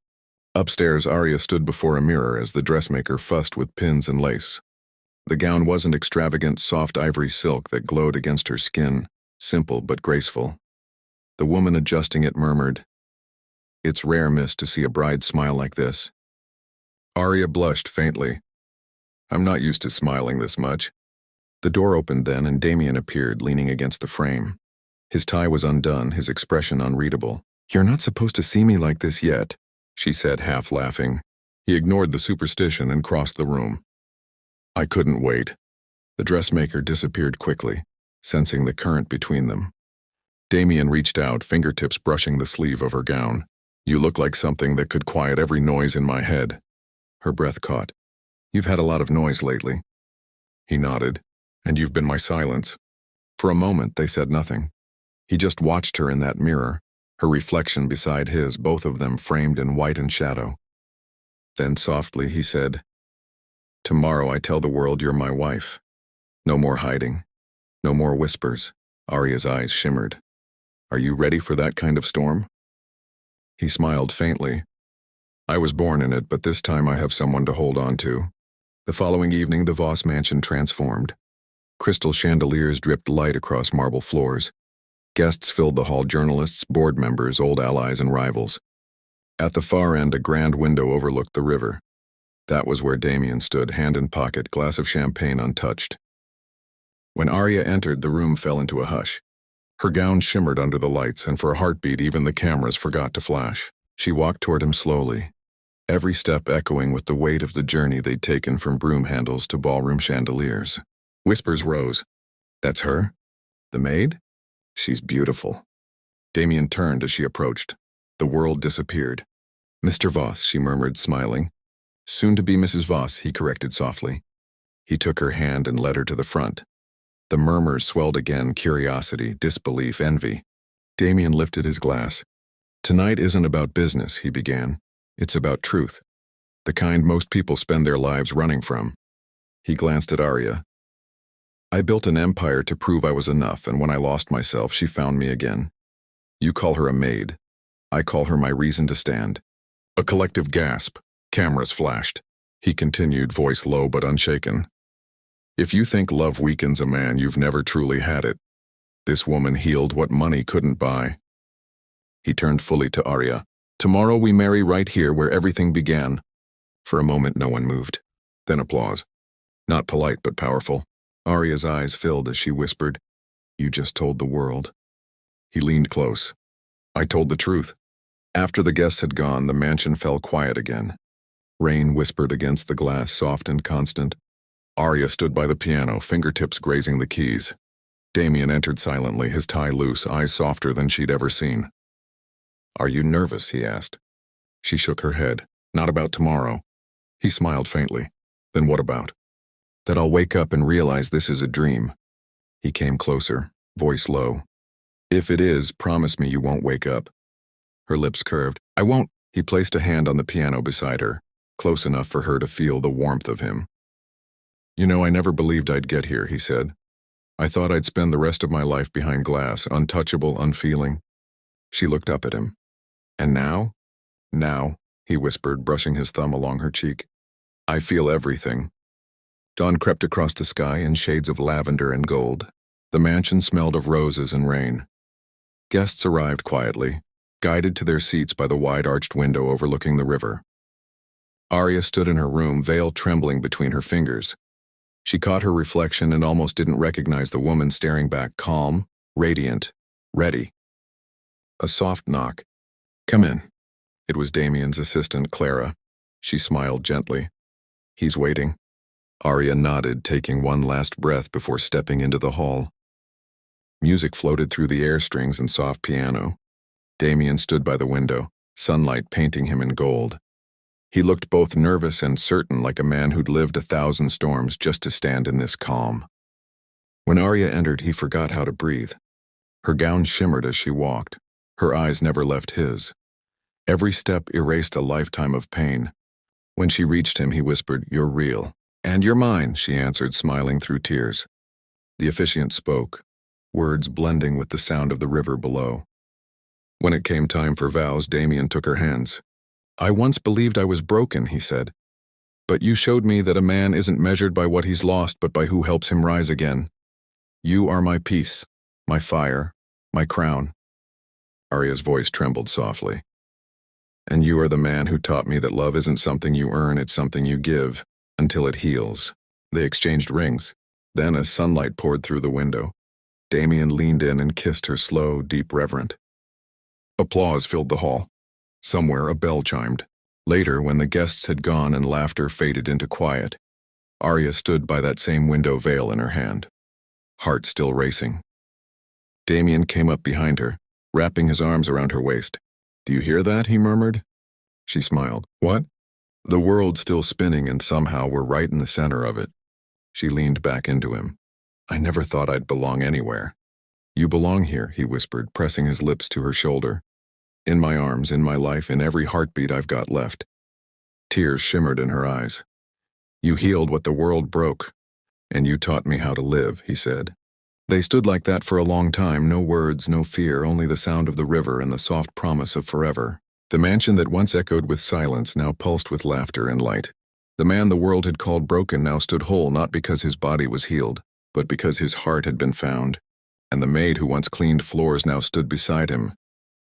Upstairs, Aria stood before a mirror as the dressmaker fussed with pins and lace. The gown wasn't extravagant, soft ivory silk that glowed against her skin, simple but graceful. The woman adjusting it murmured, It's rare, miss, to see a bride smile like this. Aria blushed faintly. I'm not used to smiling this much. The door opened then, and Damian appeared, leaning against the frame. His tie was undone, his expression unreadable. You're not supposed to see me like this yet, she said, half laughing. He ignored the superstition and crossed the room. I couldn't wait. The dressmaker disappeared quickly, sensing the current between them. Damian reached out, fingertips brushing the sleeve of her gown. You look like something that could quiet every noise in my head. Her breath caught. You've had a lot of noise lately. He nodded. And you've been my silence. For a moment, they said nothing. He just watched her in that mirror, her reflection beside his, both of them framed in white and shadow. Then softly he said, Tomorrow I tell the world you're my wife. No more hiding. No more whispers. Aria's eyes shimmered. Are you ready for that kind of storm? He smiled faintly. I was born in it, but this time I have someone to hold on to. The following evening, the Voss mansion transformed. Crystal chandeliers dripped light across marble floors. Guests filled the hall, journalists, board members, old allies and rivals. At the far end, a grand window overlooked the river. That was where Damian stood, hand in pocket, glass of champagne untouched. When Aria entered, the room fell into a hush. Her gown shimmered under the lights, and for a heartbeat even the cameras forgot to flash. She walked toward him slowly, every step echoing with the weight of the journey they'd taken from broom handles to ballroom chandeliers. Whispers rose. That's her? The maid? She's beautiful. Damian turned as she approached. The world disappeared. Mr. Voss, she murmured, smiling. Soon to be Mrs. Voss, he corrected softly. He took her hand and led her to the front. The murmurs swelled again, curiosity, disbelief, envy. Damian lifted his glass. Tonight isn't about business, he began. It's about truth. The kind most people spend their lives running from. He glanced at Aria. I built an empire to prove I was enough, and when I lost myself, she found me again. You call her a maid. I call her my reason to stand. A collective gasp. Cameras flashed. He continued, voice low but unshaken. If you think love weakens a man, you've never truly had it. This woman healed what money couldn't buy. He turned fully to Aria. Tomorrow we marry right here where everything began. For a moment no one moved. Then applause. Not polite but powerful. Aria's eyes filled as she whispered, You just told the world. He leaned close. I told the truth. After the guests had gone, the mansion fell quiet again. Rain whispered against the glass, soft and constant. Aria stood by the piano, fingertips grazing the keys. Damian entered silently, his tie loose, eyes softer than she'd ever seen. Are you nervous? He asked. She shook her head. Not about tomorrow. He smiled faintly. Then what about? That I'll wake up and realize this is a dream. He came closer, voice low. If it is, promise me you won't wake up. Her lips curved. I won't. He placed a hand on the piano beside her, close enough for her to feel the warmth of him. You know, I never believed I'd get here, he said. I thought I'd spend the rest of my life behind glass, untouchable, unfeeling. She looked up at him. And now? Now, he whispered, brushing his thumb along her cheek. I feel everything. Dawn crept across the sky in shades of lavender and gold. The mansion smelled of roses and rain. Guests arrived quietly, guided to their seats by the wide-arched window overlooking the river. Aria stood in her room, veil trembling between her fingers. She caught her reflection and almost didn't recognize the woman staring back, calm, radiant, ready. A soft knock. "Come in." It was Damian's assistant, Clara. She smiled gently. "He's waiting." Aria nodded, taking one last breath before stepping into the hall. Music floated through the air strings and soft piano. Damian stood by the window, sunlight painting him in gold. He looked both nervous and certain, like a man who'd lived 1,000 storms just to stand in this calm. When Aria entered, he forgot how to breathe. Her gown shimmered as she walked. Her eyes never left his. Every step erased a lifetime of pain. When she reached him, he whispered, "You're real." "And you're mine," she answered, smiling through tears. The officiant spoke, words blending with the sound of the river below. When it came time for vows, Damian took her hands. "I once believed I was broken," he said. "But you showed me that a man isn't measured by what he's lost, but by who helps him rise again. You are my peace, my fire, my crown." Aria's voice trembled softly. "And you are the man who taught me that love isn't something you earn, it's something you give, until it heals." They exchanged rings. Then, as sunlight poured through the window, Damian leaned in and kissed her, slow, deep, reverent. Applause filled the hall. Somewhere a bell chimed. Later, when the guests had gone and laughter faded into quiet, Aria stood by that same window, veil in her hand, heart still racing. Damian came up behind her, wrapping his arms around her waist. "Do you hear that?" he murmured. She smiled. "What?" "The world's still spinning, and somehow we're right in the center of it." She leaned back into him. "I never thought I'd belong anywhere." "You belong here," he whispered, pressing his lips to her shoulder. "In my arms, in my life, in every heartbeat I've got left." Tears shimmered in her eyes. "You healed what the world broke, and you taught me how to live," he said. They stood like that for a long time, no words, no fear, only the sound of the river and the soft promise of forever. The mansion that once echoed with silence now pulsed with laughter and light. The man the world had called broken now stood whole, not because his body was healed, but because his heart had been found. And the maid who once cleaned floors now stood beside him,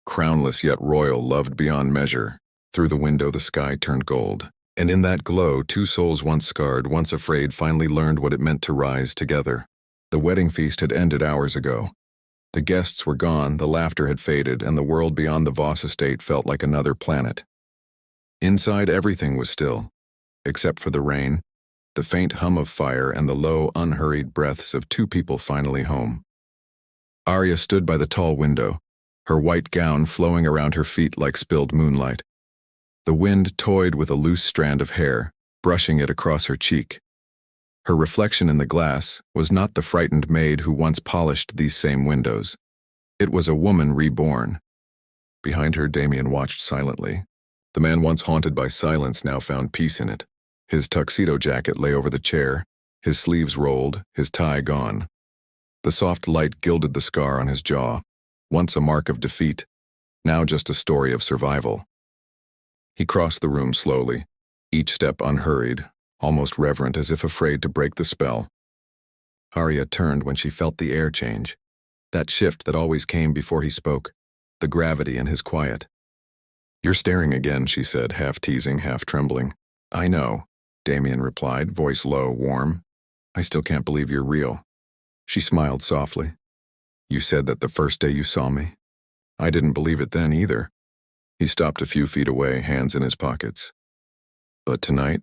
crownless yet royal, loved beyond measure. Through the window the sky turned gold, and in that glow two souls once scarred, once afraid, finally learned what it meant to rise together. The wedding feast had ended hours ago. The guests were gone, the laughter had faded, and the world beyond the Voss estate felt like another planet. Inside, everything was still, except for the rain, the faint hum of fire, and the low, unhurried breaths of two people finally home. Aria stood by the tall window, her white gown flowing around her feet like spilled moonlight. The wind toyed with a loose strand of hair, brushing it across her cheek. Her reflection in the glass was not the frightened maid who once polished these same windows. It was a woman reborn. Behind her, Damian watched silently. The man once haunted by silence now found peace in it. His tuxedo jacket lay over the chair, his sleeves rolled, his tie gone. The soft light gilded the scar on his jaw, once a mark of defeat, now just a story of survival. He crossed the room slowly, each step unhurried, almost reverent, as if afraid to break the spell. Aria turned when she felt the air change, that shift that always came before he spoke, the gravity in his quiet. "You're staring again," she said, half teasing, half trembling. "I know," Damian replied, voice low, warm. "I still can't believe you're real." She smiled softly. "You said that the first day you saw me. I didn't believe it then either." He stopped a few feet away, hands in his pockets. "But tonight,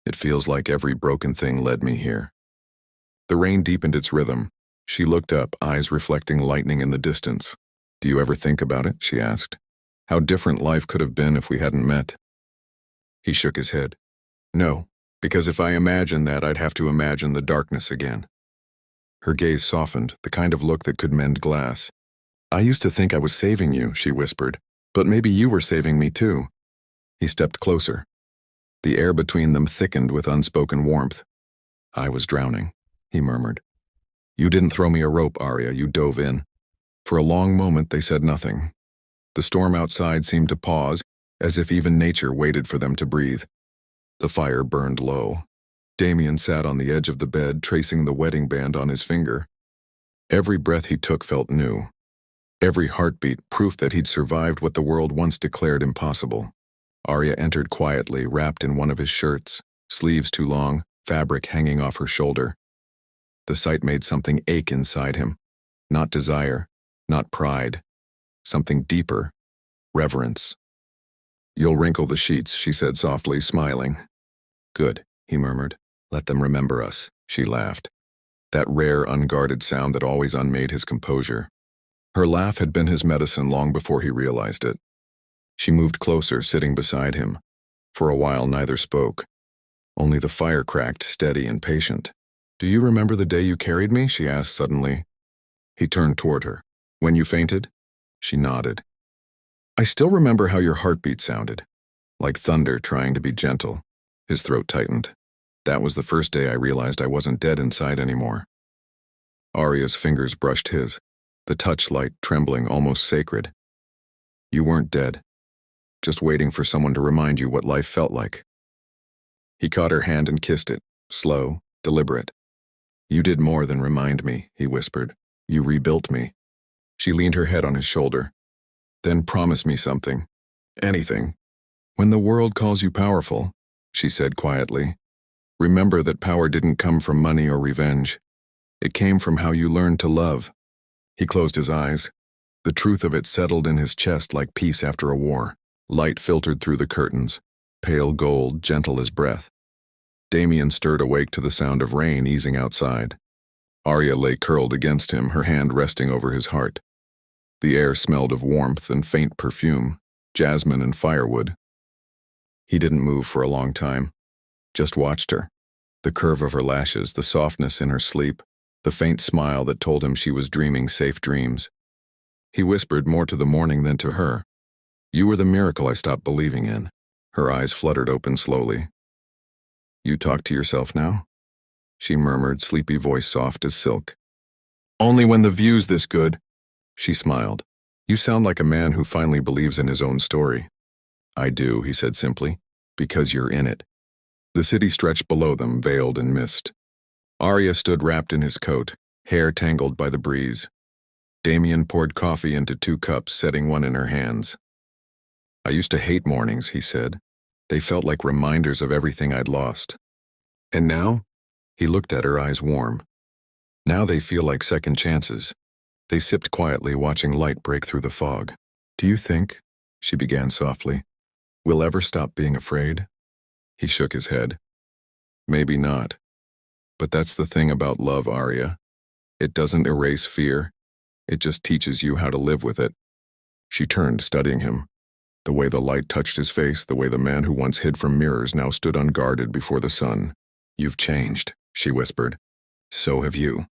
it feels like every broken thing led me here." The rain deepened its rhythm. She looked up, eyes reflecting lightning in the distance. "Do you ever think about it?" she asked. "How different life could have been if we hadn't met?" He shook his head. "No, because if I imagine that, I'd have to imagine the darkness again." Her gaze softened, the kind of look that could mend glass. "I used to think I was saving you," she whispered, "but maybe you were saving me too." He stepped closer. The air between them thickened with unspoken warmth. "I was drowning," he murmured. "You didn't throw me a rope, Aria, you dove in." For a long moment they said nothing. The storm outside seemed to pause, as if even nature waited for them to breathe. The fire burned low. Damian sat on the edge of the bed, tracing the wedding band on his finger. Every breath he took felt new. Every heartbeat proof that he'd survived what the world once declared impossible. Aria entered quietly, wrapped in one of his shirts, sleeves too long, fabric hanging off her shoulder. The sight made something ache inside him. Not desire, not pride. Something deeper. Reverence. "You'll wrinkle the sheets," she said softly, smiling. "Good," he murmured. "Let them remember us," she laughed. That rare, unguarded sound that always unmade his composure. Her laugh had been his medicine long before he realized it. She moved closer, sitting beside him. For a while, neither spoke. Only the fire cracked, steady and patient. "Do you remember the day you carried me?" she asked suddenly. He turned toward her. "When you fainted?" She nodded. "I still remember how your heartbeat sounded. Like thunder trying to be gentle." His throat tightened. "That was the first day I realized I wasn't dead inside anymore." Aria's fingers brushed his, the touch light, trembling, almost sacred. "You weren't dead. Just waiting for someone to remind you what life felt like." He caught her hand and kissed it, slow, deliberate. "You did more than remind me," he whispered. "You rebuilt me." She leaned her head on his shoulder. "Then promise me something. Anything. When the world calls you powerful," she said quietly, "remember that power didn't come from money or revenge. It came from how you learned to love." He closed his eyes. The truth of it settled in his chest like peace after a war. Light filtered through the curtains, pale gold, gentle as breath. Damian stirred awake to the sound of rain easing outside. Aria lay curled against him, her hand resting over his heart. The air smelled of warmth and faint perfume, jasmine and firewood. He didn't move for a long time, just watched her. The curve of her lashes, the softness in her sleep, the faint smile that told him she was dreaming safe dreams. He whispered more to the morning than to her. "You were the miracle I stopped believing in." Her eyes fluttered open slowly. "You talk to yourself now?" she murmured, sleepy voice soft as silk. "Only when the view's this good." She smiled. "You sound like a man who finally believes in his own story." "I do," he said simply, "because you're in it." The city stretched below them, veiled in mist. Aria stood wrapped in his coat, hair tangled by the breeze. Damian poured coffee into 2 cups, setting one in her hands. "I used to hate mornings," he said. "They felt like reminders of everything I'd lost. And now?" He looked at her, eyes warm. "Now they feel like second chances." They sipped quietly, watching light break through the fog. "Do you think," she began softly, "we'll ever stop being afraid?" He shook his head. "Maybe not. But that's the thing about love, Aria. It doesn't erase fear. It just teaches you how to live with it." She turned, studying him. The way the light touched his face, the way the man who once hid from mirrors now stood unguarded before the sun. "You've changed," she whispered. "So have you.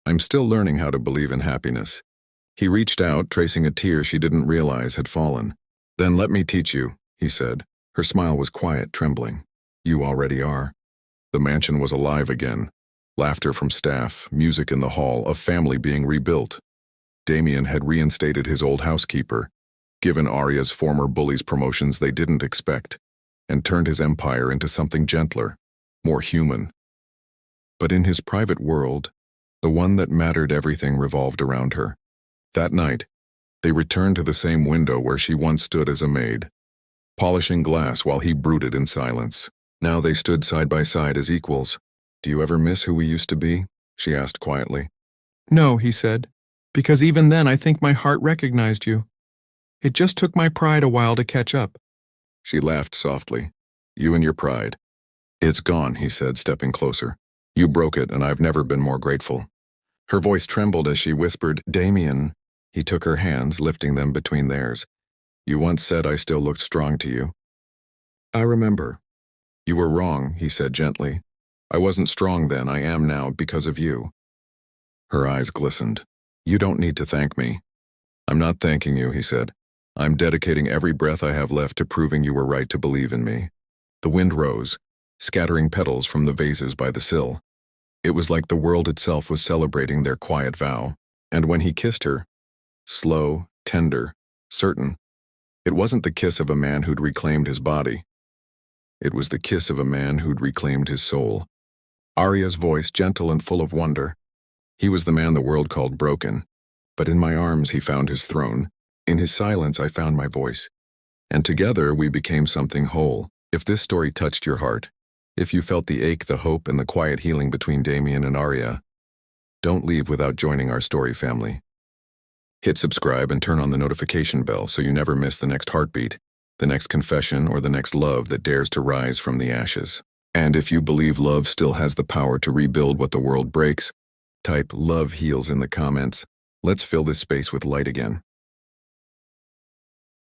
I'm still learning how to believe in happiness." He reached out, tracing a tear she didn't realize had fallen. "Then let me teach you," he said. Her smile was quiet, trembling. "You already are." The mansion was alive again. Laughter from staff, music in the hall, a family being rebuilt. Damian had reinstated his old housekeeper, given Aria's former bullies promotions they didn't expect, and turned his empire into something gentler, more human. But in his private world, the one that mattered, everything revolved around her. That night, they returned to the same window where she once stood as a maid, polishing glass while he brooded in silence. Now they stood side by side as equals. "Do you ever miss who we used to be?" she asked quietly. "No," he said, "because even then I think my heart recognized you. It just took my pride a while to catch up." She laughed softly. "You and your pride." "It's gone," he said, stepping closer. "You broke it, and I've never been more grateful." Her voice trembled as she whispered, "Damian." He took her hands, lifting them between theirs. "You once said I still looked strong to you." "I remember." "You were wrong," he said gently. "I wasn't strong then, I am now because of you." Her eyes glistened. "You don't need to thank me." "I'm not thanking you," he said. "I'm dedicating every breath I have left to proving you were right to believe in me." The wind rose, scattering petals from the vases by the sill. It was like the world itself was celebrating their quiet vow. And when he kissed her, slow, tender, certain, it wasn't the kiss of a man who'd reclaimed his body. It was the kiss of a man who'd reclaimed his soul. Aria's voice gentle and full of wonder. He was the man the world called broken. But in my arms he found his throne. In his silence I found my voice. And together we became something whole. If this story touched your heart, if you felt the ache, the hope, and the quiet healing between Damian and Aria, don't leave without joining our story family. Hit subscribe and turn on the notification bell so you never miss the next heartbeat, the next confession, or the next love that dares to rise from the ashes. And if you believe love still has the power to rebuild what the world breaks, type "love heals" in the comments. Let's fill this space with light again.